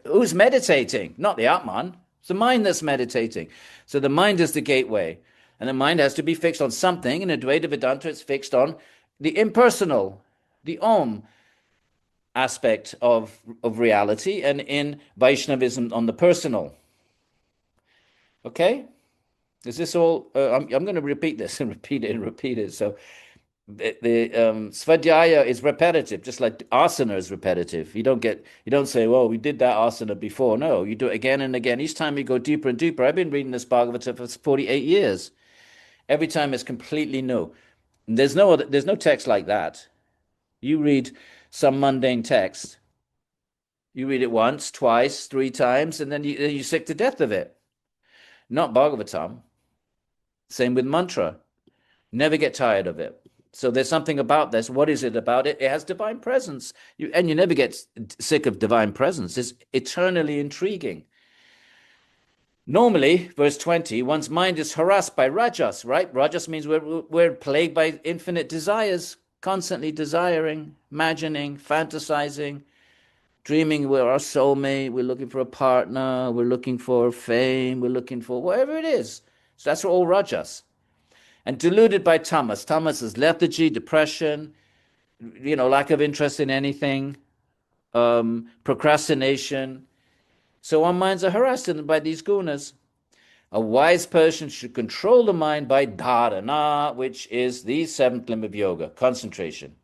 Who's meditating? Not the Atman. It's the mind that's meditating. So the mind is the gateway. And the mind has to be fixed on something. In Advaita Vedanta, it's fixed on the impersonal, the Om aspect of reality. And in Vaishnavism, on the personal. Okay? Is this all? I'm going to repeat this and repeat it and repeat it. So the Svādhyāya is repetitive, just like asana is repetitive. You don't say, well, we did that asana before. No, you do it again and again. Each time you go deeper and deeper. I've been reading this Bhagavata for 48 years. Every time it's completely new. And there's no text like that. You read some mundane text. You read it once, twice, 3 times, and then you're sick to death of it. Not Bhagavatam. Same with mantra. Never get tired of it. So there's something about this. What is it about it? It has divine presence. You never get sick of divine presence. It's eternally intriguing. Normally, verse 20, one's mind is harassed by rajas, right? Rajas means we're plagued by infinite desires, constantly desiring, imagining, fantasizing, dreaming we're our soulmate, we're looking for a partner, we're looking for fame, we're looking for whatever it is. So that's all rajas. And deluded by tamas. Tamas is lethargy, depression, lack of interest in anything, procrastination. So our minds are harassed by these gunas. A wise person should control the mind by dharana, which is the 7th limb of yoga, concentration,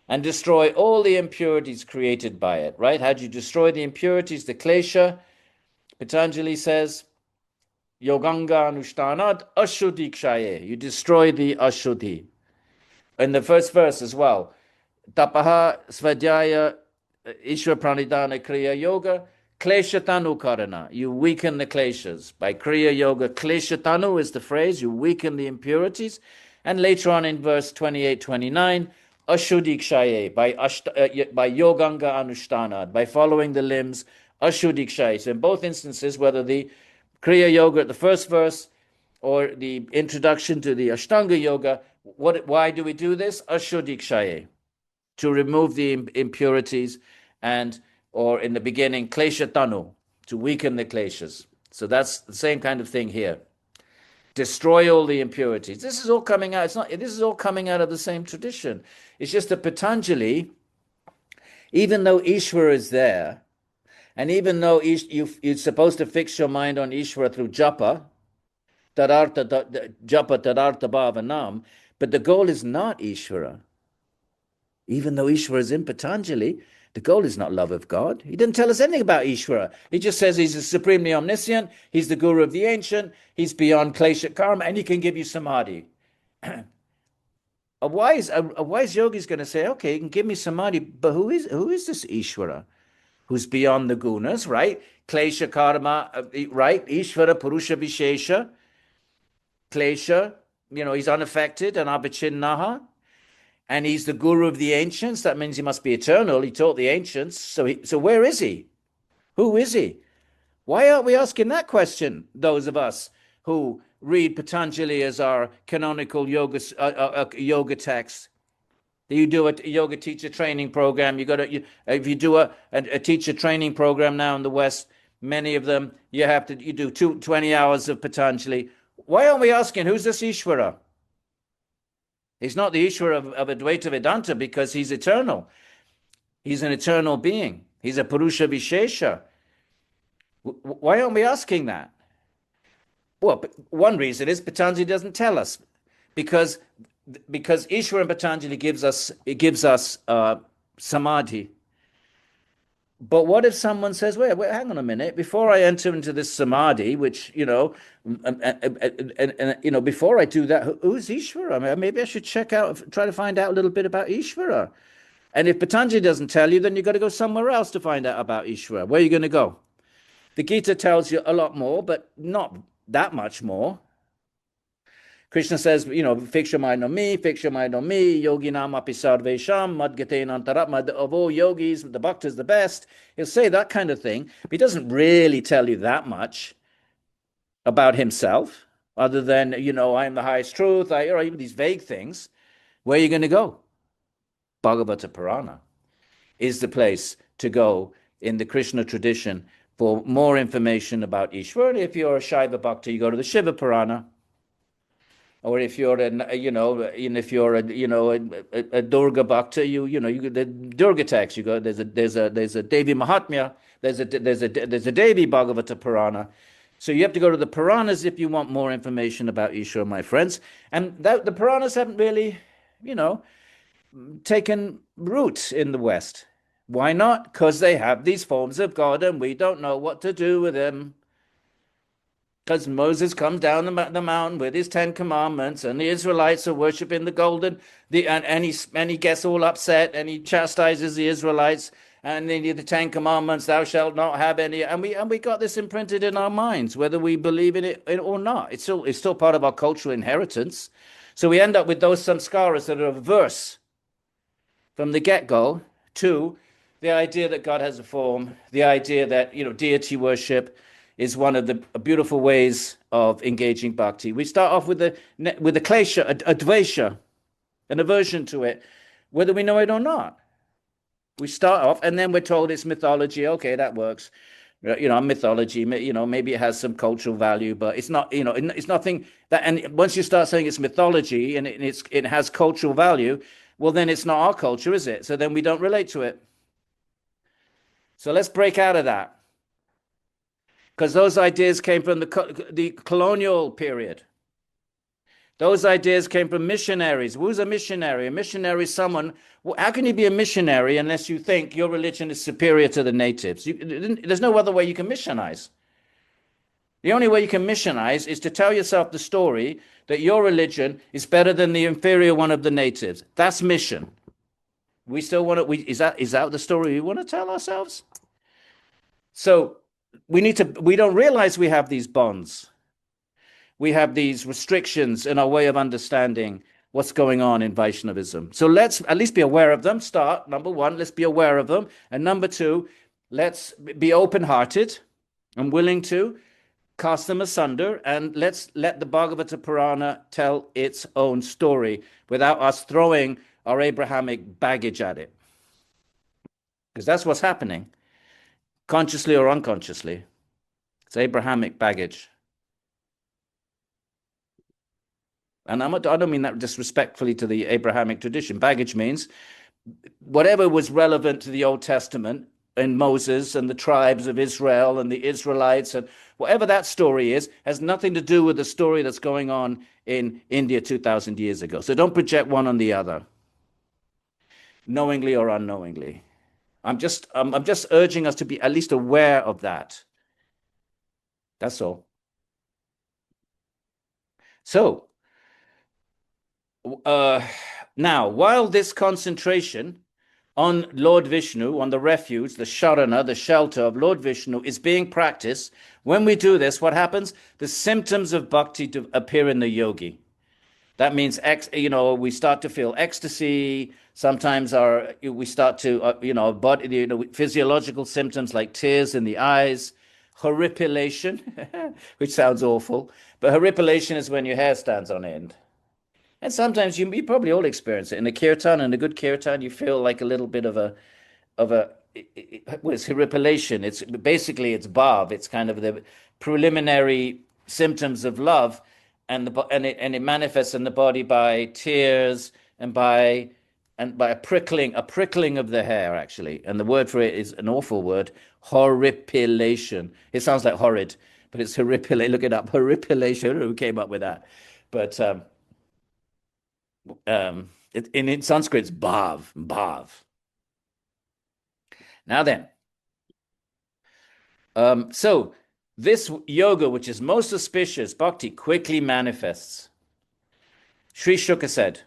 and destroy all the impurities created by it, right? How do you destroy the impurities, the klesha? Patanjali says, Yoganga Anushtanat Ashuddhi Kshaye. You destroy the Ashuddhi. In the first verse as well. Tapaha Svādhyāya Ishvara Pranidhana Kriya Yoga Kleshatanu Karana. You weaken the kleshas. By Kriya Yoga, Kleshatanu is the phrase. You weaken the impurities. And later on in verse 28-29, Ashuddhi Kshaye. By Yoganga Anushtanat. By following the limbs, Ashuddhi Kshaye. So in both instances, whether the Kriya Yoga at the first verse or the introduction to the Ashtanga Yoga, why do we do this? Ashuddhi Kshaye, to remove the impurities, or in the beginning, Klesha Tanu, to weaken the kleshas. So that's the same kind of thing here. Destroy all the impurities. This is all coming out. This is all coming out of the same tradition. It's just that Patanjali, even though Ishvara is there, and even though you're supposed to fix your mind on Ishvara through japa, Tadartha Japa Tadartha Bhavanam, but the goal is not Ishvara. Even though Ishvara is in Patanjali, the goal is not love of God. He didn't tell us anything about Ishvara. He just says he's supremely omniscient, he's the guru of the ancient, he's beyond klesha karma, and he can give you samadhi. A wise yogi is going to say, okay, you can give me samadhi, but who is this Ishvara? Who's beyond the gunas, right? Klesha karma, right? Ishvara Purusha Vishesha. Klesha, he's unaffected and abhichinnaha. And he's the guru of the ancients. That means he must be eternal. He taught the ancients. So where is he? Who is he? Why aren't we asking that question, those of us who read Patanjali as our canonical yoga text? You do a yoga teacher training program. If you do a teacher training program now in the West, many of them, you do 20 hours of Patanjali. Why aren't we asking, who's this Ishvara? He's not the Ishvara of Advaita Vedanta because he's eternal. He's an eternal being. He's a Purusha Vishesha. Why aren't we asking that? Well, one reason is Patanjali doesn't tell us, because Ishvara and Patanjali gives us samadhi. But what if someone says, wait, hang on a minute, before I enter into this samadhi, which, and before I do that, who's Ishvara? Maybe I should try to find out a little bit about Ishvara. And if Patanjali doesn't tell you, then you've got to go somewhere else to find out about Ishvara. Where are you going to go? The Gita tells you a lot more, but not that much more. Krishna says, fikshamai no mi, yoginam api sarvesham, madgatein antaratma, of all yogis, the bhakta is the best. He'll say that kind of thing, but he doesn't really tell you that much about himself, other than, I am the highest truth, or even these vague things. Where are you going to go? Bhāgavata Purāṇa is the place to go in the Krishna tradition for more information about Ishvara. If you're a Shaiva Bhakta, you go to the Shiva Purāṇa. Or if you're a Durga Bhakta, you the Durga text. You go. There's a Devi Mahatmya. There's a Devi Bhāgavata Purāṇa. So you have to go to the Puranas if you want more information about Ishvara, my friends. And the Puranas haven't really, taken root in the West. Why not? Because they have these forms of God, and we don't know what to do with them. Because Moses comes down the mountain with his 10 commandments, and the Israelites are worshiping the golden, and he gets all upset, and he chastises the Israelites, and then the 10 commandments, thou shalt not have any, and we got this imprinted in our minds, whether we believe in it or not. It's still part of our cultural inheritance. So we end up with those samskaras that are averse from the get-go to the idea that God has a form, the idea that deity worship is one of the beautiful ways of engaging bhakti. We start off with the klesha, a dvesha, an aversion to it, whether we know it or not. We start off, and then we're told it's mythology. Okay, that works. Mythology. Maybe it has some cultural value, but it's not. It's nothing that. And once you start saying it's mythology and it has cultural value, well, then it's not our culture, is it? So then we don't relate to it. So let's break out of that. Because those ideas came from the colonial period. Those ideas came from missionaries. Who's a missionary? A missionary is someone. Well, how can you be a missionary unless you think your religion is superior to the natives? There's no other way you can missionize. The only way you can missionize is to tell yourself the story that your religion is better than the inferior one of the natives. That's mission. We still want to. Is that the story we want to tell ourselves? So we don't realize we have these bonds. We have these restrictions in our way of understanding what's going on in Vaishnavism. So let's at least be aware of them. Number one, let's be aware of them. And number two, let's be open-hearted and willing to cast them asunder, and let's let the Bhāgavata Purāṇa tell its own story without us throwing our Abrahamic baggage at it. Because that's what's happening. Consciously or unconsciously. It's Abrahamic baggage. And I don't mean that disrespectfully to the Abrahamic tradition. Baggage means whatever was relevant to the Old Testament Moses and the tribes of Israel and the Israelites and whatever that story is, has nothing to do with the story that's going on in India 2,000 years ago. So don't project one on the other, knowingly or unknowingly. I'm just urging us to be at least aware of that. That's all. So, now, while this concentration on Lord Vishnu, on the refuge, the sharana, the shelter of Lord Vishnu, is being practiced, when we do this, what happens? The symptoms of bhakti appear in the yogi. That means, we start to feel ecstasy. Sometimes we start to, physiological symptoms like tears in the eyes, horripilation, which sounds awful, but horripilation is when your hair stands on end. And sometimes you probably all experience it. In a kirtan, in a good kirtan, you feel like a little bit of a it's horripilation. It's basically it's bhav. It's kind of the preliminary symptoms of love, and it manifests in the body by tears and by a prickling of the hair, actually. And the word for it is an awful word, horripilation. It sounds like horrid, but it's horripilation. Look it up, horripilation. Who came up with that? But in Sanskrit, it's bhav. Now then, so this yoga, which is most auspicious, bhakti, quickly manifests. Sri Shuka said,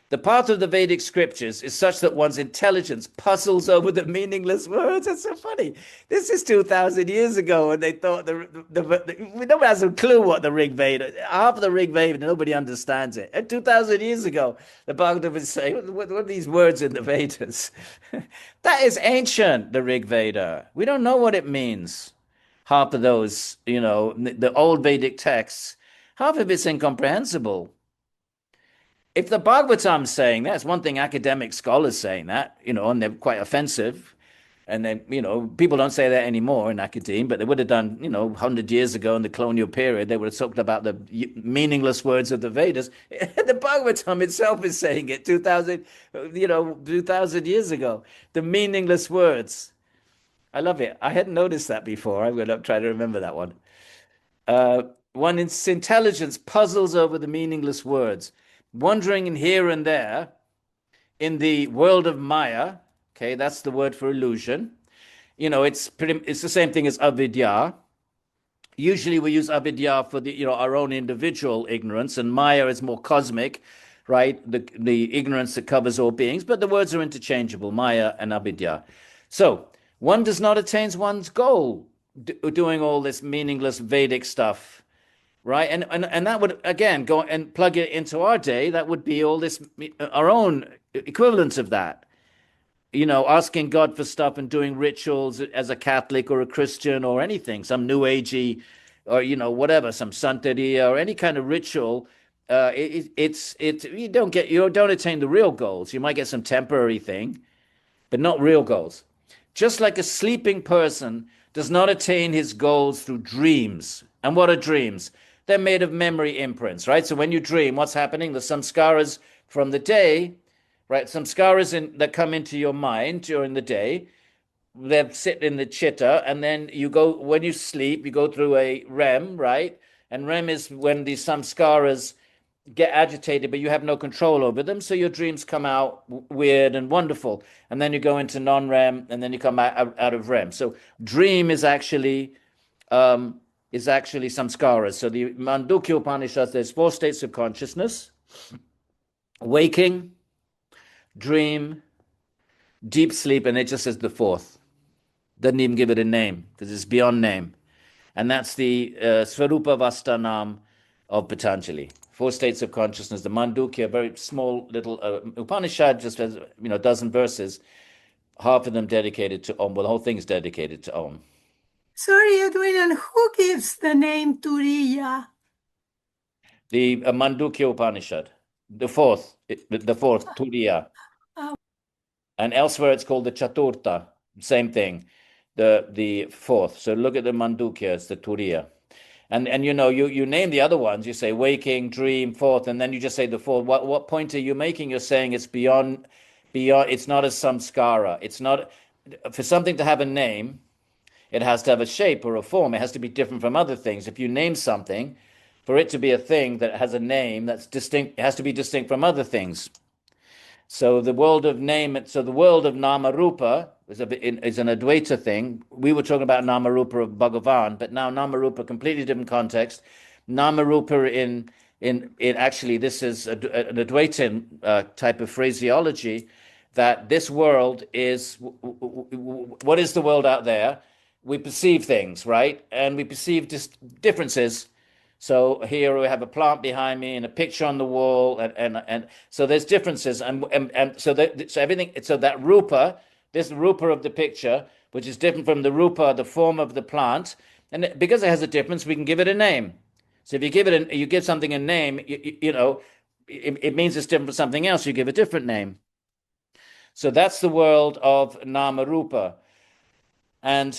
the path of the Vedic scriptures is such that one's intelligence puzzles over the meaningless words. It's so funny. This is 2,000 years ago, and they thought nobody has a clue what the Rig Veda. Half of the Rig Veda, nobody understands it. And 2,000 years ago, the Bhagavata would say, what are these words in the Vedas? That is ancient, the Rig Veda. We don't know what it means. Half of those, the old Vedic texts, half of it's incomprehensible. If the Bhagavatam's saying that, it's one thing academic scholars saying that, and they're quite offensive. And then, people don't say that anymore in academia, but they would have done, 100 years ago in the colonial period, they would have talked about the meaningless words of the Vedas. The Bhagavatam itself is saying it 2,000 years ago. The meaningless words. I love it. I hadn't noticed that before. I'm going to try to remember that one. One's intelligence puzzles over the meaningless words. Wandering in here and there in the world of Maya, okay, that's the word for illusion. It's the same thing as avidya. Usually we use avidya for our own individual ignorance, and Maya is more cosmic, right? The ignorance that covers all beings, but the words are interchangeable, Maya and avidya. So one does not attain one's goal doing all this meaningless Vedic stuff. Right, and that would again go and plug it into our day. That would be all this our own equivalent of that. Asking God for stuff and doing rituals as a Catholic or a Christian or anything, some New Agey or whatever, some Santeria or any kind of ritual. You don't attain the real goals. You might get some temporary thing, but not real goals. Just like a sleeping person does not attain his goals through dreams. And what are dreams? They're made of memory imprints, right? So when you dream, what's happening? The samskaras from the day, right? Samskaras that come into your mind during the day, they sit in the chitta, and then when you sleep, you go through a REM, right? And REM is when these samskaras get agitated, but you have no control over them. So your dreams come out weird and wonderful. And then you go into non-REM, and then you come out of REM. So dream is actually samskaras. So the Mandukya Upanishad, there's 4 states of consciousness: waking, dream, deep sleep, and it just says the 4th. Doesn't even give it a name because it's beyond name. And that's the Svarupa Vastanam of Patanjali. 4 states of consciousness. The Mandukya, very small little Upanishad, just has a dozen verses, half of them dedicated to Om. Well, the whole thing is dedicated to Om. Sorry, Edwin, and who gives the name Turiya? The Mandukya Upanishad, the 4th, Turiya. Oh. And elsewhere it's called the Chaturta, same thing, the 4th. So look at the Mandukya, it's the Turiya. And you name the other ones, you say waking, dream, 4th, and then you just say the 4th. What point are you making? You're saying it's beyond, it's not a samskara. It's not, for something to have a name, it has to have a shape or a form. It has to be different from other things. If you name something, for it to be a thing that has a name that's distinct, it has to be distinct from other things. So the world of Namarupa is an Advaita thing. We were talking about Namarupa of Bhagavan, but now Namarupa, completely different context. Namarupa in actually, this is an Advaitin type of phraseology, that this world is, what is the world out there? We perceive things, right? And we perceive just differences. So here we have a plant behind me and a picture on the wall, and so there's differences, and so that rupa, this rupa of the picture, which is different from the rupa, the form of the plant, and because it has a difference, we can give it a name. So if you give something a name, it means it's different from something else. You give a different name. So that's the world of Namarupa. And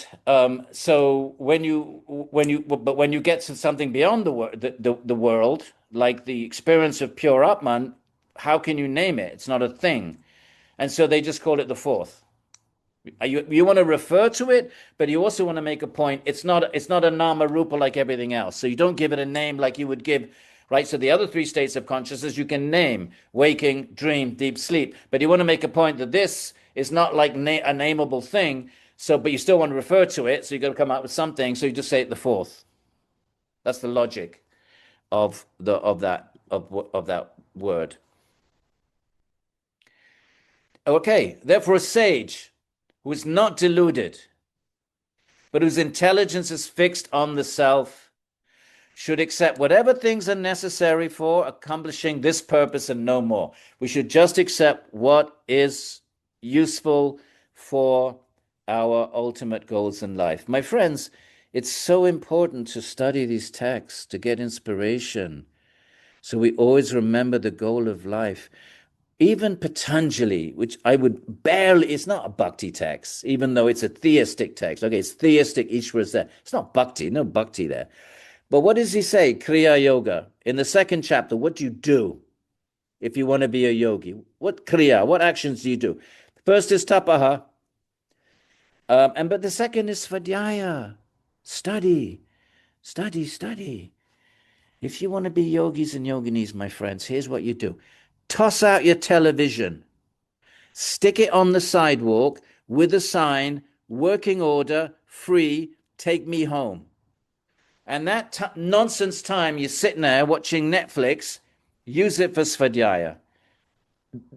so when you get to something beyond the world, like the experience of pure Atman, how can you name it? It's not a thing. And so they just call it the fourth. You want to refer to it, but you also want to make a point. It's not a nama rupa like everything else. So you don't give it a name like you would give, right? So the other three states of consciousness you can name: waking, dream, deep sleep. But you want to make a point that this is not like a nameable thing. So, but you still want to refer to it, so you've got to come up with something. So you just say it the fourth. That's the logic of that word. Okay, therefore a sage who is not deluded, but whose intelligence is fixed on the self, should accept whatever things are necessary for accomplishing this purpose and no more. We should just accept what is useful for our ultimate goals in life. My friends, it's so important to study these texts, to get inspiration, so we always remember the goal of life. Even Patanjali, which I would barely, it's not a bhakti text, even though it's a theistic text. Okay, it's theistic, Ishvara's there. It's not bhakti, no bhakti there. But what does he say? Kriya Yoga. In the second chapter, what do you do if you want to be a yogi? What kriya, what actions do you do? First is tapaha. But the second is Svādhyāya. Study. If you want to be yogis and yoginis, my friends, here's what you do. Toss out your television. Stick it on the sidewalk with a sign, working order, free, take me home. And that nonsense time you're sitting there watching Netflix, use it for Svādhyāya.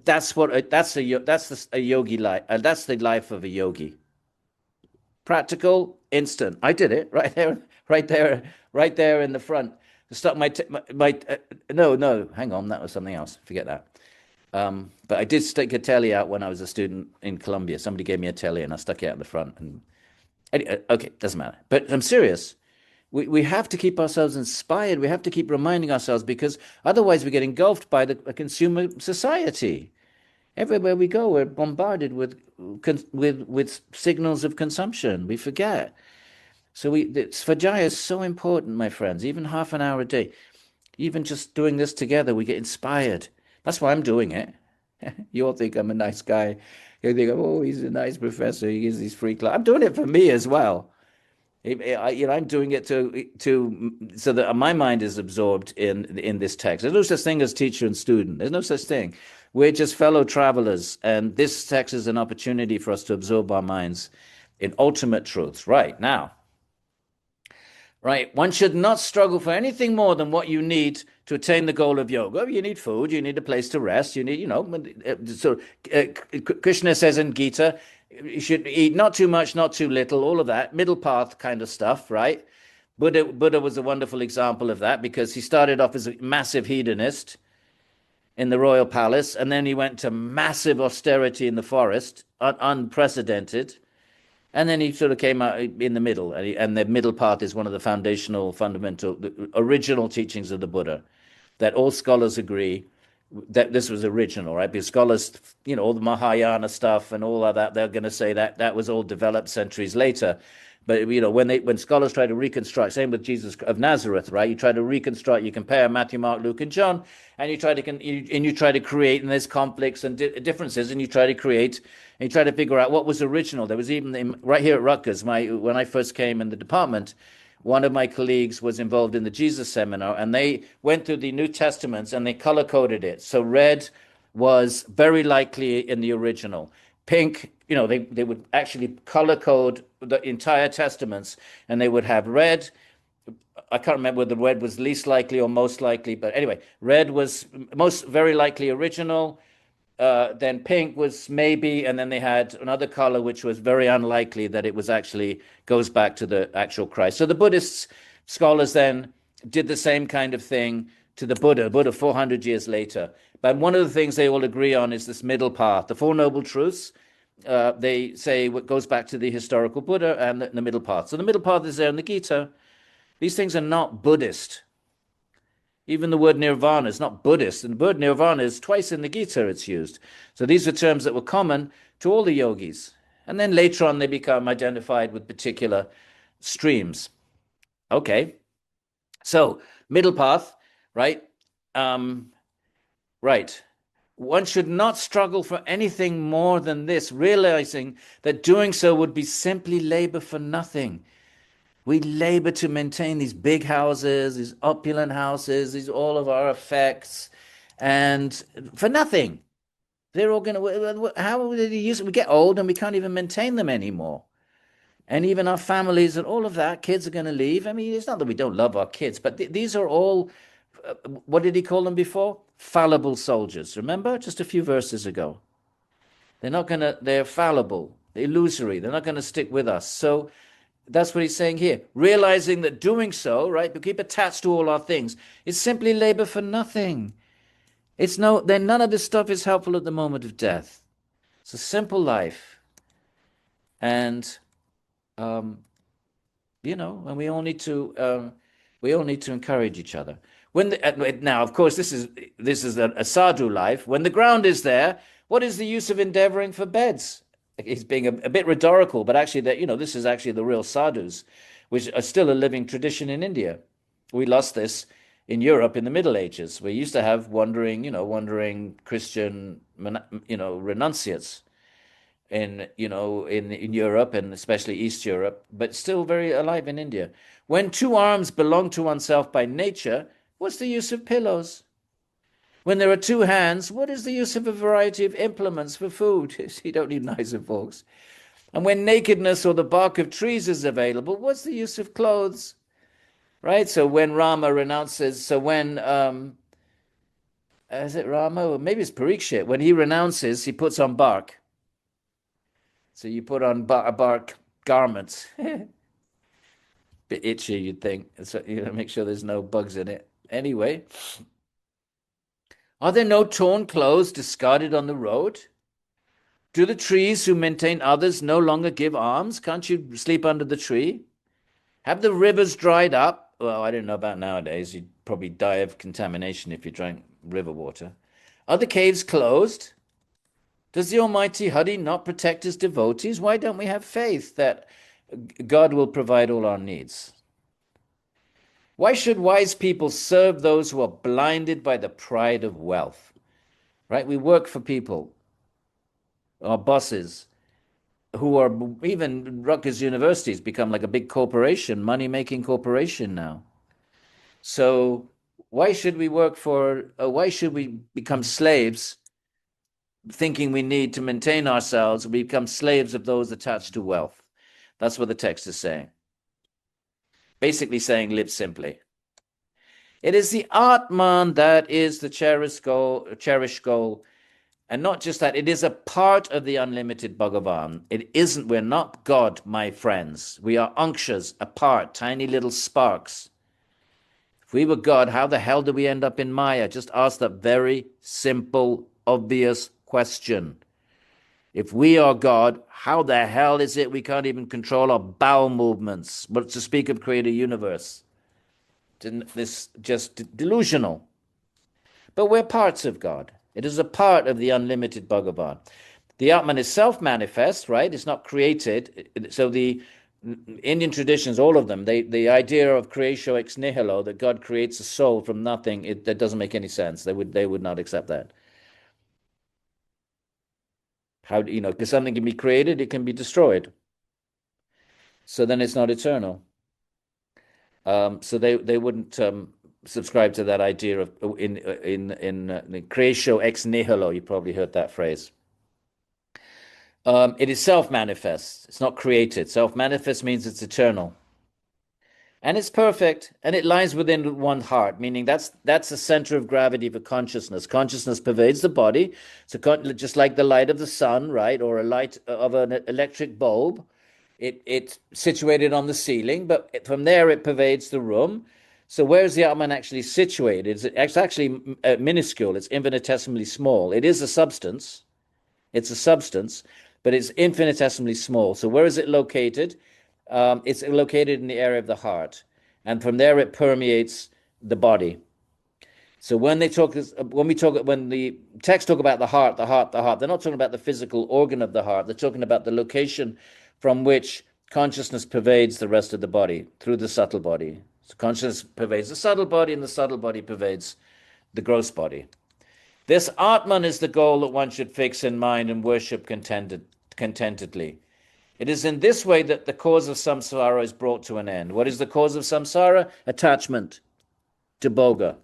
That's a yogi life. That's the life of a yogi. Practical, instant. I did it right there in the front. Stop no, hang on, that was something else. Forget that. But I did stick a telly out when I was a student in Colombia. Somebody gave me a telly and I stuck it out in the front. And okay, doesn't matter. But I'm serious. We have to keep ourselves inspired. We have to keep reminding ourselves, because otherwise we get engulfed by the consumer society. Everywhere we go, we're bombarded with signals of consumption. We forget. So Svādhyāya is so important, my friends. Even half an hour a day, even just doing this together, we get inspired. That's why I'm doing it. You all think I'm a nice guy. You think, oh, he's a nice professor. He gives these free classes. I'm doing it for me as well. I'm doing it so that my mind is absorbed in this text. There's no such thing as teacher and student. There's no such thing. We're just fellow travelers, and this text is an opportunity for us to absorb our minds in ultimate truths. Right now, one should not struggle for anything more than what you need to attain the goal of yoga. You need food, you need a place to rest, you need, so Krishna says in Gita, you should eat not too much, not too little, all of that, middle path kind of stuff, right? Buddha was a wonderful example of that, because he started off as a massive hedonist in the royal palace, and then he went to massive austerity in the forest, unprecedented. And then he sort of came out in the middle, and the middle path is one of the the original teachings of the Buddha, that all scholars agree that this was original, right? Because scholars, all the Mahayana stuff and all of that, they're going to say that was all developed centuries later. But when scholars try to reconstruct, same with Jesus of Nazareth, right? You try to reconstruct, you compare Matthew, Mark, Luke, and John, and you try to create, and there's conflicts and differences, and you try to create, and you try to figure out what was original. There was even right here at Rutgers, when I first came in the department, one of my colleagues was involved in the Jesus seminar, and they went through the New Testaments and they color coded it. So red was very likely in the original. Pink, they would actually color code the entire testaments, and they would have red. I can't remember whether red was least likely or most likely, but anyway, red was very likely original. Then pink was maybe, and then they had another color which was very unlikely that it was actually goes back to the actual Christ. So the Buddhist scholars then did the same kind of thing to the Buddha 400 years later. But one of the things they all agree on is this middle path, the Four Noble Truths. They say what goes back to the historical Buddha and the middle path. So the middle path is there in the Gita. These things are not Buddhist. Even the word nirvana is not Buddhist, and the word nirvana is twice in the Gita it's used. So these are terms that were common to all the yogis. And then later on they become identified with particular streams. Okay, so middle path, right? Right. One should not struggle for anything more than this, realizing that doing so would be simply labor for nothing. We labor to maintain these big houses, these opulent houses, all of our effects, and for nothing. They're all going to, how did he use it? We get old and we can't even maintain them anymore. And even our families and all of that, kids are going to leave. I mean, it's not that we don't love our kids, but these are all, what did he call them before? Fallible soldiers. Remember, just a few verses ago. They're fallible, illusory. They're not going to stick with us. So that's what he's saying here. Realizing that doing so, right, we keep attached to all our things, is simply labor for nothing. Then none of this stuff is helpful at the moment of death. It's a simple life. And, and we all need to encourage each other. Now, of course, this is a sadhu life. When the ground is there, what is the use of endeavoring for beds? He's being a bit rhetorical, but actually, this is actually the real sadhus, which are still a living tradition in India. We lost this in Europe in the Middle Ages. We used to have wandering Christian, renunciates in Europe and especially East Europe, but still very alive in India. When two arms belong to oneself by nature, what's the use of pillows? When there are two hands, what is the use of a variety of implements for food? You don't need knives and forks. And when nakedness or the bark of trees is available, what's the use of clothes? Right? So when Rama renounces, is it Rama? Or maybe it's Parikshit. When he renounces, he puts on bark. So you put on bark garments. Bit itchy, you'd think. So make sure there's no bugs in it. Anyway. Are there no torn clothes discarded on the road? Do the trees who maintain others no longer give alms? Can't you sleep under the tree? Have the rivers dried up? Well, I don't know about nowadays. You'd probably die of contamination if you drank river water. Are the caves closed? Does the Almighty Hari not protect his devotees? Why don't we have faith that God will provide all our needs? Why should wise people serve those who are blinded by the pride of wealth? Right? We work for people, our bosses, who are, even Rutgers University's become like a big corporation, money-making corporation now. So why should we why should we become slaves, thinking we need to maintain ourselves? We become slaves of those attached to wealth. That's what the text is saying. Basically saying, live simply. It is the Atman that is the cherished goal. And not just that, it is a part of the unlimited Bhagavan. We're not God, my friends. We are ankshas, a part, tiny little sparks. If we were God, how the hell do we end up in Maya? Just ask that very simple, obvious question. If we are God, how the hell is it we can't even control our bowel movements? But to speak of create a universe. This just delusional. But we're parts of God. It is a part of the unlimited Bhagavan. The Atman is self-manifest, right? It's not created. So the Indian traditions, all of them, the idea of creatio ex nihilo, that God creates a soul from nothing, that doesn't make any sense. They would not accept that. How, because something can be created, it can be destroyed. So then it's not eternal. So they wouldn't subscribe to that idea of in creatio ex nihilo. You probably heard that phrase. It is self-manifest. It's not created. Self-manifest means it's eternal. And it's perfect, and it lies within one heart, meaning that's the center of gravity for consciousness. Consciousness pervades the body, so just like the light of the sun, right, or a light of an electric bulb, it's situated on the ceiling, but from there it pervades the room. So where's the Atman actually situated? It's actually minuscule. It's infinitesimally small. It is a substance. It's a substance, but it's infinitesimally small. So where is it located? It's located in the area of the heart, and from there it permeates the body. So when the texts talk about the heart, they're not talking about the physical organ of the heart. They're talking about the location from which consciousness pervades the rest of the body through the subtle body. So consciousness pervades the subtle body, and the subtle body pervades the gross body. This Atman is the goal that one should fix in mind and worship contentedly. It is in this way that the cause of samsara is brought to an end. What is the cause of samsara? Attachment to bhoga.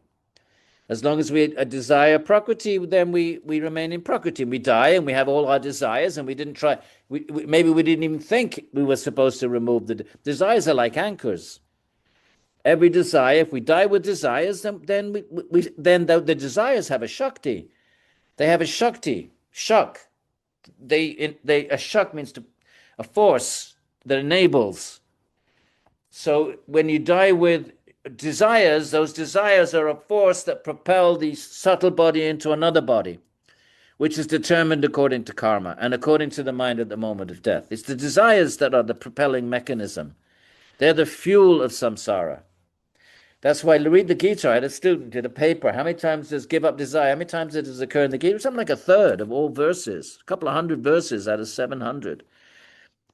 As long as we desire prakriti, then we remain in prakriti. We die and we have all our desires, and we didn't try. Maybe we didn't even think we were supposed to remove the desires. Are like anchors. Every desire, if we die with desires, then the desires have a shakti. They have a shakti. Shak. A shak means a force that enables. So when you die with desires, those desires are a force that propel the subtle body into another body, which is determined according to karma and according to the mind at the moment of death. It's the desires that are the propelling mechanism. They're the fuel of samsara. That's why, read the Gita. I had a student did a paper. How many times does give up desire? How many times does it occur in the Gita? Something like a third of all verses, a couple of hundred verses out of 700.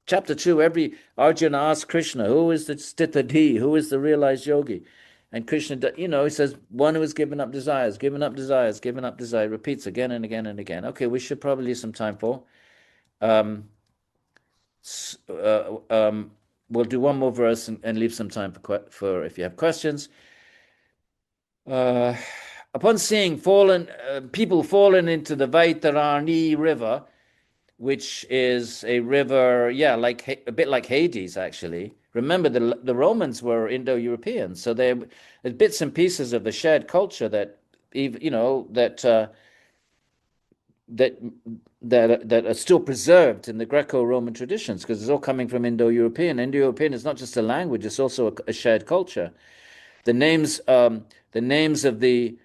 Chapter 2, every Arjuna asks Krishna, who is the Sthitadhi? Who is the realized yogi? And Krishna, he says, one who has given up desires, given up desires, given up desire, repeats again and again and again. Okay, we should probably leave some time for. We'll do one more verse and leave some time for if you have questions. Upon seeing people fallen into the Vaitarani river, which is a river, a bit like Hades, actually. Remember, the Romans were Indo-Europeans, so there's bits and pieces of the shared culture that are still preserved in the Greco-Roman traditions, because it's all coming from Indo-European. Indo-European is not just a language; it's also a shared culture. The names of the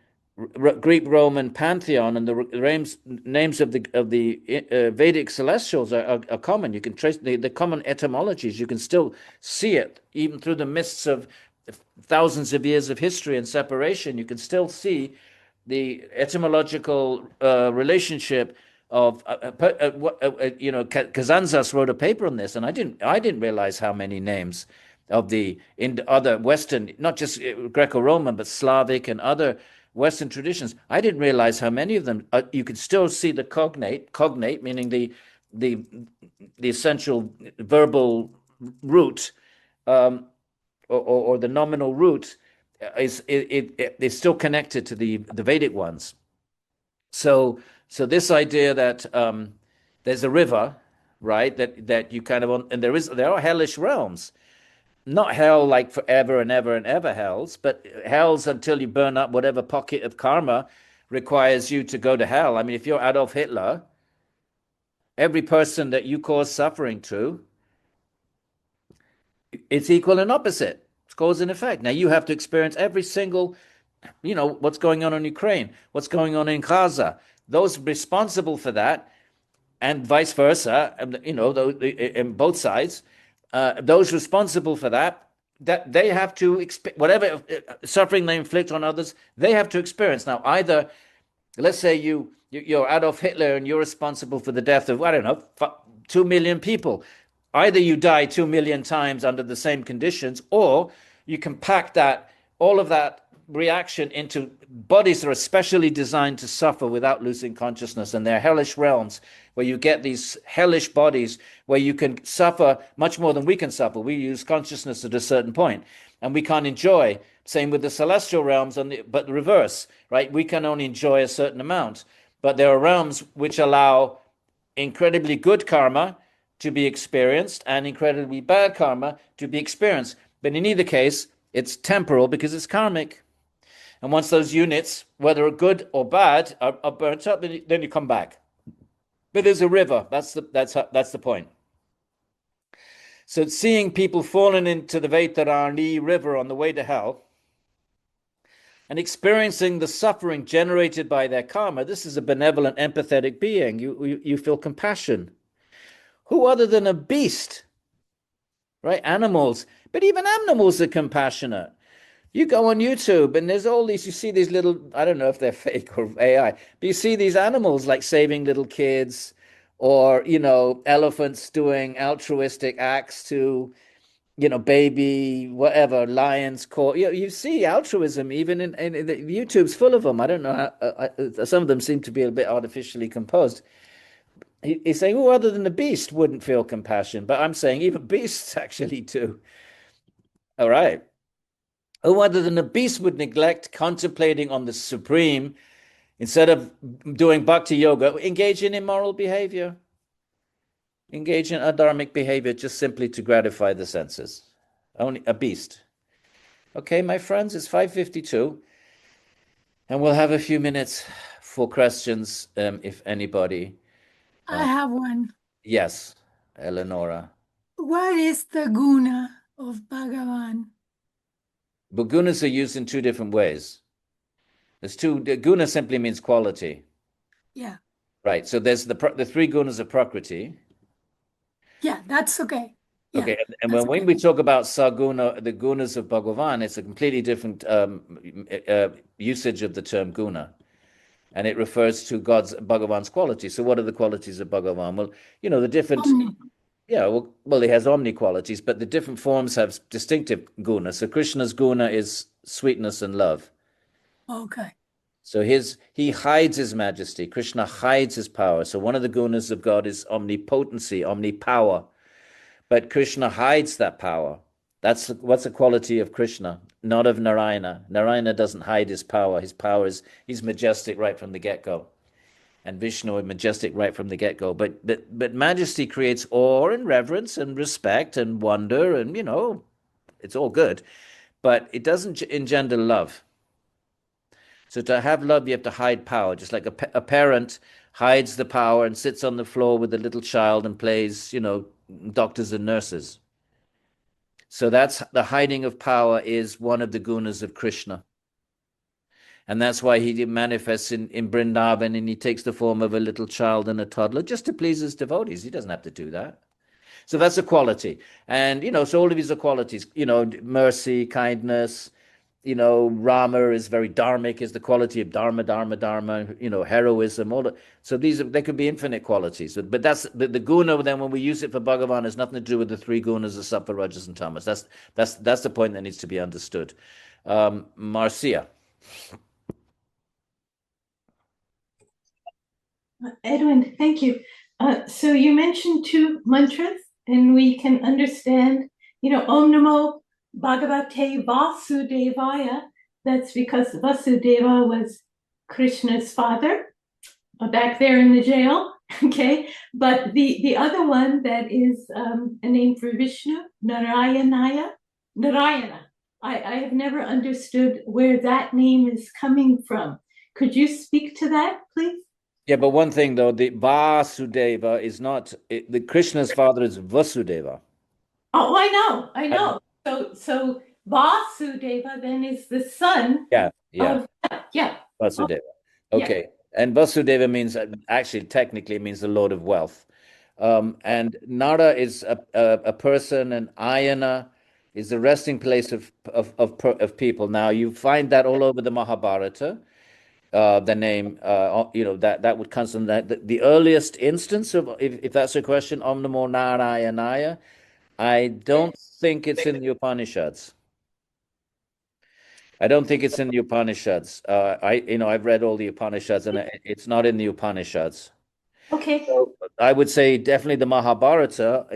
Greek Roman pantheon and the names of the Vedic celestials are common. You can trace the common etymologies. You can still see it even through the mists of thousands of years of history and separation. You can still see the etymological relationship of Kazantzas wrote a paper on this, and I didn't realize how many names of the other Western, not just Greco-Roman, but Slavic and other Western traditions. I didn't realize how many of them. You could still see the cognate, meaning the essential verbal root, or the nominal root, is still connected to the Vedic ones. So this idea that there's a river, right? That you kind of and there are hellish realms. Not hell like forever and ever and ever hells, but hells until you burn up whatever pocket of karma requires you to go to hell. I mean, if you're Adolf Hitler, every person that you cause suffering to, it's equal and opposite. It's cause and effect. Now you have to experience every single, what's going on in Ukraine, what's going on in Gaza. Those responsible for that, and vice versa, in both sides, those responsible for that they have to whatever suffering they inflict on others, they have to experience. Now, either, let's say you're Adolf Hitler and you're responsible for the death of, I don't know, 2 million people. either you die 2 million times under the same conditions, or you can pack all of that reaction into bodies that are specially designed to suffer without losing consciousness. And they're hellish realms where you get these hellish bodies where you can suffer much more than we can suffer. We use consciousness at a certain point and we can't enjoy. Same with the celestial realms, but the reverse, right? We can only enjoy a certain amount. But there are realms which allow incredibly good karma to be experienced and incredibly bad karma to be experienced. But in either case, it's temporal because it's karmic. And once those units, whether good or bad, are burnt up, then you come back. But there's a river. That's the point. So seeing people falling into the Vaitarani river on the way to hell and experiencing the suffering generated by their karma, this is a benevolent, empathetic being. You feel compassion. Who other than a beast, right? Animals. But even animals are compassionate. You go on YouTube and there's all these, you see these little, I don't know if they're fake or AI, but you see these animals like saving little kids or, elephants doing altruistic acts to, baby, whatever, lions, you see altruism even in YouTube's full of them. I don't know how, some of them seem to be a bit artificially composed. He's saying, oh, other than the beast wouldn't feel compassion, but I'm saying even beasts actually do. All right. Oh, other than a beast would neglect contemplating on the supreme, instead of doing bhakti yoga, engage in immoral behavior, engage in adharmic behavior just simply to gratify the senses. Only a beast. Okay, my friends, it's 5:52, and we'll have a few minutes for questions, if anybody. I have one. Yes, Eleonora. What is the guna of Bhagavan? But gunas are used in two different ways. Guna simply means quality. Yeah. Right, so there's the three gunas of Prakriti. Yeah, that's okay. Yeah, okay, and that's when we talk about saguna, the gunas of Bhagavan, it's a completely different usage of the term guna. And it refers to Bhagavan's qualities. So what are the qualities of Bhagavan? Well, the different... Omni. Yeah, well, he has omni qualities, but the different forms have distinctive guna. So Krishna's guna is sweetness and love. Okay. So he hides his majesty. Krishna hides his power. So one of the gunas of God is omnipotency, omnipower. But Krishna hides that power. That's what's the quality of Krishna, not of Narayana. Narayana doesn't hide his power. His power he's majestic right from the get-go. And Vishnu is majestic right from the get-go. But majesty creates awe and reverence and respect and wonder, and it's all good. But it doesn't engender love. So to have love, you have to hide power, just like a parent hides the power and sits on the floor with a little child and plays, doctors and nurses. So that's the hiding of power is one of the gunas of Krishna. And that's why he manifests in Vrindavan and he takes the form of a little child and a toddler just to please his devotees. He doesn't have to do that. So that's a quality. And, so all of these are qualities, mercy, kindness, Rama is very dharmic, is the quality of dharma, heroism, so they could be infinite qualities. But that's the guna. Then when we use it for Bhagavan, has nothing to do with the three gunas of sattva, rajas, and tamas. That's the point that needs to be understood. Marcia. Edwin, thank you. So you mentioned two mantras, and we can understand, Om Namo Bhāgavata Vasudevaya. That's because Vasudeva was Krishna's father back there in the jail. Okay, but the other one that is a name for Vishnu, Narayana. I have never understood where that name is coming from. Could you speak to that, please? Yeah, but one thing though, the Vasudeva is not the Krishna's father is Vasudeva. Oh, I know. So Vasudeva then is the son. Yeah. Oh, Vasudeva. Okay, yeah. And Vasudeva means actually technically means the Lord of Wealth. And Nara is a person, and Ayana is the resting place of people. Now you find that all over the Mahabharata. the name, that would come from that. The earliest instance of, if that's a question, Om Namo Narayanaya, I don't think it's in the Upanishads. I don't think it's in the Upanishads. I've read all the Upanishads, and it's not in the Upanishads. Okay. So I would say definitely the Mahabharata,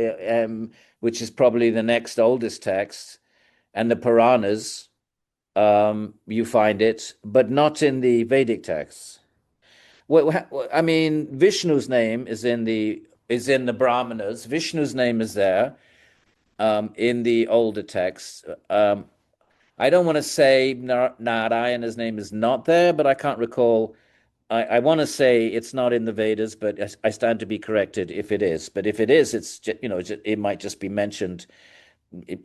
which is probably the next oldest text, and the Puranas, you find it, but not in the Vedic texts. I mean, Vishnu's name is in the Brahmanas. Vishnu's name is there, in the older texts. I don't want to say Narayana's name is not there, but I can't recall. I want to say it's not in the Vedas, but I stand to be corrected if it is. But if it is, it's it might just be mentioned, but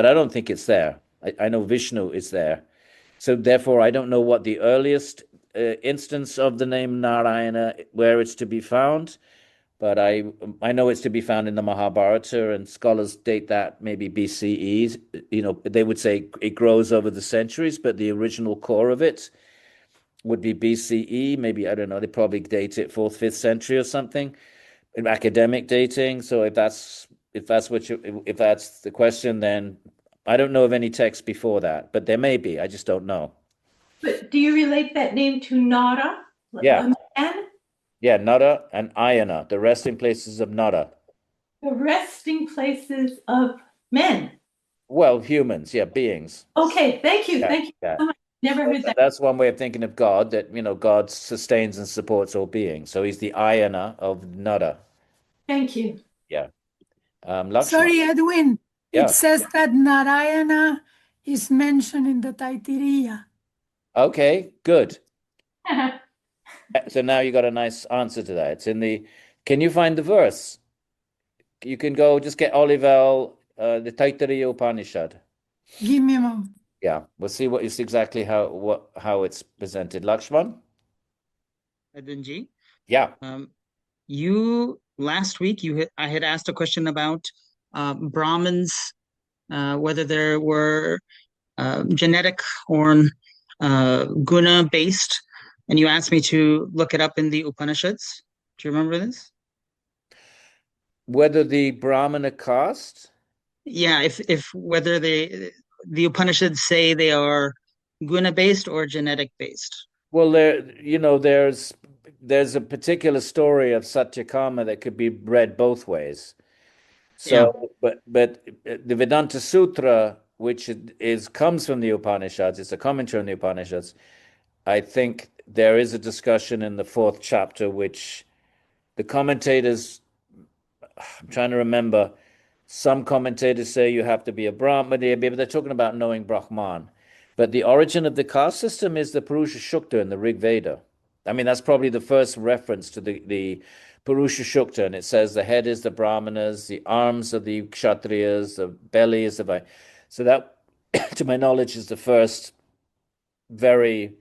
I don't think it's there. I know Vishnu is there, so therefore I don't know what the earliest instance of the name Narayana where it's to be found. But I know it's to be found in the Mahabharata, and scholars date that maybe BCE. They would say it grows over the centuries, but the original core of it would be BCE. Maybe, I don't know, they probably date it 4th, 5th century or something, in academic dating. So if that's the question, then I don't know of any text before that, but there may be. I just don't know. But do you relate that name to Nara? Yeah. A man? Yeah, Nara and Ayana, the resting places of Nara. The resting places of men. Well, humans, yeah, beings. Okay, thank you. Yeah, Thank you yeah. so much. Never heard that. That's one way of thinking of God, that, God sustains and supports all beings. So he's the Ayana of Nara. Thank you. Yeah. Lakshman. Sorry, Edwin. Yeah. It says that Narayana is mentioned in the Taittiriya. Okay, good. So now you got a nice answer to that. It's in the, can you find the verse? You can go, just get Olivel, the Taittiriya Upanishad. Give me a moment. Yeah, we'll see what is exactly how it's presented. Lakshman? Edwin. Yeah. You last week I had asked a question about Brahmins, whether there were genetic or guna based, and you asked me to look it up in the Upanishads. Do you remember this? Whether the Brahmana caste? Yeah, if whether the Upanishads say they are guna based or genetic based. Well, there's a particular story of Satyakama that could be read both ways. So, yeah. but the Vedanta Sutra, which comes from the Upanishads, it's a commentary on the Upanishads. I think there is a discussion in the 4th chapter, which the commentators, I'm trying to remember, some commentators say you have to be a Brahman, but they're talking about knowing Brahman. But the origin of the caste system is the Purusha Sukta in the Rig Veda. I mean, that's probably the first reference to the Purusha Sukta, and it says the head is the Brahmanas, the arms are the Kshatriyas, the belly is the... So that, to my knowledge, is the first very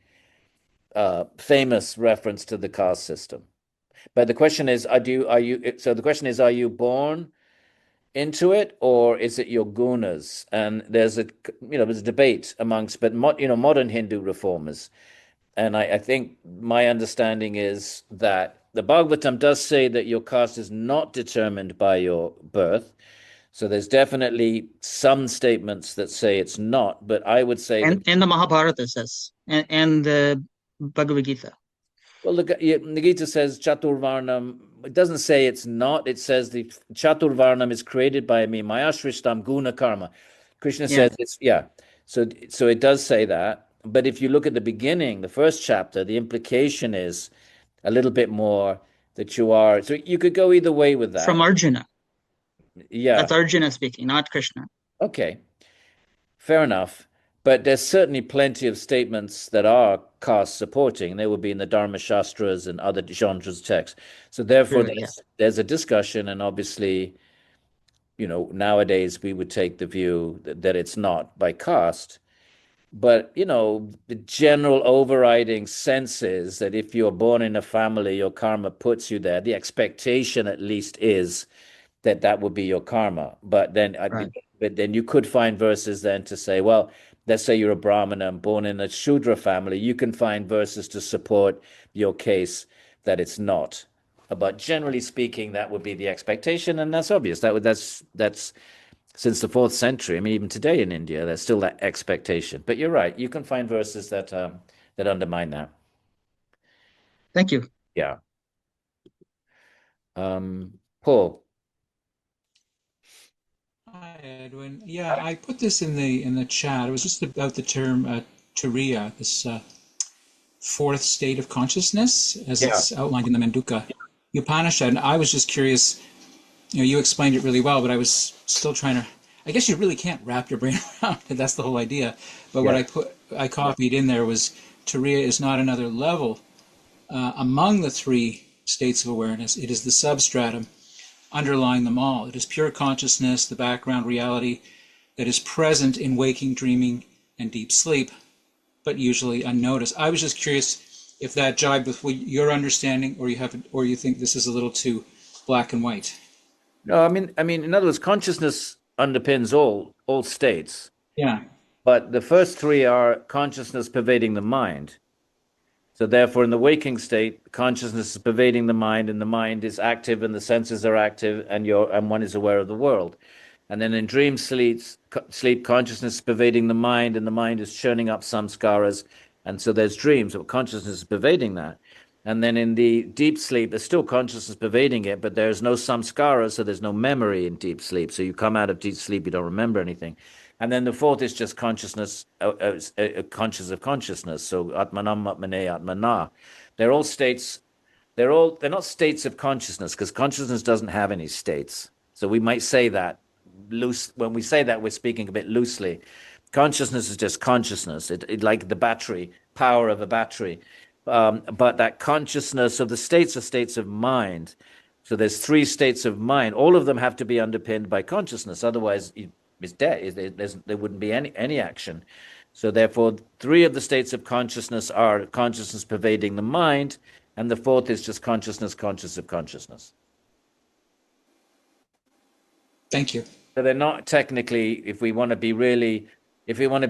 famous reference to the caste system. But the question is, are you born into it, or is it your gunas? And there's a debate amongst, modern Hindu reformers. And I think my understanding is that the Bhagavatam does say that your caste is not determined by your birth. So there's definitely some statements that say it's not, but I would say... And the Mahabharata says, and the Bhagavad Gita. Well, the Gita says Chaturvarnam. It doesn't say it's not. It says the Chaturvarnam is created by me. Maya Shrishtam Guna Karma. Krishna says it's, yeah. So it does say that. But if you look at the beginning, the first chapter, the implication is a little bit more that you are. So you could go either way with that. From Arjuna. Yeah. That's Arjuna speaking, not Krishna. Okay. Fair enough. But there's certainly plenty of statements that are caste supporting. They would be in the Dharma Shastras and other genres texts. So therefore, there's a discussion, and obviously, nowadays we would take the view that it's not by caste. But, the general overriding sense is that if you're born in a family, your karma puts you there. The expectation, at least, is that would be your karma. But then, Right. but then you could find verses then to say, well, let's say you're a Brahmana and born in a Shudra family, you can find verses to support your case that it's not. But generally speaking, that would be the expectation, and that's obvious. That's since the 4th century. I mean, even today in India, there's still that expectation. But you're right, you can find verses that undermine that. Thank you. Yeah. Paul. Hi, Edwin. Yeah, I put this in the chat. It was just about the term turiya, this fourth state of consciousness, as it's outlined in the Manduka Upanishad. And I was just curious. You explained it really well, but I was still trying to. I guess you really can't wrap your brain around it. That's the whole idea. But what I copied in there was turiya is not another level among the three states of awareness. It is the substratum underlying them all. It is pure consciousness, the background reality that is present in waking, dreaming, and deep sleep, but usually unnoticed. I was just curious if that jibed with your understanding, or you think this is a little too black and white. No, I mean, in other words, consciousness underpins all states. Yeah. But the first three are consciousness pervading the mind. So therefore, in the waking state, consciousness is pervading the mind, and the mind is active, and the senses are active, and one is aware of the world. And then in dream sleep, consciousness is pervading the mind, and the mind is churning up samskaras, and so there's dreams, but consciousness is pervading that. And then in the deep sleep, there's still consciousness pervading it, but there's no samskara, so there's no memory in deep sleep. So you come out of deep sleep, you don't remember anything. And then the fourth is just consciousness, conscious of consciousness. So atmanam atmane atmana. They're all states. They're not states of consciousness, because consciousness doesn't have any states. So we might say that loose. When we say that, we're speaking a bit loosely. Consciousness is just consciousness. It like the battery power of a battery. But that consciousness of the states are states of mind. So there's three states of mind. All of them have to be underpinned by consciousness. Otherwise, it's dead. There wouldn't be any action. So therefore, three of the states of consciousness are consciousness pervading the mind, and the fourth is just consciousness, conscious of consciousness. Thank you. So they're not technically, if we want to be really, if we want to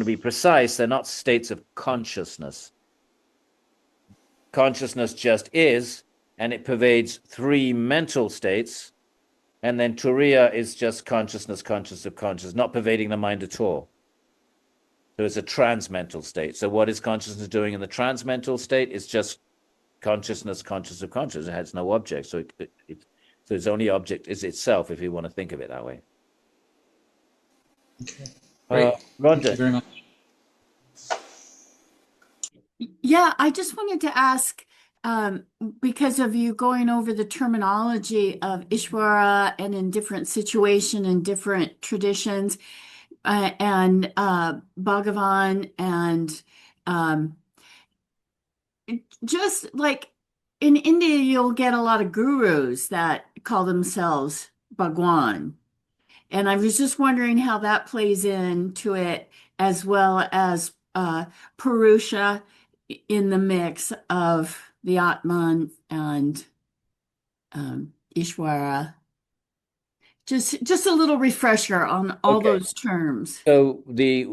be precise, they're not states of consciousness. Consciousness just is, and it pervades three mental states. And then turiya is just consciousness, conscious of consciousness, not pervading the mind at all. So it's a transmental state. So what is consciousness doing in the transmental state? It's just consciousness, conscious of consciousness. It has no object. So its only object is itself, if you want to think of it that way. Okay. Great. Rhonda. Thank you very much. Yeah, I just wanted to ask, because of you going over the terminology of Ishvara and in different situation and different traditions, and Bhagavan, and just like in India, you'll get a lot of gurus that call themselves Bhagwan. And I was just wondering how that plays into it, as well as Purusha in the mix of the Atman and Ishvara. Just a little refresher on all those terms. So the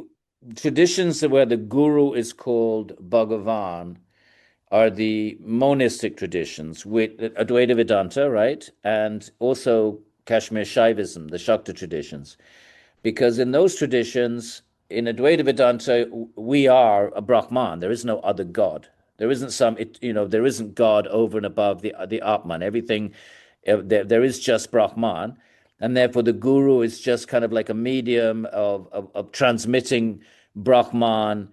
traditions where the guru is called Bhagavan are the monistic traditions with Advaita Vedanta, right? And also Kashmir Shaivism, the Shakta traditions. Because in those traditions, in Advaita Vedanta, we are a Brahman. There is no other God. There isn't there isn't God over and above the Atman. Everything, there is just Brahman. And therefore the guru is just kind of like a medium of transmitting Brahman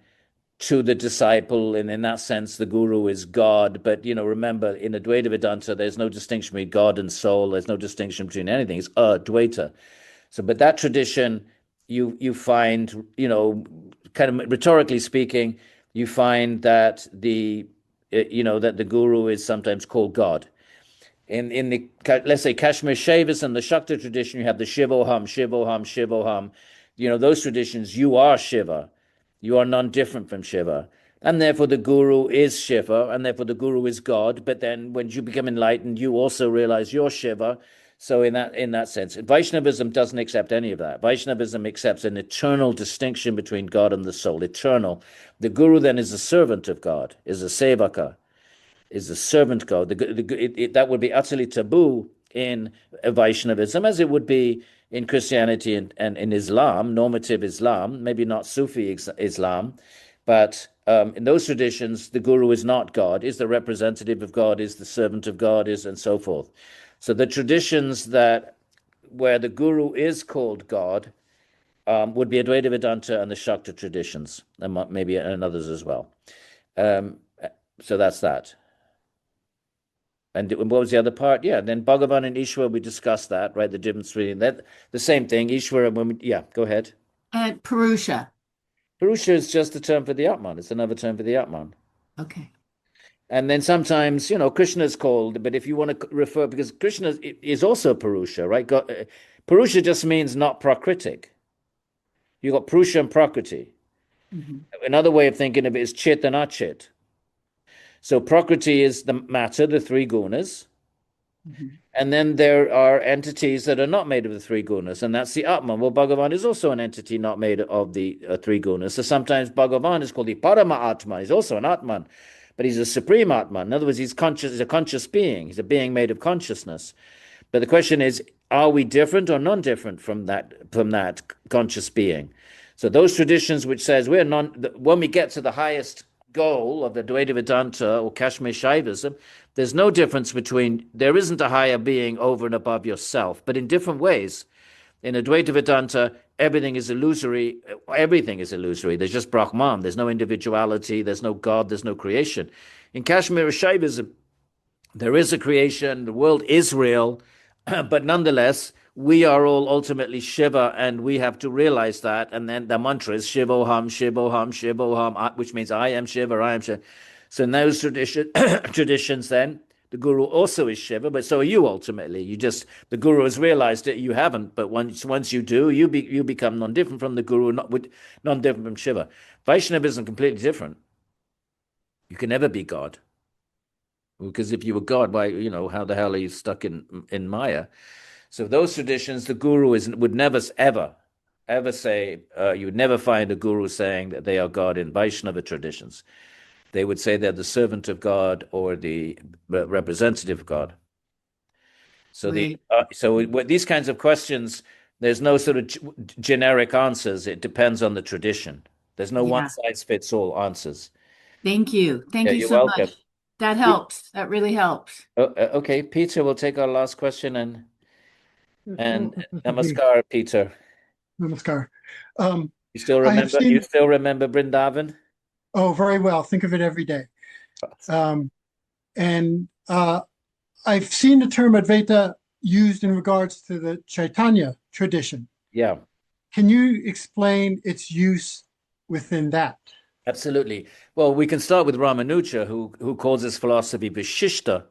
to the disciple, and in that sense the guru is God. But remember, in Advaita Vedanta there's no distinction between God and soul. There's no distinction between anything. It's Advaita. So but that tradition, you find, kind of rhetorically speaking, you find that the guru is sometimes called God. In the, let's say, Kashmir Shaivism, the Shakta tradition, you have the Shivoham, Shivoham, Shivoham. Those traditions, you are Shiva. You are none different from Shiva. and therefore the guru is Shiva, and therefore the guru is God. But then when you become enlightened, you also realize you're Shiva. So in that sense, Vaishnavism doesn't accept any of that. Vaishnavism accepts an eternal distinction between God and the soul, eternal. The guru then is a servant of God, is a sevaka, is a servant God. That would be utterly taboo in Vaishnavism, as it would be in Christianity and in Islam, normative Islam, maybe not Sufi Islam, but in those traditions, the guru is not God, is the representative of God, is the servant of God, is and so forth. So the traditions where the guru is called God would be Advaita Vedanta and the Shakta traditions, and maybe and others as well. So that's that. And what was the other part? Yeah, then Bhagavan and Ishvara, we discussed that, right? The difference between that, the same thing. Ishvara, yeah, go ahead. And Purusha. Purusha is just a term for the Atman. It's another term for the Atman. Okay. And then sometimes, Krishna is called, but if you want to refer, because Krishna is also Purusha, right? Purusha just means not Prakritic. You got Purusha and Prakriti. Mm-hmm. Another way of thinking of it is Chit and Achit. So Prakriti is the matter, the three gunas. Mm-hmm. And then there are entities that are not made of the three gunas, and that's the Atman. Well, Bhagavan is also an entity not made of the three gunas. So sometimes Bhagavan is called the Parama Atman. He's also an Atman, but he's a supreme Atman. In other words, he's a conscious being. He's a being made of consciousness. But the question is, are we different or non-different from that conscious being? So those traditions which says when we get to the highest goal of the Advaita Vedanta or Kashmir Shaivism, there's no difference there isn't a higher being over and above yourself, but in different ways. In Advaita Vedanta, everything is illusory. There's just Brahman. There's no individuality. There's no God. There's no creation. In Kashmir Shaivism, there is a creation. The world is real, but nonetheless, we are all ultimately Shiva, and we have to realize that. And then the mantra is Shivoham, Shivoham, Shivoham, which means I am Shiva, I am Shiva. So in those traditions, then the guru also is Shiva, but so are you ultimately. The guru has realized it, you haven't. But once you do, you become non-different from the guru, non-different from Shiva. Vaishnavism is completely different. You can never be God, because if you were God, why how the hell are you stuck in Maya? So those traditions, the guru would never ever say, you would never find a guru saying that they are God in Vaishnava traditions. They would say they're the servant of God or the representative of God. So with these kinds of questions, there's no sort of generic answers. It depends on the tradition. There's no one size fits all answers. Thank you. Thank you you're so welcome. much. That helps. That really helps. Okay, Peter, we'll take our last question and namaskar, Peter. Namaskar. You still remember Vrindavan? Oh, very well. Think of it every day. And I've seen the term Advaita used in regards to the Chaitanya tradition. Yeah. Can you explain its use within that? Absolutely. Well, we can start with Ramanuja, who calls his philosophy Vishishta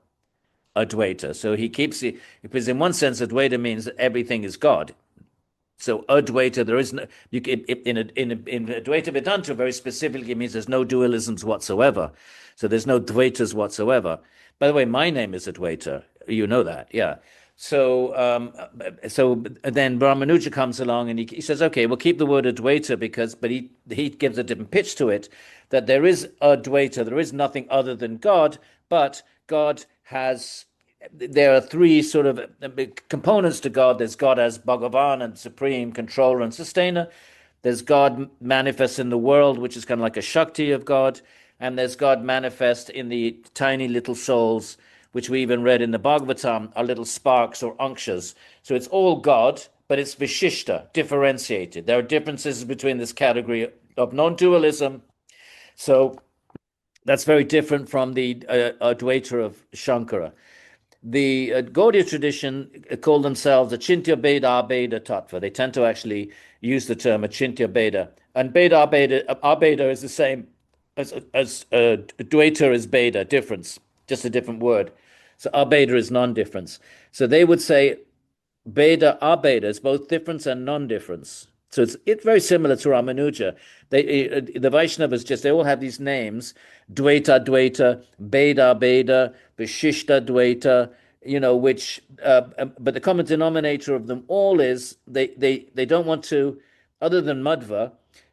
Advaita. So he keeps it, because in one sense, Advaita means that everything is God. So Advaita, there is no, in Advaita Vedanta, very specifically means there's no dualisms whatsoever. So there's no Dvaitas whatsoever. By the way, my name is Advaita. You know that, yeah. So then Ramanuja comes along and he says, okay, we'll keep the word Advaita but he gives a different pitch to it, that there is Advaita, there is nothing other than God, but God there are three sort of components to God. There's God as Bhagavan and supreme controller and sustainer. There's God manifest in the world, which is kind of like a Shakti of God. And there's God manifest in the tiny little souls, which we even read in the Bhagavatam, are little sparks or unctions. So it's all God, but it's Vishishta, differentiated. There are differences between this category of non-dualism. So that's very different from the Advaita of Shankara. The Gaudiya tradition call themselves Achintya Beda Abeda Tattva. They tend to actually use the term Achintya Beda. And Beda Abeda is the same as Dvaita is Beda, difference, just a different word. So Abeda is non-difference. So they would say Beda Abeda is both difference and non-difference. So it's very similar to Ramanuja. The Vaishnavas they all have these names: Dvaita, Dvaita, Beda, Beda, Vishishta, Dvaita. But the common denominator of them all is they don't want to, other than Madhva,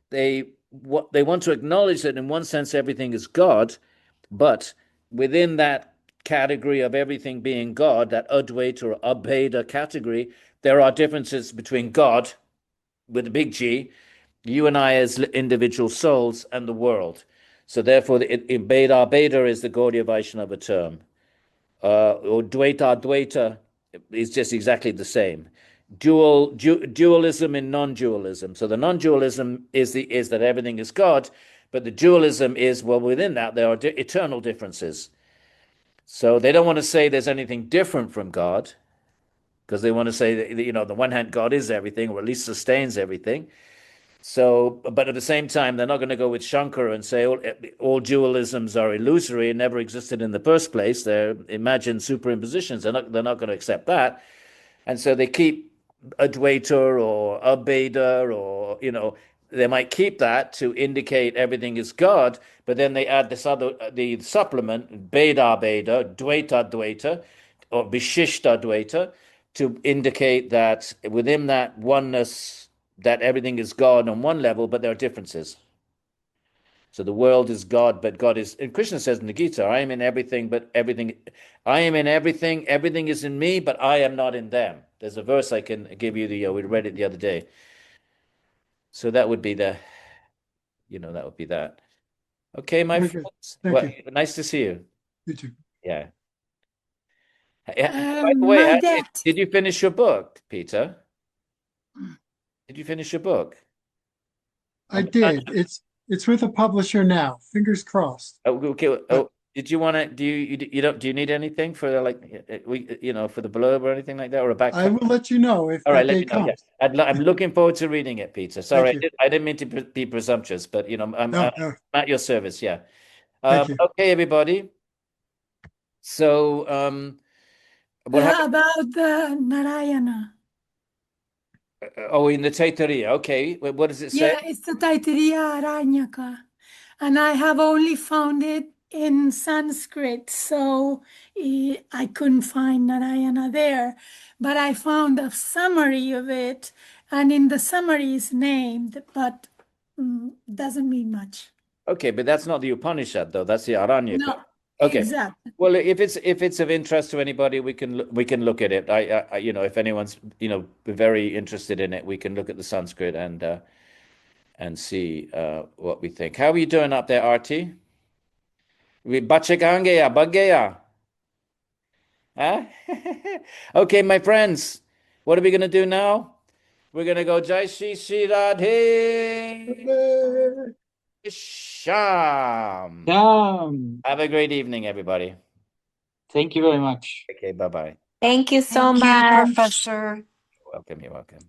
they want to acknowledge that in one sense everything is God, but within that category of everything being God, that Advaita or Abheda category, there are differences between God with a big G, you and I as individual souls, and the world. So therefore, Beda is the Gaudiya Vaishnava term. Or Dvaita is just exactly the same. Dualism and non-dualism. So the non-dualism is that everything is God, but the dualism is, well, within that there are eternal differences. So they don't want to say there's anything different from God, because they want to say that, on the one hand, God is everything, or at least sustains everything. So, but at the same time, they're not going to go with Shankara and say all dualisms are illusory and never existed in the first place. They're imagined superimpositions. They're not going to accept that. And so they keep Advaita or Abheda, or, they might keep that to indicate everything is God, but then they add the supplement, Beda Beda, Dvaita Dvaita, or Vishishta Dvaita, to indicate that within that oneness, that everything is God on one level, but there are differences. So the world is God, but God is, and Krishna says in the Gita, I am in everything, I am in everything is in me, but I am not in them. There's a verse I can give you, we read it the other day. So that would be that would be that. Okay, my friends. Nice to see you. You too. Yeah. By the way, did you finish your book, Peter? Did you finish your book? I did. It's with a publisher now. Fingers crossed. Okay. Did you want to? Do you need anything for for the blurb or anything like that, or a back? I will let you know if All right, that let day me know. comes. Yeah. I'm looking forward to reading it, Peter. Sorry, Thank you. I didn't mean to be presumptuous, but I'm No. at your service. Yeah. Thank you. Okay, everybody. So, what happened? About the Narayana. Oh, in the Taittiriya. Okay. What does it say? Yeah, it's the Taittiriya Aranyaka. And I have only found it in Sanskrit, so I couldn't find Narayana there. But I found a summary of it, and in the summary is named, but doesn't mean much. Okay, but that's not the Upanishad, though. That's the Aranyaka. No, okay. Exactly. Well, if it's of interest to anybody, we can look at it. I if anyone's very interested in it, we can look at the Sanskrit and see what we think. How are you doing up there, Arti? We bachegangeya, bageya. Huh? Okay, my friends, what are we going to do now? We're going to go Jai Shri Shri Radhe Sham. Have a great evening, everybody. Thank you very much. Okay, bye-bye. Thank you so Thank you, much. Professor. You're welcome.